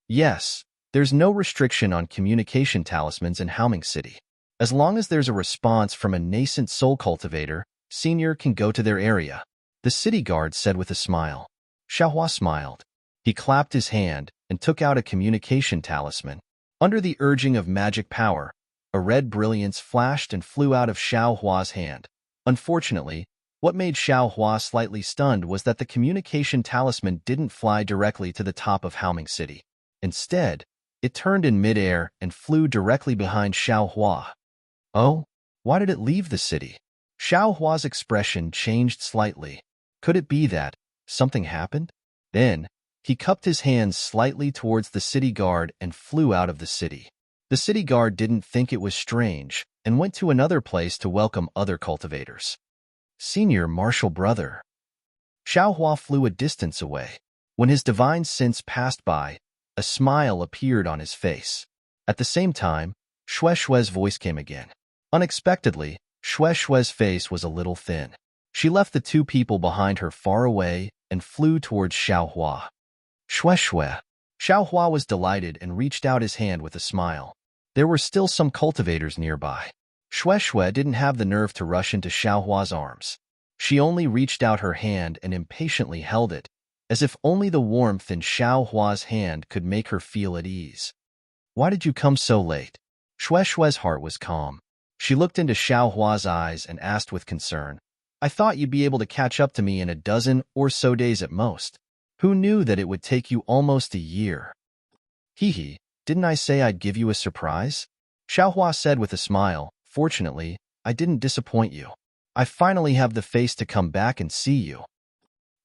Yes, there's no restriction on communication talismans in Haoming City. As long as there's a response from a nascent soul cultivator, Senior can go to their area. The city guard said with a smile. Xiaohua smiled. He clapped his hand and took out a communication talisman. Under the urging of magic power, a red brilliance flashed and flew out of Xiaohua's hand. Unfortunately, what made Xiaohua slightly stunned was that the communication talisman didn't fly directly to the top of Haoming City. Instead, it turned in midair and flew directly behind Xiaohua. Oh, why did it leave the city? Xiaohua's expression changed slightly. Could it be that something happened? Then, he cupped his hands slightly towards the city guard and flew out of the city. The city guard didn't think it was strange and went to another place to welcome other cultivators. Senior martial brother. Xiaohua flew a distance away. When his divine sense passed by, a smile appeared on his face. At the same time, Xue Xue's voice came again. Unexpectedly, Xue Xue's face was a little thin. She left the two people behind her far away and flew towards Xiaohua. Xue Xue. Xiaohua was delighted and reached out his hand with a smile. There were still some cultivators nearby. Xue Xue didn't have the nerve to rush into Xiaohua's arms. She only reached out her hand and impatiently held it, as if only the warmth in Xiaohua's hand could make her feel at ease. Why did you come so late? Xue Xue's heart was calm. She looked into Xiaohua's eyes and asked with concern, I thought you'd be able to catch up to me in a dozen or so days at most. Who knew that it would take you almost a year? Hee, didn't I say I'd give you a surprise? Xiaohua said with a smile, Fortunately, I didn't disappoint you. I finally have the face to come back and see you.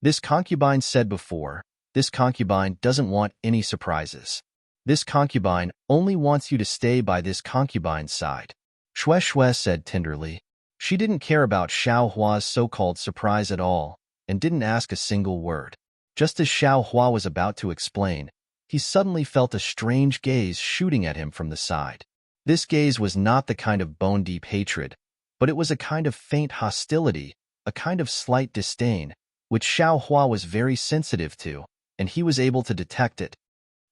This concubine said before, this concubine doesn't want any surprises. This concubine only wants you to stay by this concubine's side. Xue Xue said tenderly. She didn't care about Xiaohua's so-called surprise at all, and didn't ask a single word. Just as Xiaohua was about to explain, he suddenly felt a strange gaze shooting at him from the side. This gaze was not the kind of bone-deep hatred, but it was a kind of faint hostility, a kind of slight disdain, which Xiaohua was very sensitive to, and he was able to detect it.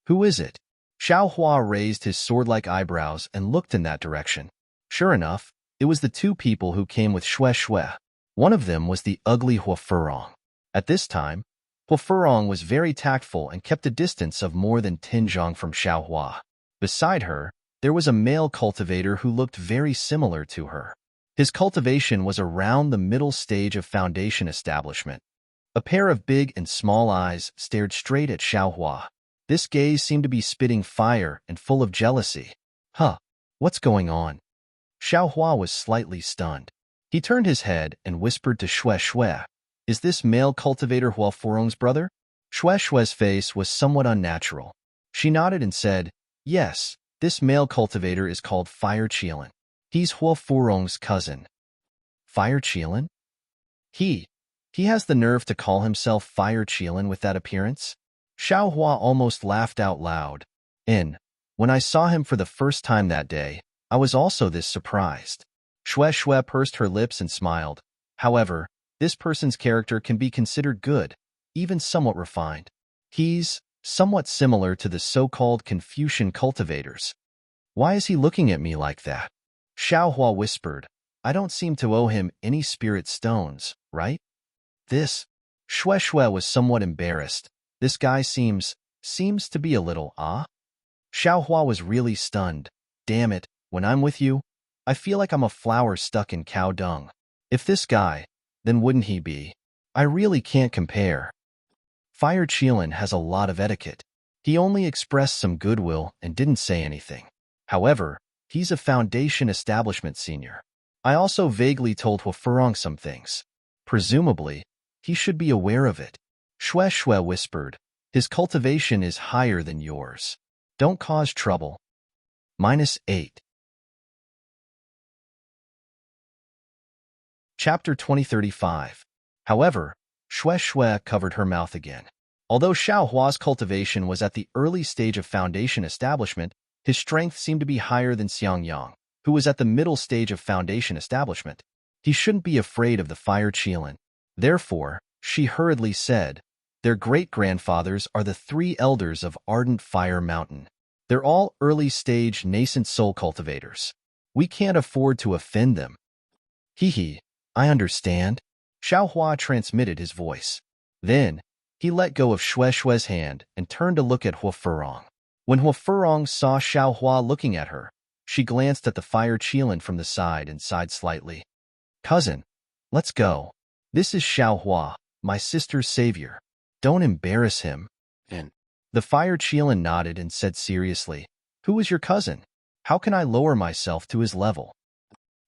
Who is it? Xiaohua raised his sword-like eyebrows and looked in that direction. Sure enough, it was the two people who came with Xue Xue. One of them was the ugly Hua Furong. At this time, Hua Furong was very tactful and kept a distance of more than 10 zhang from Xiaohua. Beside her, there was a male cultivator who looked very similar to her. His cultivation was around the middle stage of foundation establishment. A pair of big and small eyes stared straight at Xiaohua. This gaze seemed to be spitting fire and full of jealousy. Huh, what's going on? Xiaohua was slightly stunned. He turned his head and whispered to Xue Xue, Is this male cultivator Hua Furong's brother? Xue Xue's face was somewhat unnatural. She nodded and said, Yes, this male cultivator is called Fire Qilin. He's Hua Furong's cousin. Fire Qilin? He has the nerve to call himself Fire Qilin with that appearance? Xiaohua almost laughed out loud. When I saw him for the first time that day, I was also this surprised. Xue Xue pursed her lips and smiled. However, this person's character can be considered good, even somewhat refined. He's somewhat similar to the so-called Confucian cultivators. Why is he looking at me like that? Xiaohua whispered, I don't seem to owe him any spirit stones, right? Xue Xue was somewhat embarrassed. This guy seems to be a little, Xiaohua was really stunned. Damn it, when I'm with you, I feel like I'm a flower stuck in cow dung. If this guy, then wouldn't he be? I really can't compare. Fire Qilin has a lot of etiquette. He only expressed some goodwill and didn't say anything. However, he's a foundation establishment senior. I also vaguely told Hua Furong some things. Presumably, he should be aware of it. Xue Xue whispered, His cultivation is higher than yours. Don't cause trouble. -8. Chapter 2035. However, Xue Xue covered her mouth again. Although Xiao Hua's cultivation was at the early stage of foundation establishment, his strength seemed to be higher than Xiang Yang, who was at the middle stage of foundation establishment. He shouldn't be afraid of the fire Qilin. Therefore, she hurriedly said, their great-grandfathers are the three elders of Ardent Fire Mountain. They're all early-stage nascent soul cultivators. We can't afford to offend them. Hee, I understand. Xiao Hua transmitted his voice. Then, he let go of Xue Xue's hand and turned to look at Hua Furong. When Hua Furong saw Xiao Hua looking at her, she glanced at the fire Qilin from the side and sighed slightly. Cousin, let's go. This is Xiao Hua, my sister's savior. Don't embarrass him. And the fire Qilin nodded and said seriously, who is your cousin? How can I lower myself to his level?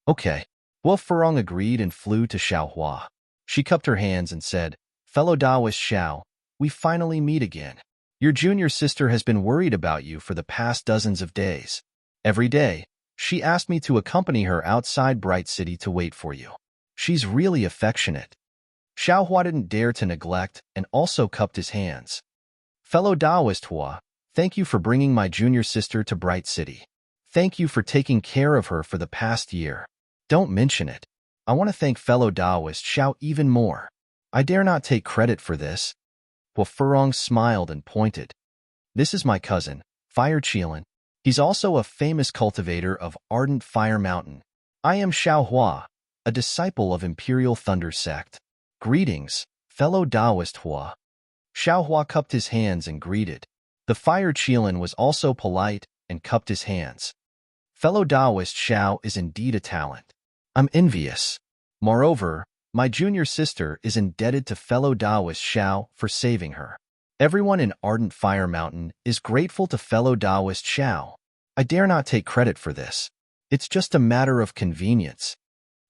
Okay. Hua Furong agreed and flew to Xiao Hua. She cupped her hands and said, fellow Taoist Xiao, we finally meet again. Your junior sister has been worried about you for the past dozens of days. Every day, she asked me to accompany her outside Bright City to wait for you. She's really affectionate. Xiao Hua didn't dare to neglect and also cupped his hands. Fellow Taoist Hua, thank you for bringing my junior sister to Bright City. Thank you for taking care of her for the past year. Don't mention it. I want to thank fellow Taoist Xiao even more. I dare not take credit for this. Hua Furong smiled and pointed. This is my cousin, Fire Qilin. He's also a famous cultivator of Ardent Fire Mountain. I am Xiao Hua, a disciple of Imperial Thunder Sect. Greetings, fellow Taoist Hua. Xiao Hua cupped his hands and greeted. The fire Qilin was also polite and cupped his hands. Fellow Taoist Xiao is indeed a talent. I'm envious. Moreover, my junior sister is indebted to fellow Taoist Xiao for saving her. Everyone in Ardent Fire Mountain is grateful to fellow Taoist Xiao. I dare not take credit for this. It's just a matter of convenience.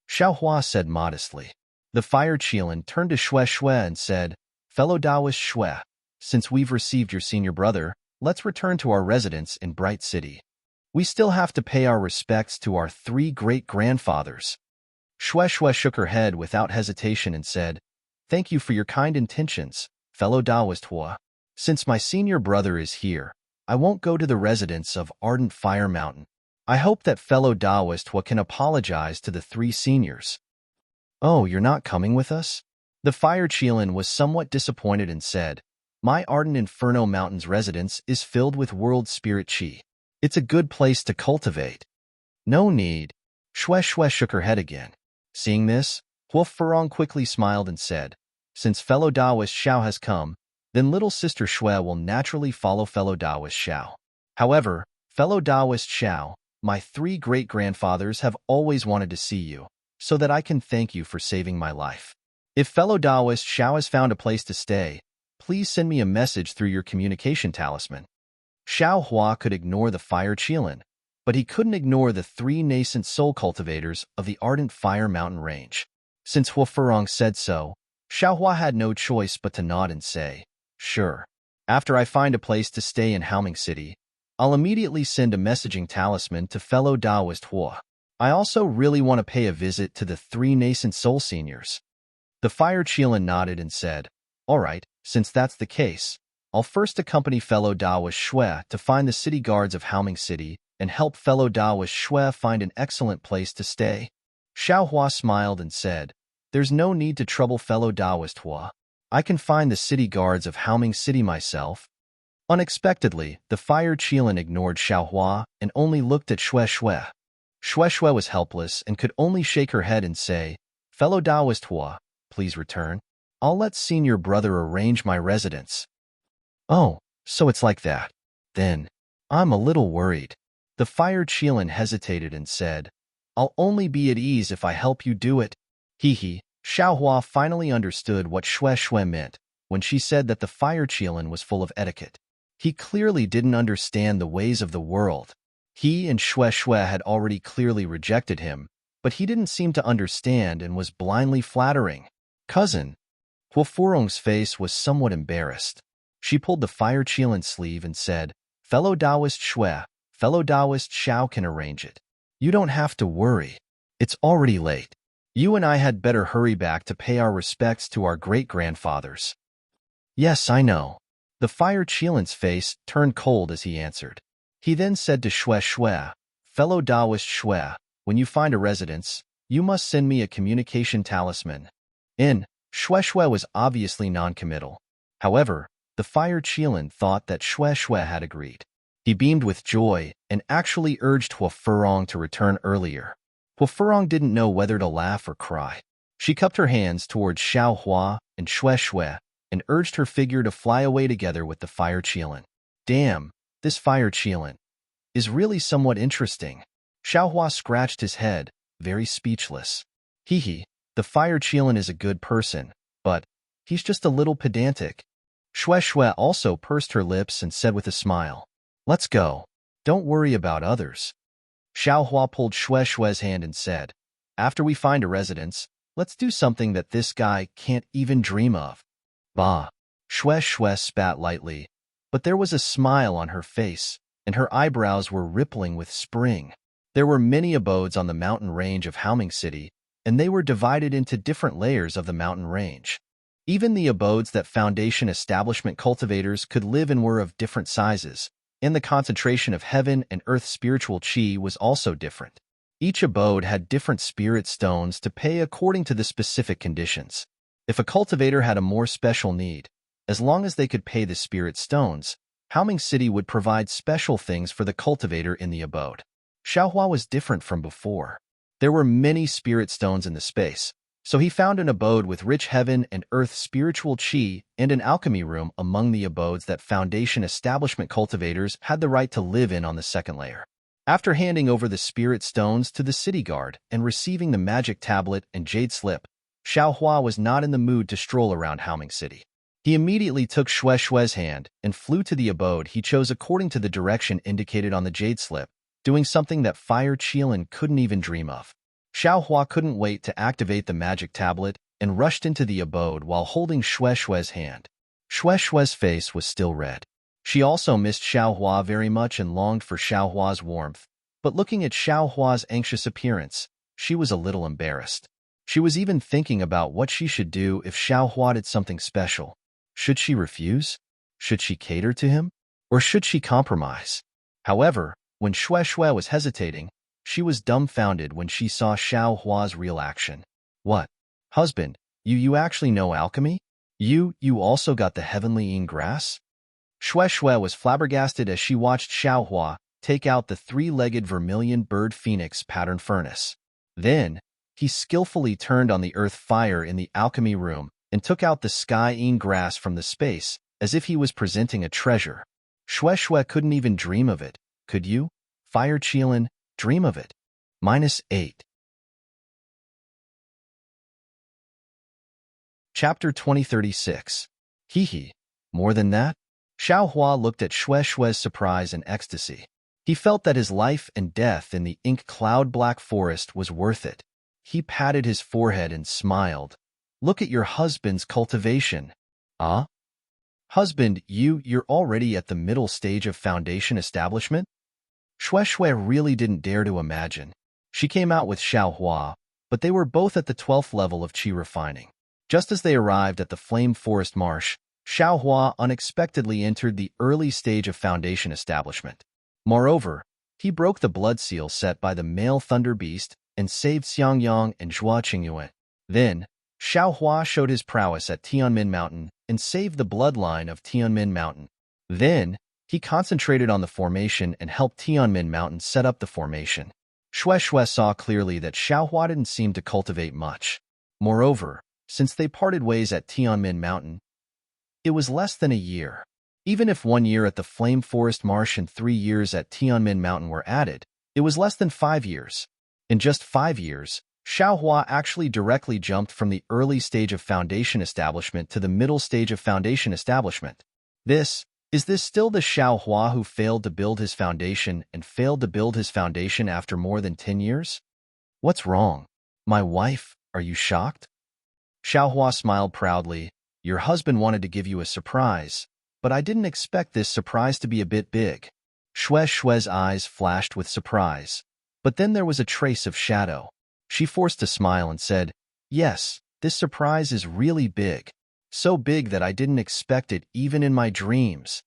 Xiao Hua said modestly. The fire Qilin turned to Xue Xue and said, fellow Taoist Xue, since we've received your senior brother, let's return to our residence in Bright City. We still have to pay our respects to our three great-grandfathers. Xue Xue shook her head without hesitation and said, thank you for your kind intentions, fellow Taoist Hua. Since my senior brother is here, I won't go to the residence of Ardent Fire Mountain. I hope that fellow Taoist Hua can apologize to the three seniors. Oh, you're not coming with us? The fire Qilin was somewhat disappointed and said, my Ardent Inferno Mountain's residence is filled with world spirit qi. It's a good place to cultivate. No need. Xue Xue shook her head again. Seeing this, Hua Furong quickly smiled and said, since fellow Taoist Xiao has come, then little sister Xue will naturally follow fellow Taoist Xiao. However, fellow Taoist Xiao, my three great-grandfathers have always wanted to see you, so that I can thank you for saving my life. If fellow Taoist Xiao has found a place to stay, please send me a message through your communication talisman. Xiao Hua could ignore the fire Qilin, but he couldn't ignore the three nascent soul cultivators of the Ardent Fire Mountain range. Since Hua Furong said so, Xiao Hua had no choice but to nod and say, sure. After I find a place to stay in Haoming City, I'll immediately send a messaging talisman to fellow Taoist Hua. I also really want to pay a visit to the three nascent soul seniors. The fire Qilin nodded and said, all right, since that's the case, I'll first accompany fellow Taoist Xue to find the city guards of Haoming City and help fellow Taoist Xue find an excellent place to stay. Xiao Hua smiled and said, there's no need to trouble fellow Taoist Hua. I can find the city guards of Haoming City myself. Unexpectedly, the fire Qilin ignored Xiao Hua and only looked at Xue Xue. Xue Xue was helpless and could only shake her head and say, fellow Taoist Hua, please return. I'll let senior brother arrange my residence. Oh, so it's like that. Then, I'm a little worried. The fire Qilin hesitated and said, I'll only be at ease if I help you do it. Hee. Xiao Hua finally understood what Xue Xue meant when she said that the fire Qilin was full of etiquette. He clearly didn't understand the ways of the world. He and Xue Xue had already clearly rejected him, but he didn't seem to understand and was blindly flattering. Cousin. Hua Furong's face was somewhat embarrassed. She pulled the fire Qilin's sleeve and said, fellow Taoist Xue, fellow Taoist Xiao can arrange it. You don't have to worry. It's already late. You and I had better hurry back to pay our respects to our great-grandfathers. Yes, I know. The fire Qilin's face turned cold as he answered. He then said to Xue Xue, fellow Taoist Xue, when you find a residence, you must send me a communication talisman. Xue Xue was obviously non-committal. However, the fire Qilin thought that Xue Xue had agreed. He beamed with joy and actually urged Hua Furong to return earlier. Hua Furong didn't know whether to laugh or cry. She cupped her hands towards Xiao Hua and Xue Xue and urged her figure to fly away together with the fire Qilin. Damn, this fire Qilin is really somewhat interesting. Xiao Hua scratched his head, very speechless. Hee, the fire Qilin is a good person, but he's just a little pedantic. Xue Xue also pursed her lips and said with a smile, let's go. Don't worry about others. Xiao Hua pulled Xue Xue's hand and said, after we find a residence, let's do something that this guy can't even dream of. Bah. Xue Xue spat lightly, but there was a smile on her face, and her eyebrows were rippling with spring. There were many abodes on the mountain range of Haoming City, and they were divided into different layers of the mountain range. Even the abodes that Foundation establishment cultivators could live in were of different sizes, and the concentration of heaven and earth spiritual qi was also different. Each abode had different spirit stones to pay according to the specific conditions. If a cultivator had a more special need, as long as they could pay the spirit stones, Haoming City would provide special things for the cultivator in the abode. Xiaohua was different from before. There were many spirit stones in the space, so he found an abode with rich heaven and earth spiritual qi and an alchemy room among the abodes that Foundation establishment cultivators had the right to live in on the second layer. After handing over the spirit stones to the city guard and receiving the magic tablet and jade slip, Xiaohua was not in the mood to stroll around Haoming City. He immediately took Xue Xue's hand and flew to the abode he chose according to the direction indicated on the jade slip, doing something that Fire Qilin couldn't even dream of. Xiaohua couldn't wait to activate the magic tablet and rushed into the abode while holding Xue Xue's hand. Xue Xue's face was still red. She also missed Xiaohua very much and longed for Xiaohua's warmth, but looking at Xiaohua's anxious appearance, she was a little embarrassed. She was even thinking about what she should do if Xiaohua did something special. Should she refuse? Should she cater to him? Or should she compromise? However, when Xue Xue was hesitating, she was dumbfounded when she saw Xiaohua's real action. What? Husband, you actually know alchemy? You also got the heavenly yin grass? Xue Xue was flabbergasted as she watched Xiaohua take out the three-legged vermilion bird phoenix pattern furnace. Then, he skillfully turned on the earth fire in the alchemy room and took out the sky yin grass from the space as if he was presenting a treasure. Xue Xue couldn't even dream of it. Could you, Fire Qilin, dream of it? -8. Chapter 2036. Hee. More than that? Xiaohua looked at Xue Xue's surprise and ecstasy. He felt that his life and death in the ink cloud-black forest was worth it. He patted his forehead and smiled. Look at your husband's cultivation. Ah? Husband, you're already at the middle stage of Foundation establishment? Xue Xue really didn't dare to imagine. She came out with Xiaohua, but they were both at the 12th level of qi refining. Just as they arrived at the Flame Forest Marsh, Xiaohua unexpectedly entered the early stage of Foundation establishment. Moreover, he broke the blood seal set by the male Thunder Beast and saved Xiangyang and Zhua Qingyuan. Then, Xiaohua showed his prowess at Tianmin Mountain and saved the bloodline of Tianmin Mountain. Then, he concentrated on the formation and helped Tianmin Mountain set up the formation. Xue Xue saw clearly that Xiaohua didn't seem to cultivate much. Moreover, since they parted ways at Tianmin Mountain, it was less than a year. Even if 1 year at the Flame Forest Marsh and 3 years at Tianmin Mountain were added, it was less than 5 years. In just 5 years, Xiaohua actually directly jumped from the early stage of Foundation establishment to the middle stage of Foundation establishment. Is this still the Xiaohua who failed to build his foundation and failed to build his foundation after more than 10 years? What's wrong? My wife, are you shocked? Xiaohua smiled proudly. Your husband wanted to give you a surprise, but I didn't expect this surprise to be a bit big. Xue Xue's eyes flashed with surprise, but then there was a trace of shadow. She forced a smile and said, "Yes, this surprise is really big. So big that I didn't expect it even in my dreams."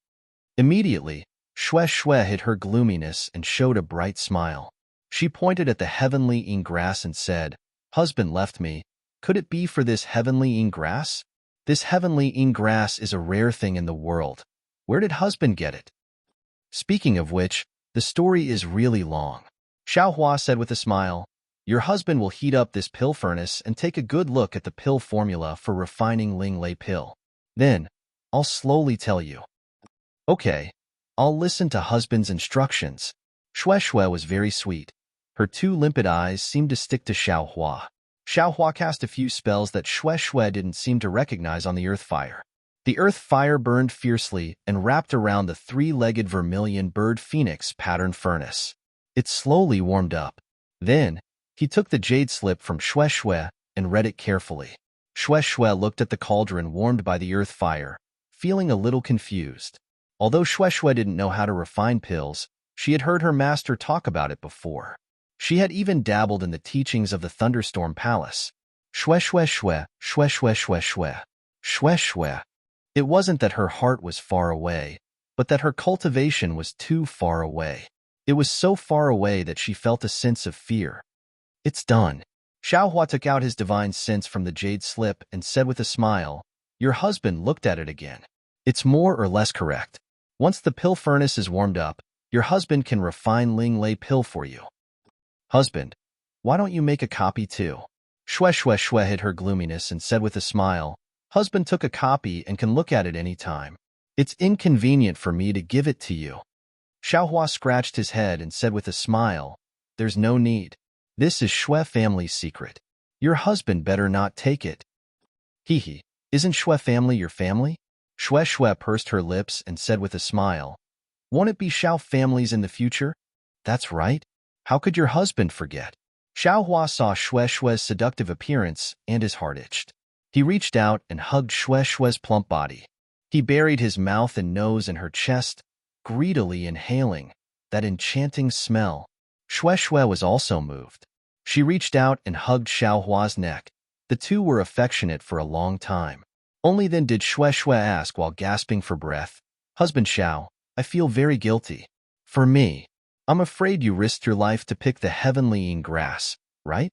Immediately, Shue hid her gloominess and showed a bright smile. She pointed at the heavenly ingrass and said, "Husband left me. Could it be for this heavenly ingrass? This heavenly ingrass is a rare thing in the world. Where did husband get it?" Speaking of which, the story is really long. Xiaohua said with a smile, "Your husband will heat up this pill furnace and take a good look at the pill formula for refining Ling Lei pill. Then, I'll slowly tell you." "Okay, I'll listen to husband's instructions." Shue was very sweet. Her two limpid eyes seemed to stick to Xiaohua. Xiaohua cast a few spells that Shue didn't seem to recognize on the earth fire. The earth fire burned fiercely and wrapped around the three-legged vermilion bird phoenix pattern furnace. It slowly warmed up. Then, he took the jade slip from Shue and read it carefully. Shue looked at the cauldron warmed by the earth fire, feeling a little confused. Although Shue didn't know how to refine pills, she had heard her master talk about it before. She had even dabbled in the teachings of the Thunderstorm Palace. Shue. It wasn't that her heart was far away, but that her cultivation was too far away. It was so far away that she felt a sense of fear. "It's done." Xiaohua took out his divine sense from the jade slip and said with a smile, "Your husband looked at it again. It's more or less correct. Once the pill furnace is warmed up, your husband can refine Ling Lei pill for you." "Husband, why don't you make a copy too?" Shue hid her gloominess and said with a smile, "Husband took a copy and can look at it any time. It's inconvenient for me to give it to you." Xiaohua scratched his head and said with a smile, "There's no need. This is Shue family's secret. Your husband better not take it." "Hee, isn't Shue family your family?" Shue pursed her lips and said with a smile, "Won't it be Xiao families in the future?" "That's right. How could your husband forget?" Xiaohua saw Shue's seductive appearance and his heart itched. He reached out and hugged Shue's plump body. He buried his mouth and nose in her chest, greedily inhaling that enchanting smell. Shue was also moved. She reached out and hugged Xiaohua's neck. The two were affectionate for a long time. Only then did Shue ask while gasping for breath, "Husband Xiao, I feel very guilty. For me, I'm afraid you risked your life to pick the heavenly grass, right?"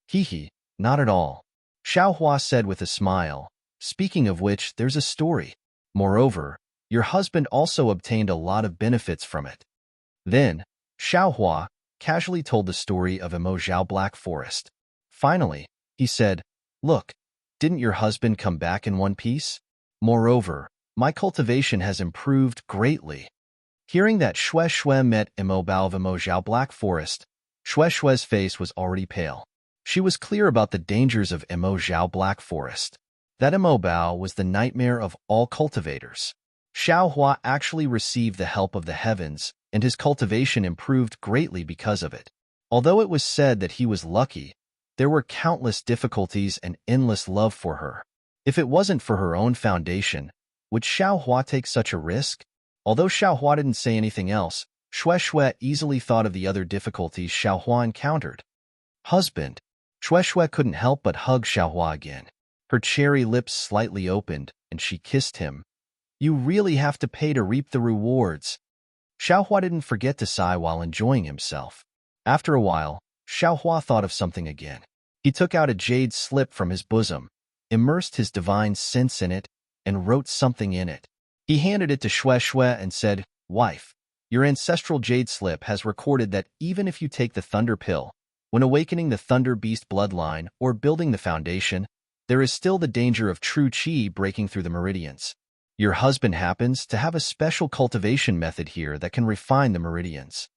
"Hee, not at all," Xiaohua said with a smile. "Speaking of which, there's a story. Moreover, your husband also obtained a lot of benefits from it." Then, Xiaohua casually told the story of Emozhao Black Forest. Finally, he said, "Look, didn't your husband come back in one piece? Moreover, my cultivation has improved greatly." Hearing that Shue met Emobao of Emozhao Black Forest, Shue's face was already pale. She was clear about the dangers of Emozhao Black Forest. That Emobao was the nightmare of all cultivators. Xiaohua actually received the help of the heavens, and his cultivation improved greatly because of it. Although it was said that he was lucky, there were countless difficulties and endless love for her. If it wasn't for her own foundation, would Xiaohua take such a risk? Although Xiaohua didn't say anything else, Shue easily thought of the other difficulties Xiaohua encountered. "Husband." Shue couldn't help but hug Xiaohua again. Her cherry lips slightly opened, and she kissed him. "You really have to pay to reap the rewards." Xiaohua didn't forget to sigh while enjoying himself. After a while, Xiaohua thought of something again. He took out a jade slip from his bosom, immersed his divine sense in it, and wrote something in it. He handed it to Shue and said, "Wife, your ancestral jade slip has recorded that even if you take the thunder pill, when awakening the thunder beast bloodline or building the foundation, there is still the danger of true qi breaking through the meridians. Your husband happens to have a special cultivation method here that can refine the meridians.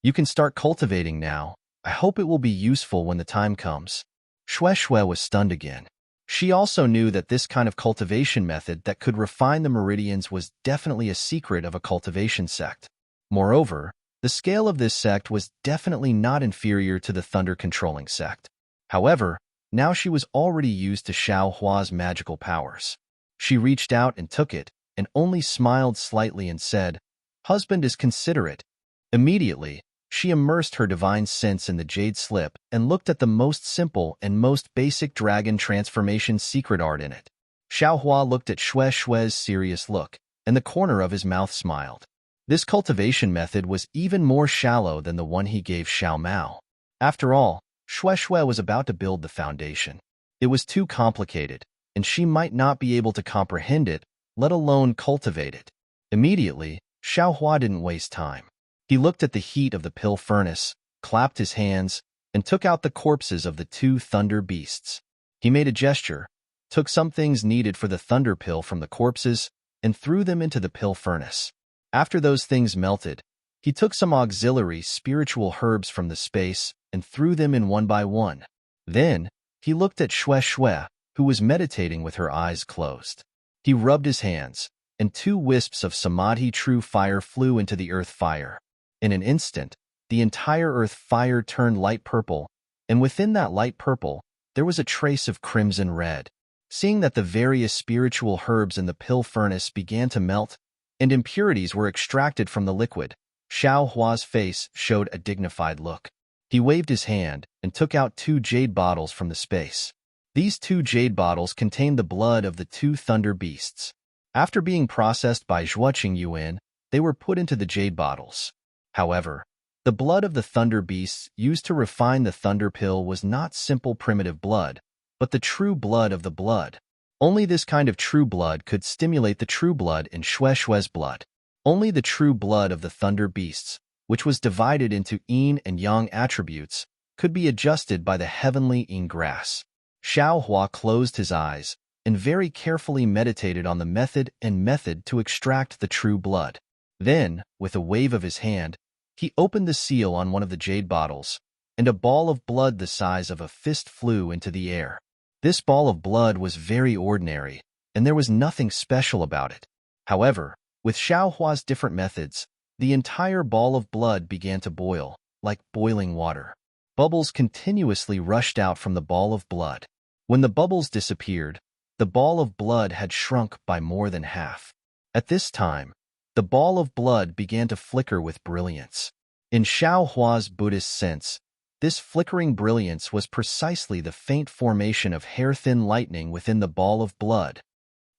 You can start cultivating now. I hope it will be useful when the time comes." Shue was stunned again. She also knew that this kind of cultivation method that could refine the meridians was definitely a secret of a cultivation sect. Moreover, the scale of this sect was definitely not inferior to the thunder-controlling sect. However, now she was already used to Xiaohua's magical powers. She reached out and took it, and only smiled slightly and said, "Husband is considerate." Immediately, She immersed her divine sense in the jade slip and looked at the most simple and most basic dragon transformation secret art in it. Xiaohua looked at Xue's serious look, and the corner of his mouth smiled. This cultivation method was even more shallow than the one he gave Xiao Mao. After all, Xue was about to build the foundation. It was too complicated, and she might not be able to comprehend it, let alone cultivate it. Immediately, Xiaohua didn't waste time. He looked at the heat of the pill furnace, clapped his hands, and took out the corpses of the two thunder beasts. He made a gesture, took some things needed for the thunder pill from the corpses, and threw them into the pill furnace. After those things melted, he took some auxiliary spiritual herbs from the space and threw them in one by one. Then, he looked at Xue, who was meditating with her eyes closed. He rubbed his hands, and two wisps of samadhi true fire flew into the earth fire. In an instant, the entire earth fire turned light purple, and within that light purple, there was a trace of crimson red. Seeing that the various spiritual herbs in the pill furnace began to melt, and impurities were extracted from the liquid, Xiaohua's face showed a dignified look. He waved his hand and took out two jade bottles from the space. These two jade bottles contained the blood of the two thunder beasts. After being processed by Zhuoqing Yuan, they were put into the jade bottles. However, the blood of the thunder beasts used to refine the thunder pill was not simple primitive blood, but the true blood of the blood. Only this kind of true blood could stimulate the true blood in Xue's blood. Only the true blood of the thunder beasts, which was divided into yin and yang attributes, could be adjusted by the heavenly yin grass. Xiaohua closed his eyes and very carefully meditated on the method to extract the true blood. Then, with a wave of his hand, he opened the seal on one of the jade bottles, and a ball of blood the size of a fist flew into the air. This ball of blood was very ordinary, and there was nothing special about it. However, with Xiaohua's different methods, the entire ball of blood began to boil, like boiling water. Bubbles continuously rushed out from the ball of blood. When the bubbles disappeared, the ball of blood had shrunk by more than half. At this time, the ball of blood began to flicker with brilliance. In Xiaohua's Buddhist sense, this flickering brilliance was precisely the faint formation of hair-thin lightning within the ball of blood.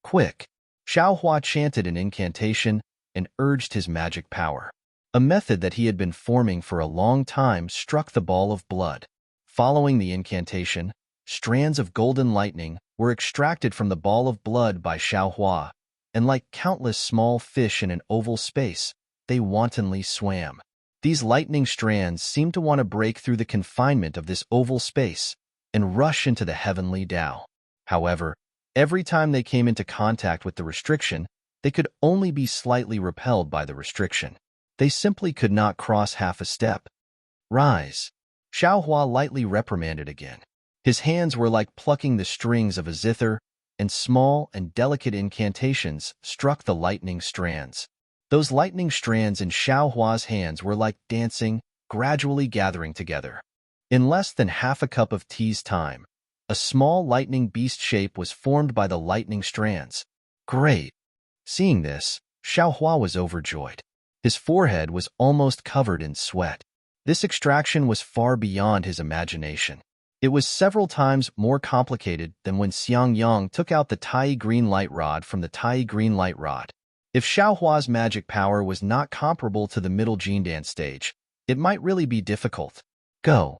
Quick! Xiaohua chanted an incantation and urged his magic power. A method that he had been forming for a long time struck the ball of blood. Following the incantation, strands of golden lightning were extracted from the ball of blood by Xiaohua, and like countless small fish in an oval space, they wantonly swam. These lightning strands seemed to want to break through the confinement of this oval space and rush into the heavenly Tao. However, every time they came into contact with the restriction, they could only be slightly repelled by the restriction. They simply could not cross half a step. Rise! Xiaohua lightly reprimanded again. His hands were like plucking the strings of a zither, and small and delicate incantations struck the lightning strands. Those lightning strands in Xiaohua's hands were like dancing, gradually gathering together. In less than half a cup of tea's time, a small lightning beast shape was formed by the lightning strands. Great! Seeing this, Xiaohua was overjoyed. His forehead was almost covered in sweat. This extraction was far beyond his imagination. It was several times more complicated than when Xiang Yang took out the Tai green light rod from the Tai green light rod. If Xiaohua's magic power was not comparable to the middle Jindan stage, it might really be difficult. Go!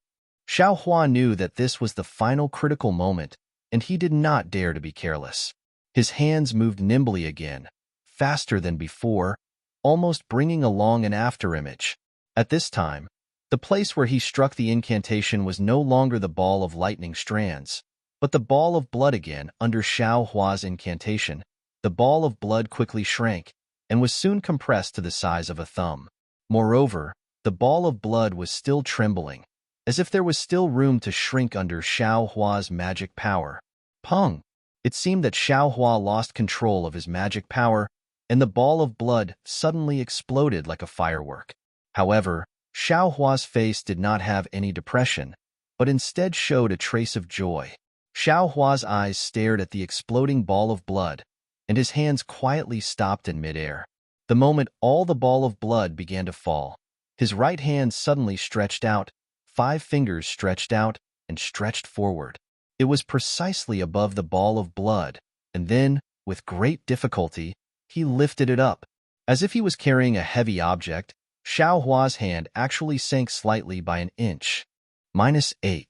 Xiaohua knew that this was the final critical moment, and he did not dare to be careless. His hands moved nimbly again, faster than before, almost bringing along an afterimage. At this time, the place where he struck the incantation was no longer the ball of lightning strands, but the ball of blood again under Xiaohua's incantation. The ball of blood quickly shrank, and was soon compressed to the size of a thumb. Moreover, the ball of blood was still trembling, as if there was still room to shrink under Xiaohua's magic power. Pung! It seemed that Xiaohua lost control of his magic power, and the ball of blood suddenly exploded like a firework. However, Xiaohua's face did not have any depression, but instead showed a trace of joy. Xiaohua's eyes stared at the exploding ball of blood, and his hands quietly stopped in midair. The moment all the ball of blood began to fall, His right hand suddenly stretched out, 5 fingers stretched out and stretched forward. It was precisely above the ball of blood, and then, with great difficulty, he lifted it up. As if he was carrying a heavy object, Xiao Hua's hand actually sank slightly by an inch. -8.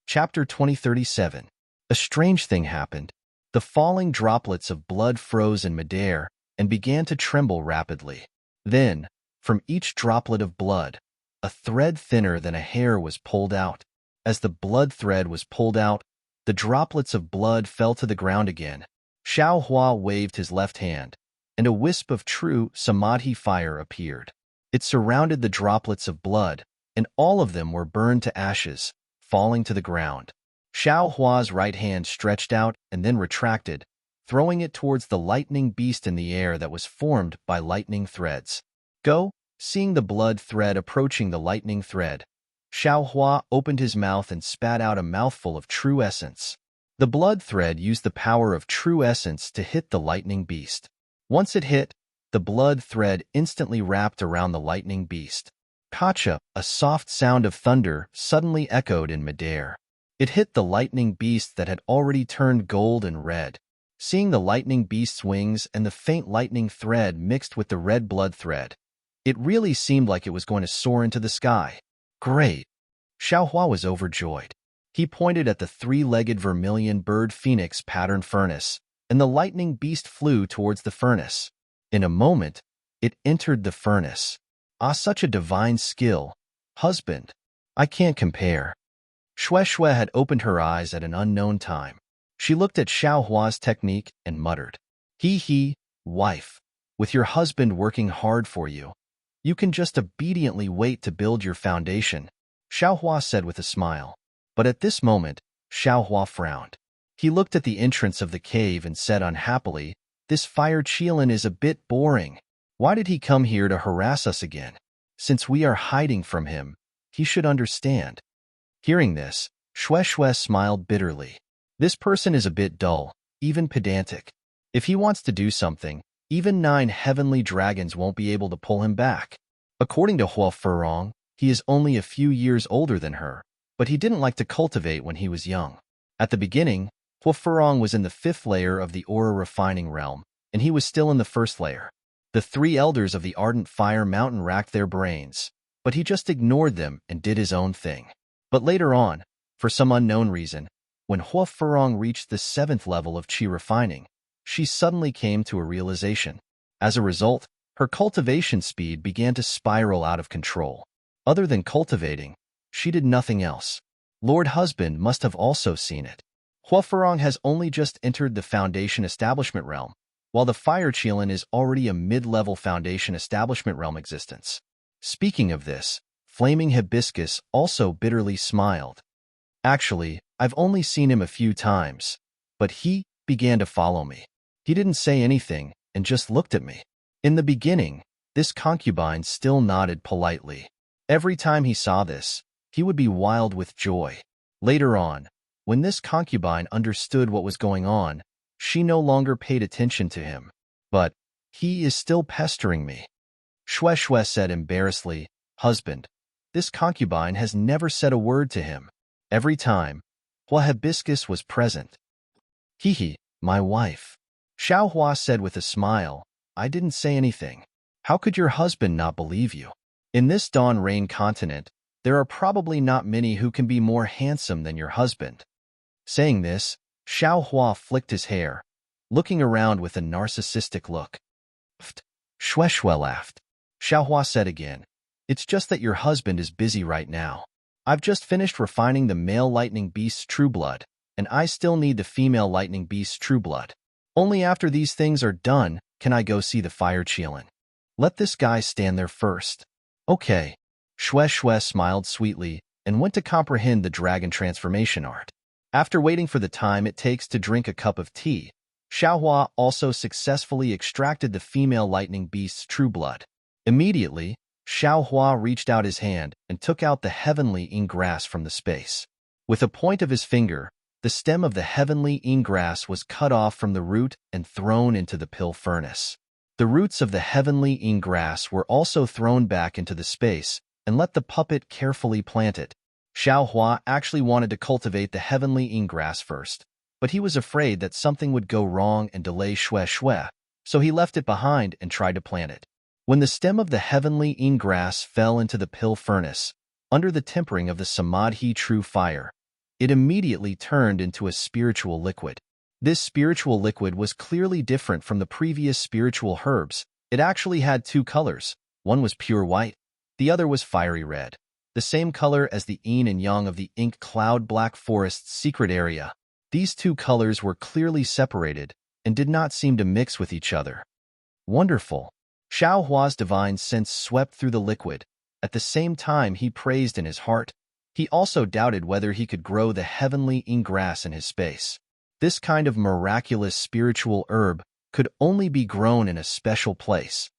Chapter 2037. A strange thing happened. The falling droplets of blood froze in midair and began to tremble rapidly. Then, from each droplet of blood, a thread thinner than a hair was pulled out. As the blood thread was pulled out, the droplets of blood fell to the ground again. Xiao Hua waved his left hand, and a wisp of true samadhi fire appeared. It surrounded the droplets of blood, and all of them were burned to ashes, falling to the ground. Xiao Hua's right hand stretched out and then retracted, throwing it towards the lightning beast in the air that was formed by lightning threads. Go, seeing the blood thread approaching the lightning thread, Xiao Hua opened his mouth and spat out a mouthful of true essence. The blood thread used the power of true essence to hit the lightning beast. Once it hit, the blood thread instantly wrapped around the lightning beast. Kacha, a soft sound of thunder, suddenly echoed in midair. It hit the lightning beast that had already turned gold and red. Seeing the lightning beast's wings and the faint lightning thread mixed with the red blood thread, it really seemed like it was going to soar into the sky. Great! Xiao Hua was overjoyed. He pointed at the 3-legged vermilion bird phoenix pattern furnace, and the lightning beast flew towards the furnace. In a moment, it entered the furnace. Ah, such a divine skill, husband! I can't compare. Xue Xue had opened her eyes at an unknown time. She looked at Xiao Hua's technique and muttered, He, wife, with your husband working hard for you, you can just obediently wait to build your foundation, Xiao Hua said with a smile. But at this moment, Xiao Hua frowned. He looked at the entrance of the cave and said unhappily, This fire Qilin is a bit boring. Why did he come here to harass us again? Since we are hiding from him, he should understand. Hearing this, Xue Xue smiled bitterly. This person is a bit dull, even pedantic. If he wants to do something, even 9 heavenly dragons won't be able to pull him back. According to Hua Furong, he is only a few years older than her, but he didn't like to cultivate when he was young. At the beginning, Hua Furong was in the 5th layer of the aura refining realm, and he was still in the 1st layer. The 3 elders of the ardent fire mountain racked their brains, but he just ignored them and did his own thing. But later on, for some unknown reason, when Hua Furong reached the 7th level of qi refining, she suddenly came to a realization. As a result, her cultivation speed began to spiral out of control. Other than cultivating, she did nothing else. Lord Husband must have also seen it. Hua Furong has only just entered the foundation establishment realm, while the fire Qilin is already a mid-level foundation establishment realm existence. Speaking of this, Flaming Hibiscus also bitterly smiled. Actually, I've only seen him a few times, but he began to follow me. He didn't say anything and just looked at me. In the beginning, this concubine still nodded politely. Every time he saw this, he would be wild with joy. Later on, when this concubine understood what was going on, she no longer paid attention to him. But he is still pestering me. Xue Xue said embarrassedly, Husband, this concubine has never said a word to him. Every time, Hua Hibiscus was present. My wife. Xiao Hua said with a smile, I didn't say anything. How could your husband not believe you? In this Dawn Rain continent, there are probably not many who can be more handsome than your husband. Saying this, Xiao Hua flicked his hair, looking around with a narcissistic look. Pfft, Xue Xue laughed. Xiao Hua said again, It's just that your husband is busy right now. I've just finished refining the male lightning beast's true blood, and I still need the female lightning beast's true blood. Only after these things are done can I go see the fire Qilin. Let this guy stand there first. Okay. Xue Xue smiled sweetly and went to comprehend the dragon transformation art. After waiting for the time it takes to drink a cup of tea, Xiao Hua also successfully extracted the female lightning beast's true blood. Immediately, Xiao Hua reached out his hand and took out the heavenly ingrass from the space. With a point of his finger, the stem of the heavenly ingrass was cut off from the root and thrown into the pill furnace. The roots of the heavenly ing grass were also thrown back into the space, and let the puppet carefully plant it. Xiao Hua actually wanted to cultivate the heavenly ing grass first, but he was afraid that something would go wrong and delay Shui Shui, so he left it behind and tried to plant it. When the stem of the heavenly ing grass fell into the pill furnace, under the tempering of the samadhi true fire, it immediately turned into a spiritual liquid. This spiritual liquid was clearly different from the previous spiritual herbs. It actually had two colors. One was pure white, the other was fiery red, the same color as the yin and yang of the ink cloud black forest's secret area. These two colors were clearly separated and did not seem to mix with each other. Wonderful! Xiao Hua's divine sense swept through the liquid. At the same time he praised in his heart. He also doubted whether he could grow the heavenly ing grass in his space. This kind of miraculous spiritual herb could only be grown in a special place.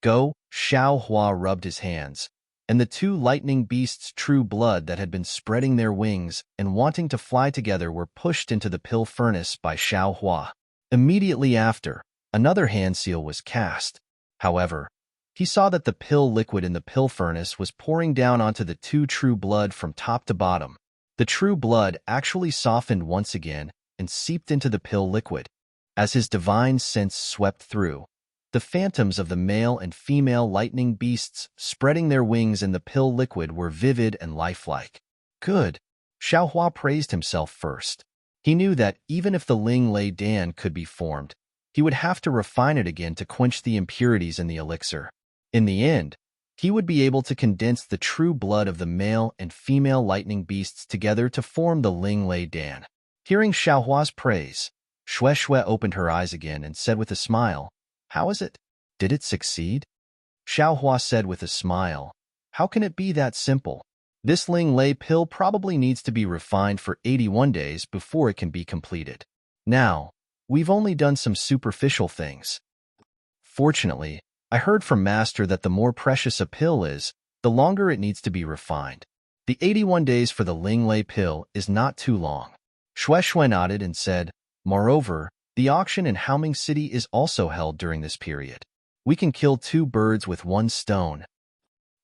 Go, Xiao Hua rubbed his hands, and the two lightning beasts' true blood that had been spreading their wings and wanting to fly together were pushed into the pill furnace by Xiao Hua. Immediately after, another hand seal was cast. However, he saw that the pill liquid in the pill furnace was pouring down onto the two true blood from top to bottom. The true blood actually softened once again and seeped into the pill liquid. As his divine sense swept through, the phantoms of the male and female lightning beasts spreading their wings in the pill liquid were vivid and lifelike. Good. Xiao Hua praised himself first. He knew that even if the Ling Lei Dan could be formed, he would have to refine it again to quench the impurities in the elixir. In the end, he would be able to condense the true blood of the male and female lightning beasts together to form the Ling Lei Dan. Hearing Xiao Hua's praise, Shui Shui opened her eyes again and said with a smile, "How is it? Did it succeed?" Xiao Hua said with a smile, "How can it be that simple? This Ling Lei pill probably needs to be refined for 81 days before it can be completed. Now, we've only done some superficial things. Fortunately, I heard from Master that the more precious a pill is, the longer it needs to be refined. The 81 days for the Ling Lei pill is not too long." Shui Shui nodded and said, "Moreover, the auction in Haoming City is also held during this period. We can kill two birds with one stone."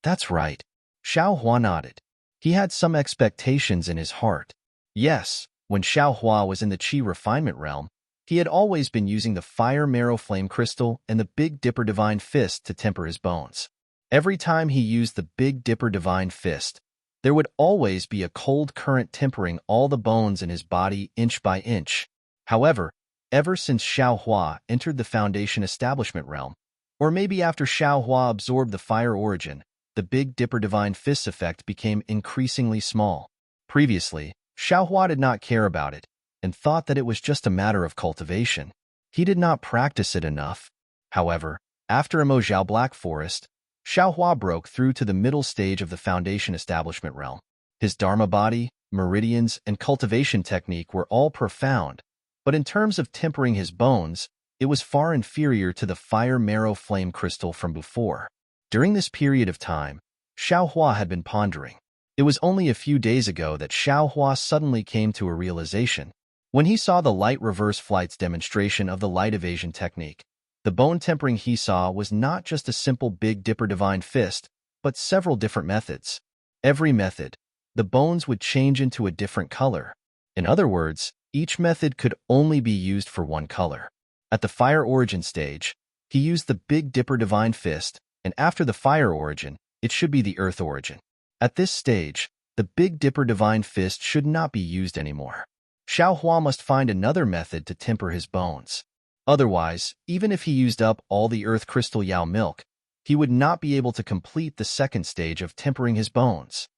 "That's right." Xiao Hua nodded. He had some expectations in his heart. Yes, when Xiao Hua was in the Qi refinement realm, he had always been using the fire marrow flame crystal and the Big Dipper divine fist to temper his bones. Every time he used the Big Dipper divine fist, there would always be a cold current tempering all the bones in his body inch by inch. However, ever since Xiao Hua entered the Foundation establishment realm, or maybe after Xiao Hua absorbed the fire origin, the Big Dipper divine fist effect became increasingly small. Previously, Xiao Hua did not care about it, and thought that it was just a matter of cultivation. He did not practice it enough. However, after Emojiao Black Forest, Xiao Hua broke through to the middle stage of the Foundation establishment realm. His Dharma body, meridians, and cultivation technique were all profound, but in terms of tempering his bones, it was far inferior to the fire marrow flame crystal from before. During this period of time, Xiao Hua had been pondering. It was only a few days ago that Xiao Hua suddenly came to a realization. When he saw the light reverse flight's demonstration of the light evasion technique, the bone tempering he saw was not just a simple Big Dipper divine fist, but several different methods. Every method, the bones would change into a different color. In other words, each method could only be used for one color. At the fire origin stage, he used the Big Dipper divine fist, and after the fire origin, it should be the earth origin. At this stage, the Big Dipper divine fist should not be used anymore. Xiao Hua must find another method to temper his bones. Otherwise, even if he used up all the earth crystal Yao milk, he would not be able to complete the second stage of tempering his bones.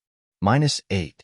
-8.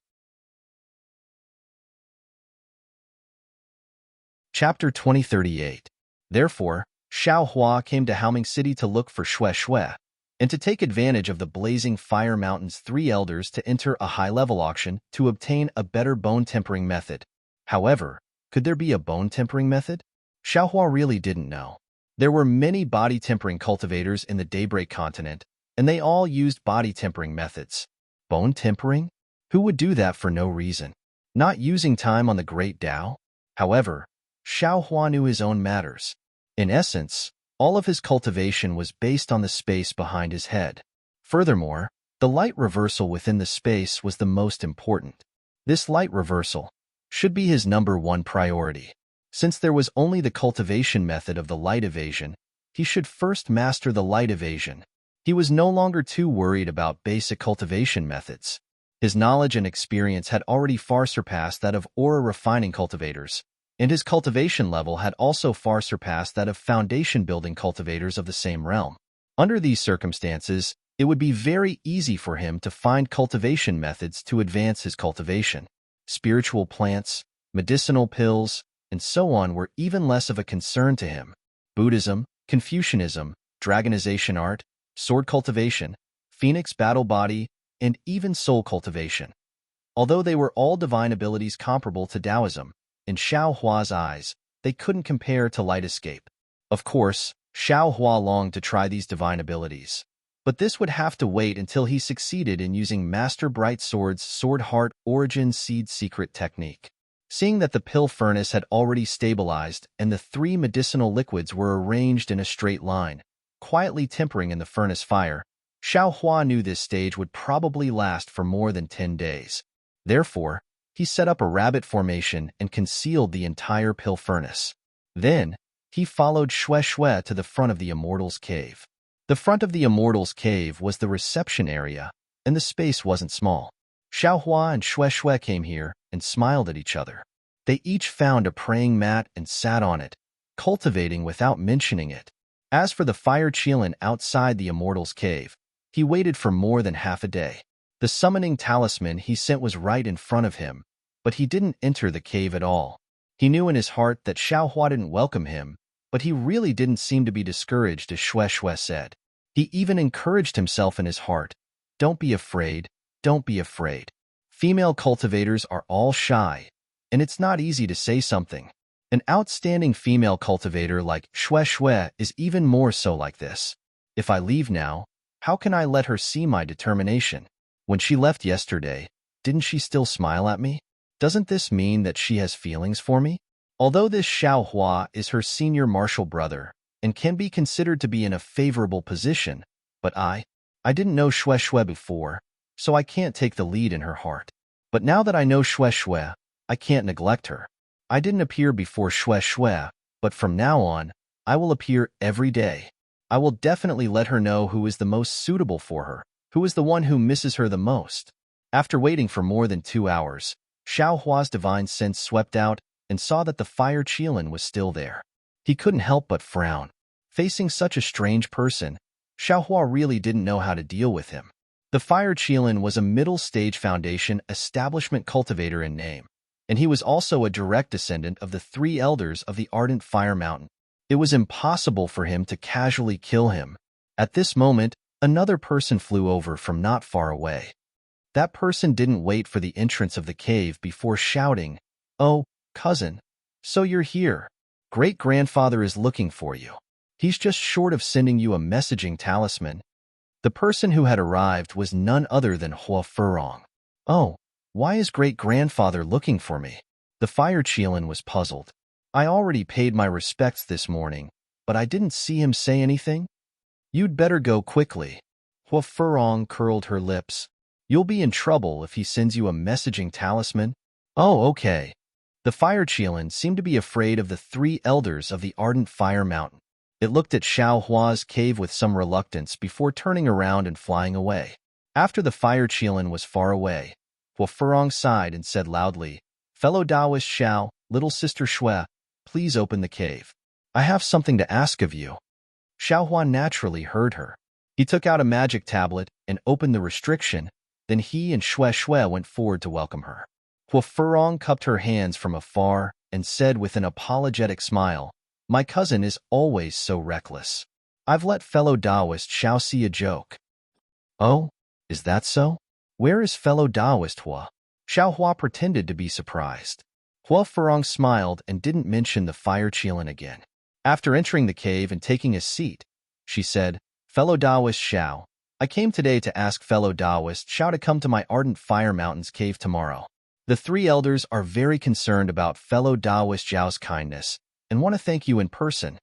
Chapter 2038. Therefore, Xiao Hua came to Haoming City to look for Shui Shui, and to take advantage of the blazing Fire Mountain's 3 elders to enter a high-level auction to obtain a better bone tempering method. However, could there be a bone tempering method? Xiao Hua really didn't know. There were many body tempering cultivators in the Daybreak continent, and they all used body tempering methods. Bone tempering? Who would do that for no reason? Not using time on the Great Tao? However, Xiao Hua knew his own matters. In essence, All of his cultivation was based on the space behind his head. Furthermore, the light reversal within the space was the most important. This light reversal should be his #1 priority. Since there was only the cultivation method of the light evasion, he should first master the light evasion. He was no longer too worried about basic cultivation methods. His knowledge and experience had already far surpassed that of aura refining cultivators, and his cultivation level had also far surpassed that of foundation-building cultivators of the same realm. Under these circumstances, it would be very easy for him to find cultivation methods to advance his cultivation. Spiritual plants, medicinal pills, and so on were even less of a concern to him. Buddhism, Confucianism, dragonization art, sword cultivation, phoenix battle body, and even soul cultivation. Although they were all divine abilities comparable to Taoism, in Xiao Hua's eyes, they couldn't compare to light escape. Of course, Xiao Hua longed to try these divine abilities, but this would have to wait until he succeeded in using Master Bright Sword's Sword Heart Origin Seed Secret technique. Seeing that the pill furnace had already stabilized and the 3 medicinal liquids were arranged in a straight line, quietly tempering in the furnace fire, Xiao Hua knew this stage would probably last for more than 10 days. Therefore, he set up a rabbit formation and concealed the entire pill furnace. Then, he followed Xue Xue to the front of the Immortal's Cave. The front of the Immortal's Cave was the reception area, and the space wasn't small. Xiao Hua and Xue Xue came here and smiled at each other. They each found a praying mat and sat on it, cultivating without mentioning it. As for the fire Qilin outside the Immortal's Cave, he waited for more than half a day. The summoning talisman he sent was right in front of him, but he didn't enter the cave at all. He knew in his heart that Xiao Hua didn't welcome him, but he really didn't seem to be discouraged, as Xue Xue said. He even encouraged himself in his heart. Don't be afraid, don't be afraid. Female cultivators are all shy, and it's not easy to say something. An outstanding female cultivator like Xue Xue is even more so like this. If I leave now, how can I let her see my determination? When she left yesterday, didn't she still smile at me? Doesn't this mean that she has feelings for me? Although this Xiao Hua is her senior martial brother and can be considered to be in a favorable position, but I didn't know Xue Xue before, so I can't take the lead in her heart. But now that I know Xue Xue, I can't neglect her. I didn't appear before Xue Xue, but from now on, I will appear every day. I will definitely let her know who is the most suitable for her, who is the one who misses her the most. After waiting for more than 2 hours, Xiao Hua's divine sense swept out and saw that the fire Qilin was still there. He couldn't help but frown. Facing such a strange person, Xiao Hua really didn't know how to deal with him. The fire Qilin was a middle-stage foundation establishment cultivator in name, and he was also a direct descendant of the 3 elders of the Ardent Fire Mountain. It was impossible for him to casually kill him. At this moment, another person flew over from not far away. That person didn't wait for the entrance of the cave before shouting, "Oh, cousin, so you're here. Great-grandfather is looking for you. He's just short of sending you a messaging talisman." The person who had arrived was none other than Hua Furong. "Oh, why is great-grandfather looking for me?" The fire Qilin was puzzled. "I already paid my respects this morning, but I didn't see him say anything." "You'd better go quickly." Hua Furong curled her lips. "You'll be in trouble if he sends you a messaging talisman." "Oh, okay." The fire Qilin seemed to be afraid of the 3 elders of the Ardent Fire Mountain. It looked at Xiao Hua's cave with some reluctance before turning around and flying away. After the fire Qilin was far away, Hua Furong sighed and said loudly, "Fellow Taoist Xiao, little sister Xue, please open the cave. I have something to ask of you." Xiao Hua naturally heard her. He took out a magic tablet and opened the restriction. Then he and Xue Xue went forward to welcome her. Hua Furong cupped her hands from afar and said with an apologetic smile, "My cousin is always so reckless. I've let fellow Taoist Xiao see a joke." "Oh, is that so? Where is fellow Taoist Hua?" Xiao Hua pretended to be surprised. Hua Furong smiled and didn't mention the fire Qilin again. After entering the cave and taking a seat, she said, "Fellow Taoist Xiao, I came today to ask fellow Taoist Xiao to come to my Ardent Fire Mountains cave tomorrow. The 3 elders are very concerned about fellow Taoist Xiao's kindness and want to thank you in person."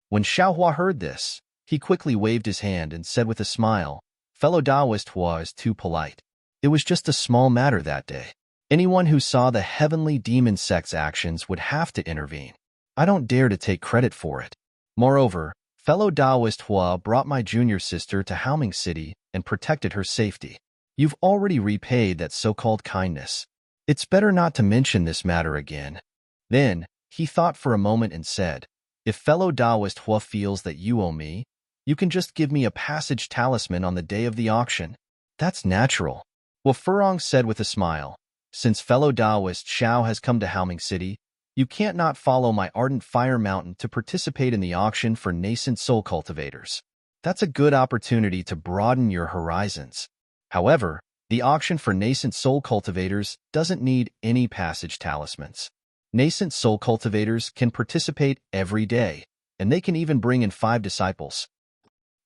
When Xiaohua heard this, he quickly waved his hand and said with a smile, "Fellow Taoist Hua is too polite. It was just a small matter that day. Anyone who saw the heavenly demon sect's actions would have to intervene. I don't dare to take credit for it. Moreover, fellow Taoist Hua brought my junior sister to Haoming City and protected her safety. You've already repaid that so-called kindness. It's better not to mention this matter again." Then, he thought for a moment and said, "If fellow Taoist Hua feels that you owe me, you can just give me a passage talisman on the day of the auction." "That's natural," Hua Furong said with a smile. "Since fellow Taoist Xiao has come to Haoming City, you can't not follow my ardent fire mountain to participate in the auction for nascent soul cultivators. That's a good opportunity to broaden your horizons. However, the auction for nascent soul cultivators doesn't need any passage talismans. Nascent soul cultivators can participate every day, and they can even bring in 5 disciples."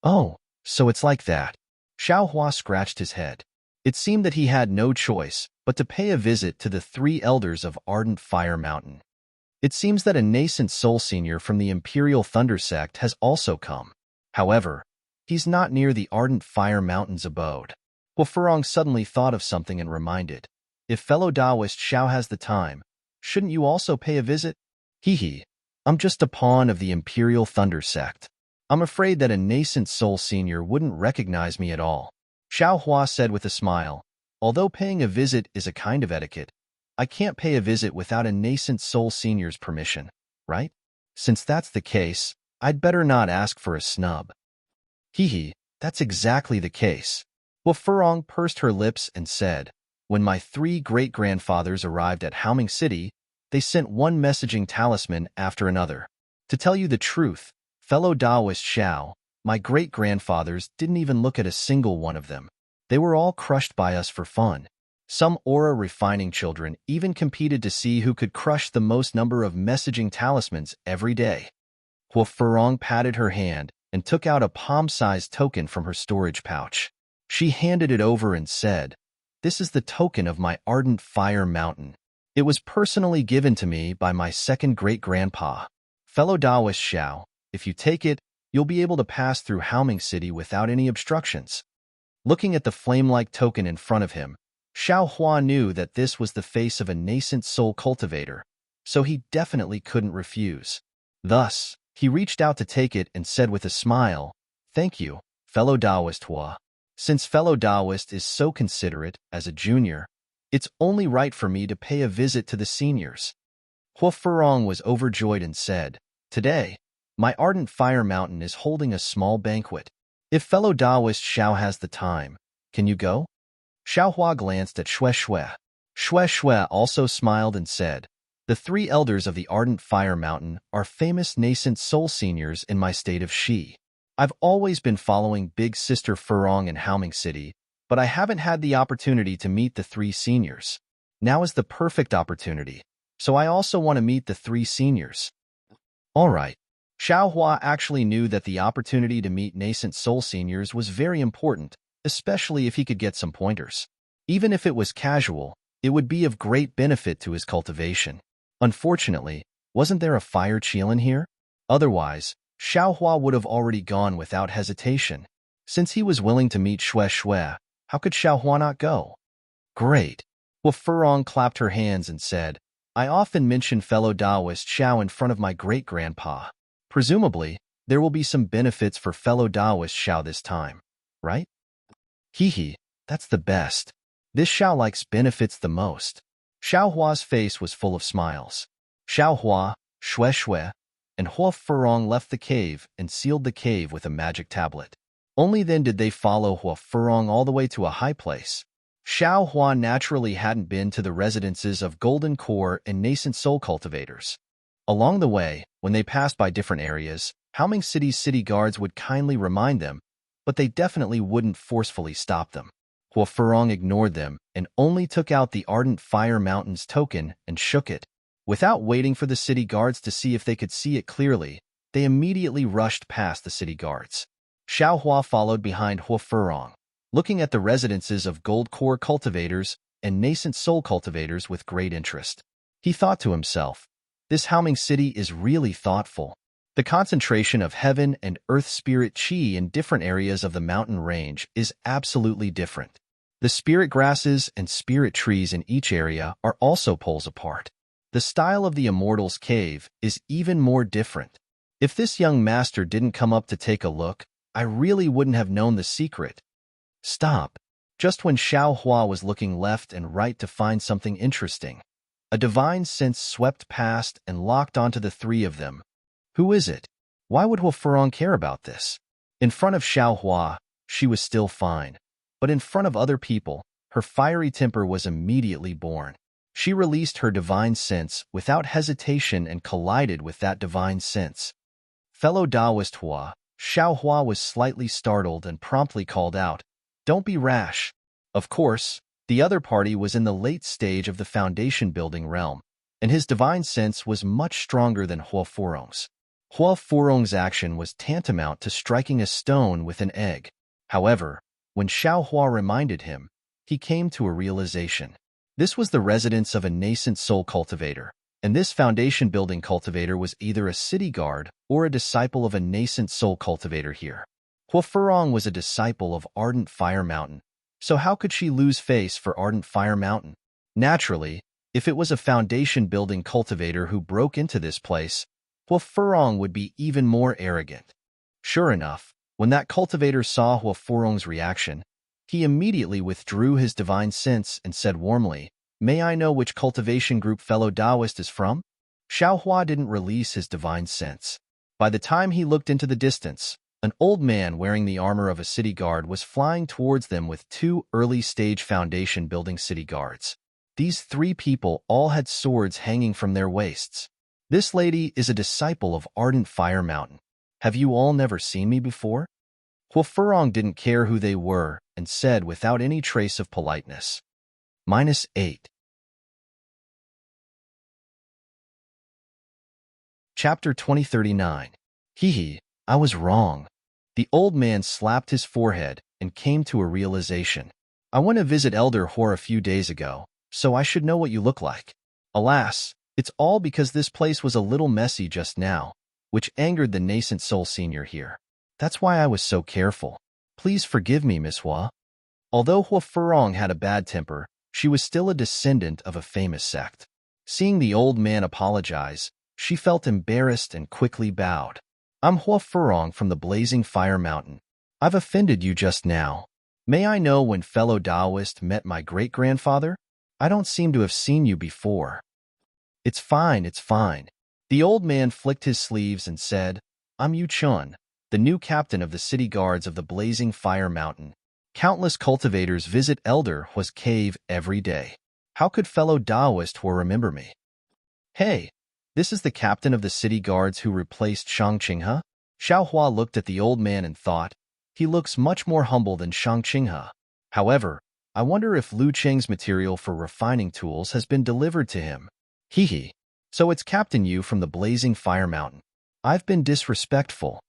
"Oh, so it's like that." Xiao Hua scratched his head. It seemed that he had no choice but to pay a visit to the 3 elders of Ardent Fire Mountain. It seems that a nascent soul senior from the Imperial Thunder sect has also come. However, he's not near the Ardent Fire Mountain's abode. Hua Furong suddenly thought of something and reminded, "If fellow Taoist Xiao has the time, shouldn't you also pay a visit?" "Hee, I'm just a pawn of the Imperial Thunder sect. I'm afraid that a nascent soul senior wouldn't recognize me at all," Xiao Hua said with a smile. "Although paying a visit is a kind of etiquette, I can't pay a visit without a nascent soul senior's permission, right? Since that's the case, I'd better not ask for a snub." "Hee, that's exactly the case." Hua Furong pursed her lips and said, "When my 3 great-grandfathers arrived at Haoming City, they sent one messaging talisman after another. To tell you the truth, fellow Taoist Xiao, my great-grandfathers didn't even look at a single one of them. They were all crushed by us for fun. Some aura-refining children even competed to see who could crush the most number of messaging talismans every day." Hua Furong patted her hand and took out a palm-sized token from her storage pouch. She handed it over and said, "This is the token of my Ardent Fire Mountain. It was personally given to me by my second great-grandpa. Fellow Taoist Xiao, if you take it, you'll be able to pass through Haoming City without any obstructions." Looking at the flame-like token in front of him, Xiao Hua knew that this was the face of a nascent soul cultivator, so he definitely couldn't refuse. Thus, he reached out to take it and said with a smile, "Thank you, fellow Taoist Hua. Since fellow Taoist is so considerate as a junior, it's only right for me to pay a visit to the seniors." Hua Furong was overjoyed and said, "Today, my Ardent Fire Mountain is holding a small banquet. If fellow Taoist Xiao has the time, can you go?" Xiao Hua glanced at Xue Xue. Xue Xue also smiled and said, "The 3 elders of the Ardent Fire Mountain are famous nascent soul seniors in my state of Shi. I've always been following Big Sister Furong in Haoming City, but I haven't had the opportunity to meet the 3 seniors. Now is the perfect opportunity, so I also want to meet the 3 seniors." All right. Xiao Hua actually knew that the opportunity to meet nascent soul seniors was very important, especially if he could get some pointers. Even if it was casual, it would be of great benefit to his cultivation. Unfortunately, wasn't there a fire Qilin here? Otherwise, Xiao Hua would have already gone without hesitation. Since he was willing to meet Xue Xue, how could Xiao Hua not go? Great. Hua Furong clapped her hands and said, "I often mention fellow Taoist Xiao in front of my great-grandpa. Presumably, there will be some benefits for fellow Taoist Xiao this time, right?" "Hee, that's the best. This Xiao likes benefits the most." Xiao Hua's face was full of smiles. Xiao Hua, Xue Xue, and Hua Furong left the cave and sealed the cave with a magic tablet. Only then did they follow Hua Furong all the way to a high place. Xiao Hua naturally hadn't been to the residences of Golden Core and Nascent Soul Cultivators. Along the way, when they passed by different areas, Haoming City's city guards would kindly remind them, but they definitely wouldn't forcefully stop them. Hua Furong ignored them and only took out the Ardent Fire Mountain's token and shook it. Without waiting for the city guards to see if they could see it clearly, they immediately rushed past the city guards. Xiao Hua followed behind Hua Furong, looking at the residences of Gold Core cultivators and Nascent Soul cultivators with great interest. He thought to himself, "This Haoming City is really thoughtful. The concentration of heaven and earth spirit chi in different areas of the mountain range is absolutely different. The spirit grasses and spirit trees in each area are also poles apart. The style of the Immortals Cave is even more different. If this young master didn't come up to take a look, I really wouldn't have known the secret. Stop. Just when Xiao Hua was looking left and right to find something interesting, a divine sense swept past and locked onto the three of them. Who is it? Why would Hua Furong care about this? In front of Xiao Hua, she was still fine. But in front of other people, her fiery temper was immediately born. She released her divine sense without hesitation and collided with that divine sense. Fellow Taoist Hua, Xiao Hua was slightly startled and promptly called out, "Don't be rash." Of course, the other party was in the late stage of the foundation building realm, and his divine sense was much stronger than Hua Furong's. Hua Furong's action was tantamount to striking a stone with an egg. However, when Xiao Hua reminded him, he came to a realization. This was the residence of a nascent soul cultivator, and this foundation-building cultivator was either a city guard or a disciple of a nascent soul cultivator here. Hua Furong was a disciple of Ardent Fire Mountain, so how could she lose face for Ardent Fire Mountain? Naturally, if it was a foundation-building cultivator who broke into this place, Hua Furong would be even more arrogant. Sure enough, when that cultivator saw Hua Furong's reaction, he immediately withdrew his divine sense and said warmly, "May I know which cultivation group fellow Taoist is from?" Xiao Hua didn't release his divine sense. By the time he looked into the distance, an old man wearing the armor of a city guard was flying towards them with two early-stage foundation-building city guards. These three people all had swords hanging from their waists. This lady is a disciple of Ardent Fire Mountain. Have you all never seen me before? Hua Furong didn't care who they were and said without any trace of politeness, -8. Chapter 2039. Hee, I was wrong. The old man slapped his forehead and came to a realization. I went to visit Elder Hor a few days ago, so I should know what you look like. Alas, it's all because this place was a little messy just now, which angered the nascent soul senior here. That's why I was so careful. Please forgive me, Miss Hua. Although Hua Furong had a bad temper, she was still a descendant of a famous sect. Seeing the old man apologize, she felt embarrassed and quickly bowed. I'm Hua Furong from the Blazing Fire Mountain. I've offended you just now. May I know when fellow Taoist met my great-grandfather? I don't seem to have seen you before. It's fine, it's fine. The old man flicked his sleeves and said, I'm Yu Chun, the new captain of the city guards of the Blazing Fire Mountain. Countless cultivators visit Elder Hua's cave every day. How could fellow Taoist Hua remember me? Hey, this is the captain of the city guards who replaced Shang Qinghe? Xiao Hua looked at the old man and thought, he looks much more humble than Shang Qinghe. However, I wonder if Lu Cheng's material for refining tools has been delivered to him. Hee. So it's Captain Yu from the Blazing Fire Mountain. I've been disrespectful.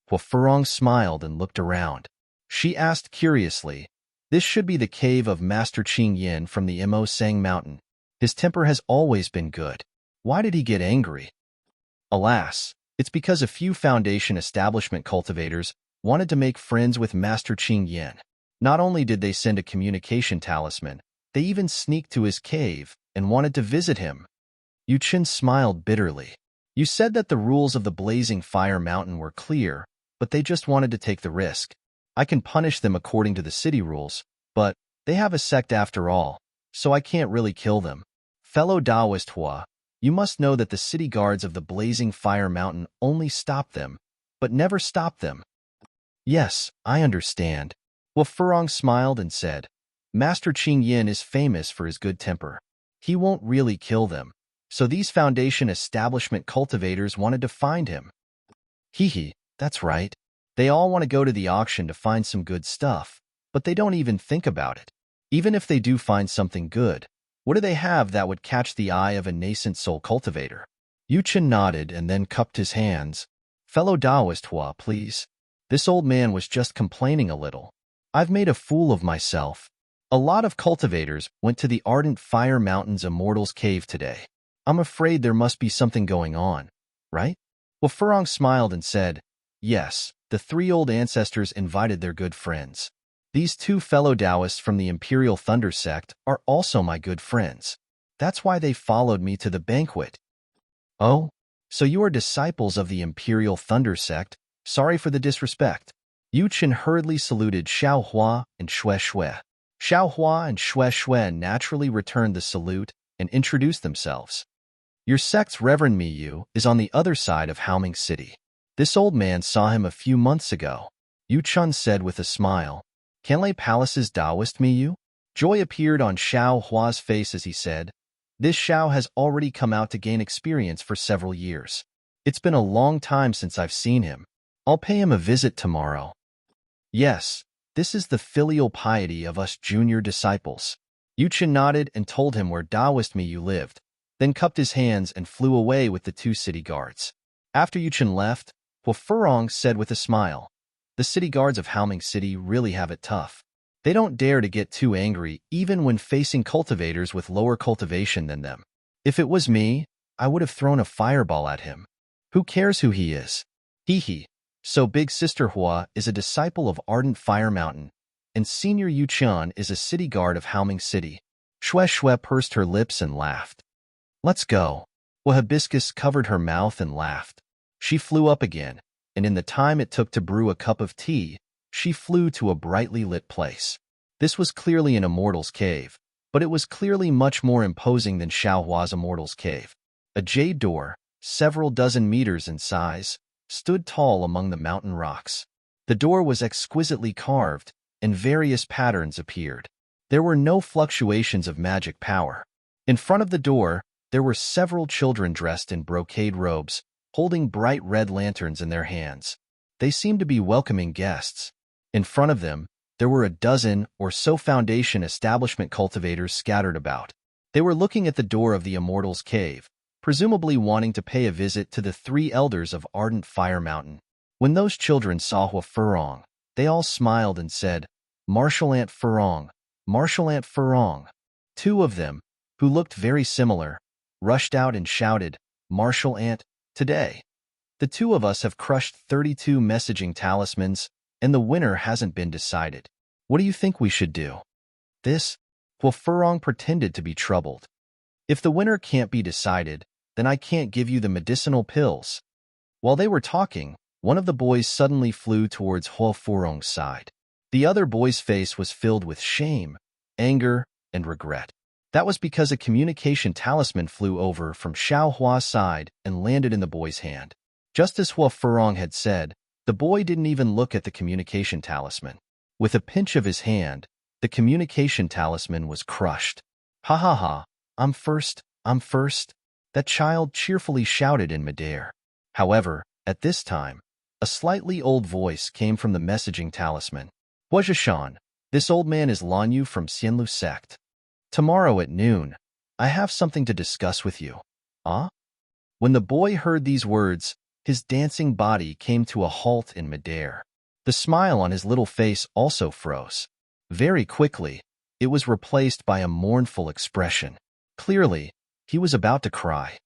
Hua Furong smiled and looked around. She asked curiously, this should be the cave of Master Qing Yin from the Mo Sang Mountain. His temper has always been good. Why did he get angry? Alas, it's because a few foundation establishment cultivators wanted to make friends with Master Qing Yin. Not only did they send a communication talisman, they even sneaked to his cave and wanted to visit him. Yu Chen smiled bitterly. You said that the rules of the Blazing Fire Mountain were clear, but they just wanted to take the risk. I can punish them according to the city rules, but they have a sect after all, so I can't really kill them. Fellow Taoist Hua, you must know that the city guards of the Blazing Fire Mountain only stop them, but never stop them. Yes, I understand. Hua Furong smiled and said, Master Qing Yin is famous for his good temper. He won't really kill them. So these foundation establishment cultivators wanted to find him. Hee, that's right. They all want to go to the auction to find some good stuff, but they don't even think about it. Even if they do find something good, what do they have that would catch the eye of a nascent soul cultivator? Yu Chen nodded and then cupped his hands. Fellow Taoist Hua, please. This old man was just complaining a little. I've made a fool of myself. A lot of cultivators went to the Ardent Fire Mountain's Immortals Cave today. I'm afraid there must be something going on, right? Furong smiled and said, "Yes, the three old ancestors invited their good friends. These two fellow Taoists from the Imperial Thunder Sect are also my good friends. That's why they followed me to the banquet." "Oh, so you are disciples of the Imperial Thunder Sect? Sorry for the disrespect." Yu Chen hurriedly saluted Xiao Hua and Xue Xue. Xiao Hua and Xue Xue naturally returned the salute and introduced themselves. "Your sect's Reverend Miyu is on the other side of Haoming City. This old man saw him a few months ago," Yu Chun said with a smile. "Canlei Palace's Taoist Miyu?" Joy appeared on Xiao Hua's face as he said, "This Xiao has already come out to gain experience for several years. It's been a long time since I've seen him. I'll pay him a visit tomorrow." "Yes, this is the filial piety of us junior disciples." Yu Chen nodded and told him where Taoist Miyu lived, then cupped his hands and flew away with the two city guards. After Yu Chen left, Furong said with a smile, "The city guards of Haoming City really have it tough. They don't dare to get too angry even when facing cultivators with lower cultivation than them. If it was me, I would have thrown a fireball at him. Who cares who he is? Hee hee." So Big Sister Hua is a disciple of Ardent Fire Mountain, and Senior Yu Chen is a city guard of Haoming City. Xue Xue pursed her lips and laughed. "Let's go." Hibiscus covered her mouth and laughed. She flew up again, and in the time it took to brew a cup of tea, she flew to a brightly lit place. This was clearly an immortal's cave, but it was clearly much more imposing than Xiaohua's immortal's cave. A jade door, several dozen meters in size, stood tall among the mountain rocks. The door was exquisitely carved, and various patterns appeared. There were no fluctuations of magic power. In front of the door, there were several children dressed in brocade robes, holding bright red lanterns in their hands. They seemed to be welcoming guests. In front of them, there were a dozen or so foundation establishment cultivators scattered about. They were looking at the door of the Immortal's Cave, presumably wanting to pay a visit to the three elders of Ardent Fire Mountain. When those children saw Hua Furong, they all smiled and said, "Martial Aunt Furong, Martial Aunt Furong." Two of them, who looked very similar, rushed out and shouted, "Martial Aunt, today, the two of us have crushed 32 messaging talismans, and the winner hasn't been decided. What do you think we should do?" This, Hua Furong pretended to be troubled. "If the winner can't be decided, then I can't give you the medicinal pills." While they were talking, one of the boys suddenly flew towards Hua Furong's side. The other boy's face was filled with shame, anger, and regret. That was because a communication talisman flew over from Xiao Hua's side and landed in the boy's hand. Just as Hua Furong had said, the boy didn't even look at the communication talisman. With a pinch of his hand, the communication talisman was crushed. "Ha ha ha, I'm first, I'm first," that child cheerfully shouted in midair. However, at this time, a slightly old voice came from the messaging talisman. "Huazhishan, this old man is Lanyu from Xianlu sect. Tomorrow at noon, I have something to discuss with you." "Ah?" When the boy heard these words, his dancing body came to a halt in midair. The smile on his little face also froze. Very quickly, it was replaced by a mournful expression. Clearly, he was about to cry.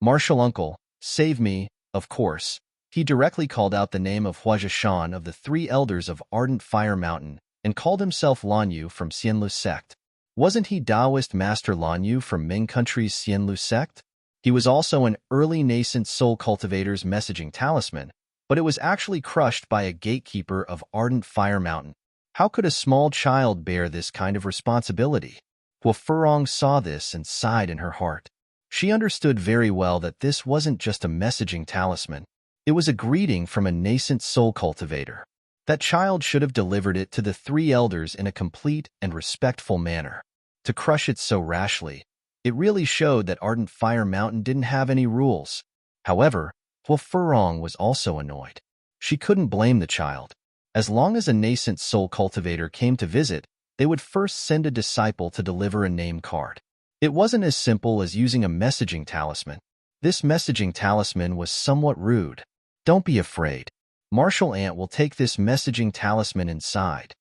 "Martial uncle, save me," of course. He directly called out the name of Huazhishan of the three elders of Ardent Fire Mountain and called himself Lanyu from Xianlu sect. Wasn't he Taoist Master Lanyu from Ming Country's Xianlu sect? He was also an early nascent soul cultivator's messaging talisman, but it was actually crushed by a gatekeeper of Ardent Fire Mountain. How could a small child bear this kind of responsibility? Hua Furong saw this and sighed in her heart. She understood very well that this wasn't just a messaging talisman. It was a greeting from a nascent soul cultivator. That child should have delivered it to the three elders in a complete and respectful manner. To crush it so rashly, it really showed that Ardent Fire Mountain didn't have any rules. However, Hua Furong was also annoyed. She couldn't blame the child. As long as a nascent soul cultivator came to visit, they would first send a disciple to deliver a name card. It wasn't as simple as using a messaging talisman. This messaging talisman was somewhat rude. "Don't be afraid. Martial Ant will take this messaging talisman inside."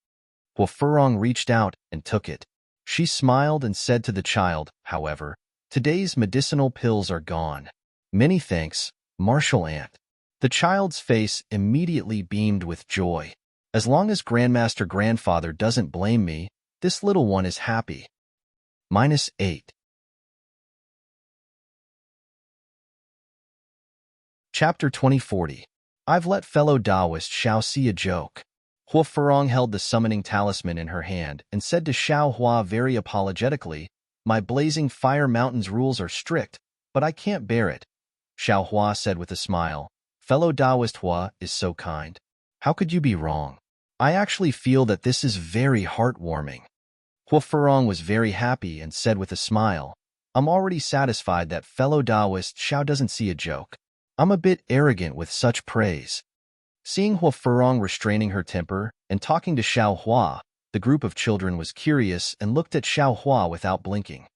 Hua Furong reached out and took it. She smiled and said to the child, "However, today's medicinal pills are gone. Many thanks, Martial Ant." The child's face immediately beamed with joy. As long as Grandmaster Grandfather doesn't blame me, this little one is happy. -8. Chapter 2040. I've let fellow Taoist Xiao see a joke. Hua Furong held the summoning talisman in her hand and said to Xiao Hua very apologetically, "My blazing fire mountain's rules are strict, but I can't bear it." Xiao Hua said with a smile, "Fellow Taoist Hua is so kind. How could you be wrong? I actually feel that this is very heartwarming." Hua Furong was very happy and said with a smile, "I'm already satisfied that fellow Taoist Xiao doesn't see a joke. I'm a bit arrogant with such praise." Seeing Hua Furong restraining her temper and talking to Xiao Hua, the group of children was curious and looked at Xiao Hua without blinking.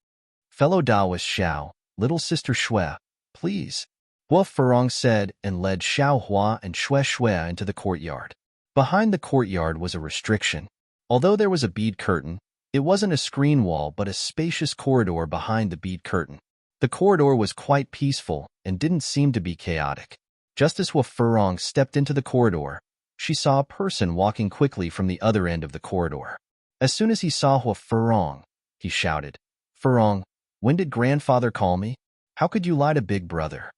"Fellow Taoist Xiao, little sister Xue, please," Hua Furong said and led Xiao Hua and Xue into the courtyard. Behind the courtyard was a restriction. Although there was a bead curtain, it wasn't a screen wall but a spacious corridor behind the bead curtain. The corridor was quite peaceful and didn't seem to be chaotic. Just as Hua Furong stepped into the corridor, she saw a person walking quickly from the other end of the corridor. As soon as he saw Hua Furong, he shouted, "Furong, when did grandfather call me? How could you lie to big brother?"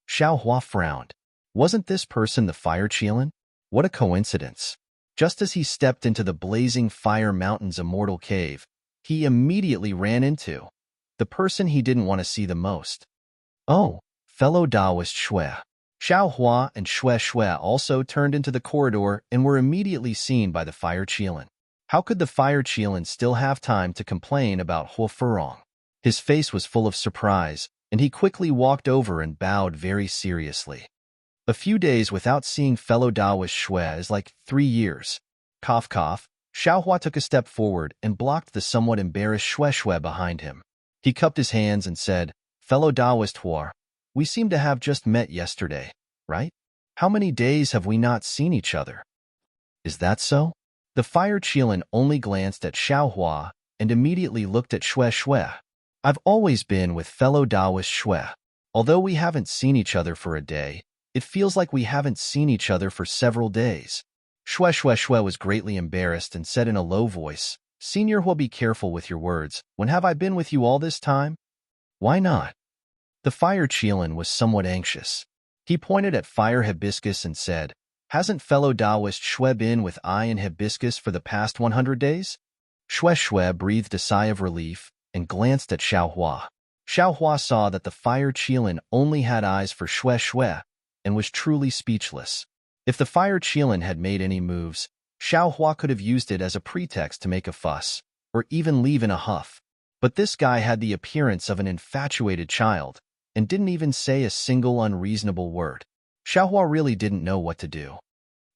Xiao Hua frowned. Wasn't this person the fire Qilin? What a coincidence. Just as he stepped into the blazing fire mountain's immortal cave, he immediately ran into the person he didn't want to see the most. "Oh, fellow Taoist Xue." Xiao Hua and Xue also turned into the corridor and were immediately seen by the fire Qilin. How could the fire Qilin still have time to complain about Hua Furong? His face was full of surprise, and he quickly walked over and bowed very seriously. A few days without seeing fellow Taoist Xue is like 3 years. Cough cough, Xiao Hua took a step forward and blocked the somewhat embarrassed Xue behind him. He cupped his hands and said, "Fellow Taoist Hua, we seem to have just met yesterday, right? How many days have we not seen each other?" "Is that so?" The fire Qilin only glanced at Xiao Hua and immediately looked at Xue. "I've always been with fellow Taoist Xue. Although we haven't seen each other for a day, it feels like we haven't seen each other for several days." Xue was greatly embarrassed and said in a low voice, "Senior Hua, be careful with your words. When have I been with you all this time?" "Why not?" The fire Qilin was somewhat anxious. He pointed at Fire Hibiscus and said, "Hasn't fellow Taoist Xue been with I and Hibiscus for the past 100 days? Xue breathed a sigh of relief and glanced at Xiao Hua. Xiao Hua saw that the fire Qilin only had eyes for Xue and was truly speechless. If the fire Qilin had made any moves, Xiao Hua could have used it as a pretext to make a fuss, or even leave in a huff. But this guy had the appearance of an infatuated child, and didn't even say a single unreasonable word. Xiao Hua really didn't know what to do.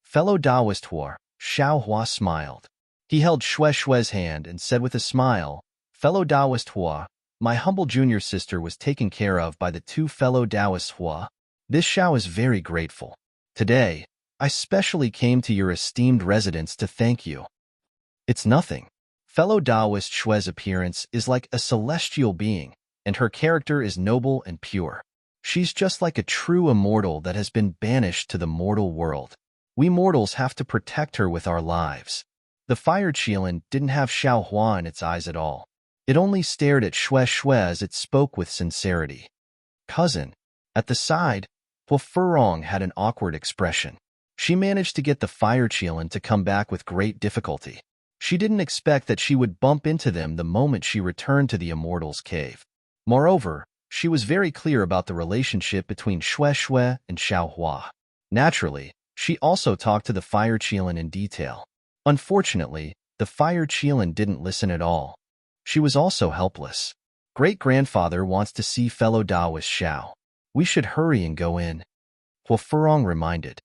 "Fellow Taoist Hua," Xiao Hua smiled. He held Xue's hand and said with a smile, "Fellow Taoist Hua, my humble junior sister was taken care of by the 2 fellow Taoists Hua. This Xiao is very grateful. Today, I specially came to your esteemed residence to thank you." "It's nothing." Fellow Taoist Xue's appearance is like a celestial being, and her character is noble and pure. She's just like a true immortal that has been banished to the mortal world. We mortals have to protect her with our lives. The fire Qilin didn't have Xiao Hua in its eyes at all. It only stared at Xue as it spoke with sincerity. "Cousin." At the side, Hua Furong had an awkward expression. She managed to get the fire Qilin to come back with great difficulty. She didn't expect that she would bump into them the moment she returned to the Immortal's cave. Moreover, she was very clear about the relationship between Xue and Xiao Hua. Naturally, she also talked to the fire Qilin in detail. Unfortunately, the fire Qilin didn't listen at all. She was also helpless. "Great-grandfather wants to see fellow Taoist Xiao. We should hurry and go in," Hua Furong reminded.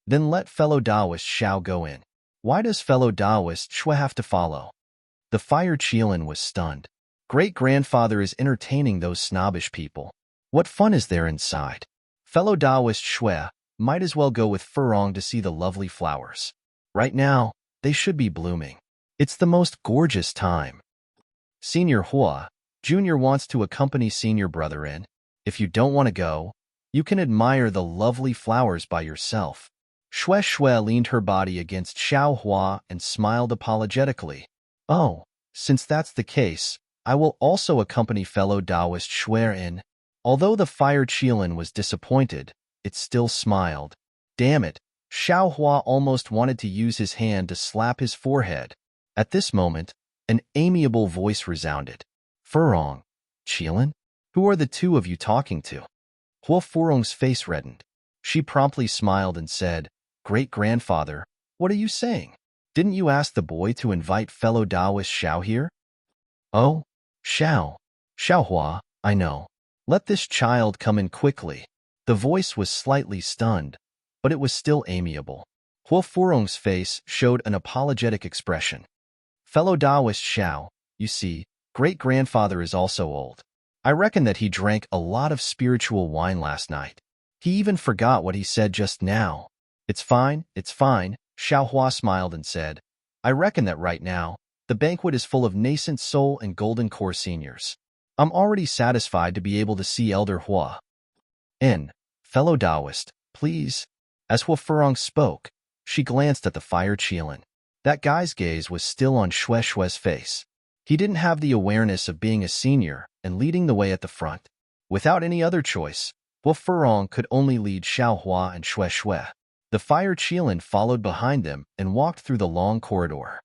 Then let fellow Taoist Xiao go in. Why does fellow Taoist Xue have to follow?" The fire Qilin was stunned. Great-grandfather is entertaining those snobbish people. What fun is there inside? Fellow Taoist Xue might as well go with Furong to see the lovely flowers. Right now, they should be blooming. It's the most gorgeous time. Senior Hua, Junior wants to accompany senior brother in. If you don't want to go, You can admire the lovely flowers by yourself. Xue Xue leaned her body against Xiao Hua and smiled apologetically. Oh, since that's the case, I will also accompany fellow Taoist Xue in. Although the fire Qilin was disappointed, it still smiled. Damn it, Xiao Hua almost wanted to use his hand to slap his forehead. At this moment, an amiable voice resounded. Furong, Qilin? Who are the two of you talking to? Hua Furong's face reddened. She promptly smiled and said, Great-grandfather, what are you saying? Didn't you ask the boy to invite fellow Taoist Xiao here? Oh, Xiao. Xiao Hua, I know. Let this child come in quickly. The voice was slightly stunned, but it was still amiable. Hua Furong's face showed an apologetic expression. Fellow Taoist Xiao, you see, great-grandfather is also old. I reckon that he drank a lot of spiritual wine last night. He even forgot what he said just now. It's fine, Xiao Hua smiled and said. I reckon that right now, the banquet is full of nascent soul and golden core seniors. I'm already satisfied to be able to see Elder Hua. Fellow Taoist, please. As Hua Furong spoke, she glanced at the fire Qilin. That guy's gaze was still on Xue Xue's face. He didn't have the awareness of being a senior and leading the way at the front. Without any other choice, Hua Furong could only lead Xiao Hua and Xue Xue. The fire Qilin followed behind them and walked through the long corridor.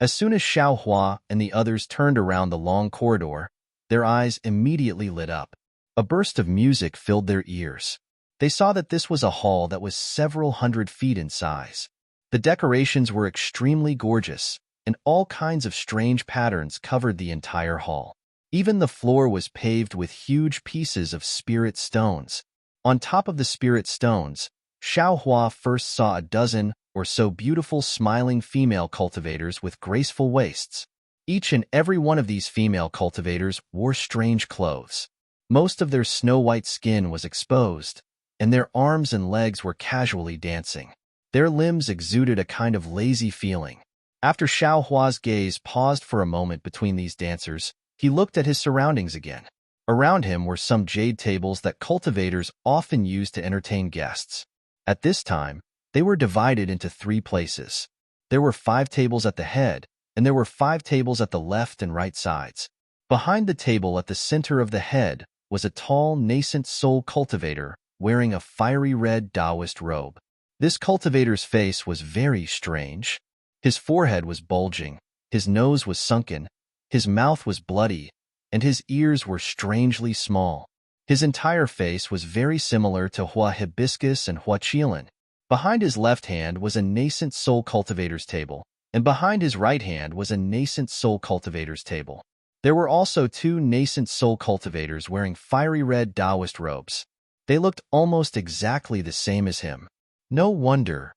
As soon as Xiao Hua and the others turned around the long corridor, their eyes immediately lit up. A burst of music filled their ears. They saw that this was a hall that was several hundred feet in size. The decorations were extremely gorgeous, and all kinds of strange patterns covered the entire hall. Even the floor was paved with huge pieces of spirit stones. On top of the spirit stones, Xiao Hua first saw a dozen or so beautiful smiling female cultivators with graceful waists. Each and every one of these female cultivators wore strange clothes. Most of their snow-white skin was exposed, and their arms and legs were casually dancing. Their limbs exuded a kind of lazy feeling. After Xiao Hua's gaze paused for a moment between these dancers, he looked at his surroundings again. Around him were some jade tables that cultivators often used to entertain guests. At this time, they were divided into 3 places. There were 5 tables at the head, and there were 5 tables at the left and right sides. Behind the table at the center of the head was a tall, nascent soul cultivator wearing a fiery red Taoist robe. This cultivator's face was very strange. His forehead was bulging, his nose was sunken, his mouth was bloody, and his ears were strangely small. His entire face was very similar to Hua Hibiscus and Hua Qilin. Behind his left hand was a nascent soul cultivator's table, and behind his right hand was a nascent soul cultivator's table. There were also 2 nascent soul cultivators wearing fiery red Taoist robes. They looked almost exactly the same as him. No wonder.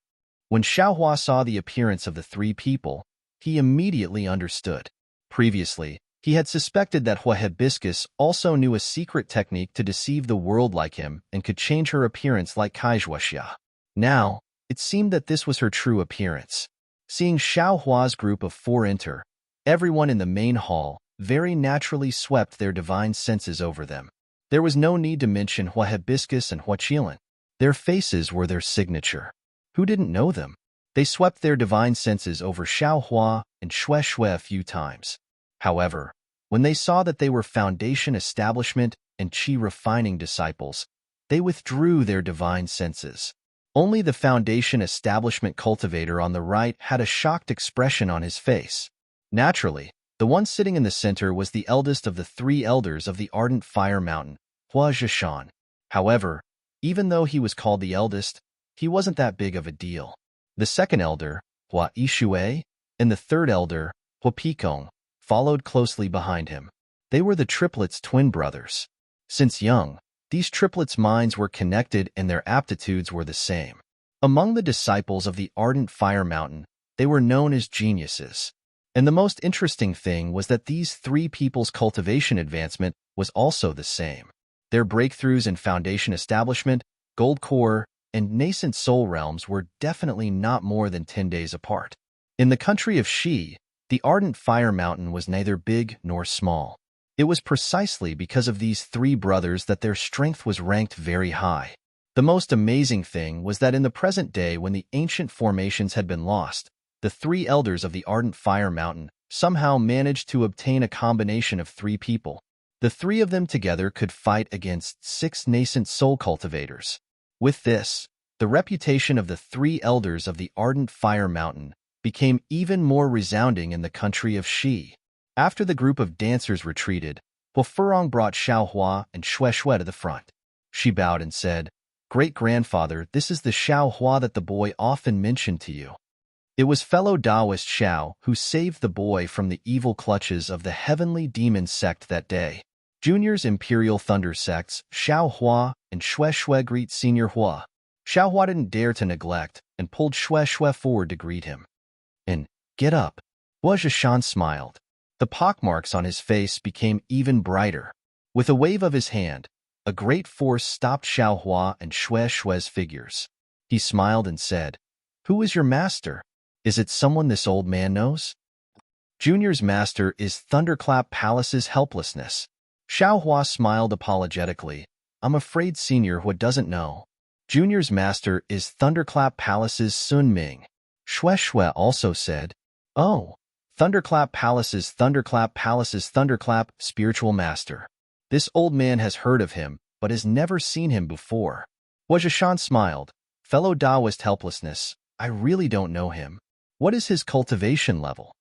When Xiao Hua saw the appearance of the 3 people, he immediately understood. Previously, he had suspected that Hua Hibiscus also knew a secret technique to deceive the world like him and could change her appearance like Kaizhuaxia. Now, it seemed that this was her true appearance. Seeing Xiao Hua's group of 4 enter, everyone in the main hall very naturally swept their divine senses over them. There was no need to mention Hua Hibiscus and Hua Qilin. Their faces were their signature. Who didn't know them? They swept their divine senses over Xiao Hua and Xue Xue a few times. However, when they saw that they were Foundation Establishment and Qi Refining disciples, they withdrew their divine senses. Only the Foundation Establishment cultivator on the right had a shocked expression on his face. Naturally, the one sitting in the center was the eldest of the 3 elders of the Ardent Fire Mountain, Hua Zhishan. However, even though he was called the eldest, he wasn't that big of a deal. The second elder, Hua Yixue, and the third elder, Hua Picong, followed closely behind him. They were the triplets' twin brothers. Since young, these triplets' minds were connected and their aptitudes were the same. Among the disciples of the Ardent Fire Mountain, they were known as geniuses. And the most interesting thing was that these 3 people's cultivation advancement was also the same. Their breakthroughs in Foundation Establishment, Gold Core, and Nascent Soul Realms were definitely not more than 10 days apart. In the country of Xi, the Ardent Fire Mountain was neither big nor small. It was precisely because of these three brothers that their strength was ranked very high. The most amazing thing was that in the present day, when the ancient formations had been lost, the three elders of the ardent fire mountain somehow managed to obtain a combination of three people. The three of them together could fight against 6 nascent soul cultivators. With this, the reputation of the three elders of the ardent fire mountain became even more resounding in the country of Shi. After the group of dancers retreated, Furong brought Xiaohua and Shui to the front. She bowed and said, "Great-grandfather, this is the Xiaohua that the boy often mentioned to you." It was fellow Taoist Xiao who saved the boy from the evil clutches of the heavenly demon sect that day. Junior's Imperial Thunder sects, Xiaohua and Shui greet Senior Hua. Xiaohua didn't dare to neglect and pulled Shui forward to greet him. "And get up." Hua Zhishan smiled. The pockmarks on his face became even brighter. With a wave of his hand, a great force stopped Xiaohua and Shui's figures. He smiled and said, "Who is your master? Is it someone this old man knows?" Junior's master is Thunderclap Palace's helplessness. Xiaohua smiled apologetically. "I'm afraid Senior Hua doesn't know." Junior's master is Thunderclap Palace's Sun Ming. Shui also said, "Oh, Thunderclap Palace's Thunderclap spiritual master. This old man has heard of him, but has never seen him before." Hua Zhishan smiled. "Fellow Taoist helplessness, I really don't know him. What is his cultivation level?"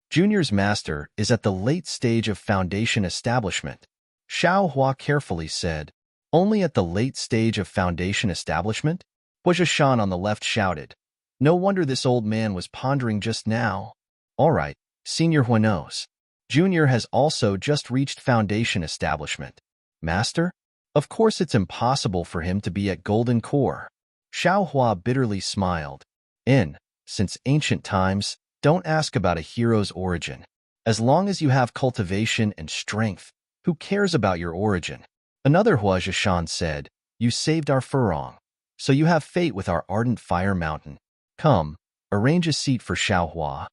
Junior's master is at the late stage of foundation establishment. Xiaohua carefully said, "Only at the late stage of foundation establishment?" Hua Zhishan on the left shouted, "No wonder this old man was pondering just now." "All right, Senior Hua knows. Junior has also just reached foundation establishment." "Master? Of course it's impossible for him to be at Golden Core." Xiaohua bitterly smiled. Since ancient times, don't ask about a hero's origin. As long as you have cultivation and strength, who cares about your origin?" Another Hua Zhishan said, "You saved our Furong, so you have fate with our ardent fire mountain. Come, arrange a seat for Xiaohua."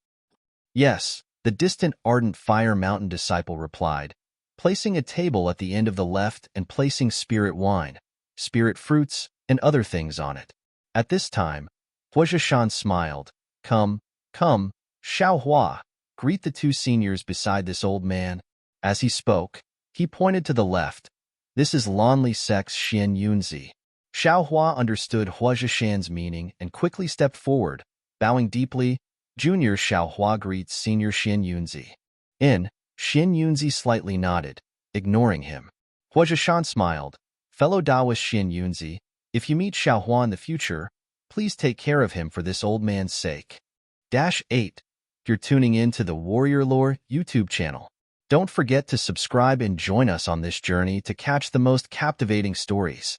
"Yes," the distant ardent fire mountain disciple replied, placing a table at the end of the left and placing spirit wine, spirit fruits, and other things on it. At this time, Hua Zhishan smiled. Come, Xiaohua, greet the two seniors beside this old man." As he spoke, he pointed to the left. "This is Lonely Sex Xian Yunzi." Xiaohua understood Hua Zhishan's meaning and quickly stepped forward, bowing deeply. "Junior Xiaohua greets Senior Xian Yunzi." Xian Yunzi slightly nodded, ignoring him. Hua Zhishan smiled. "Fellow Taoist Xian Yunzi, if you meet Xiaohua in the future, please take care of him for this old man's sake." -8. You're tuning in to the Warrior Lore YouTube channel. Don't forget to subscribe and join us on this journey to catch the most captivating stories.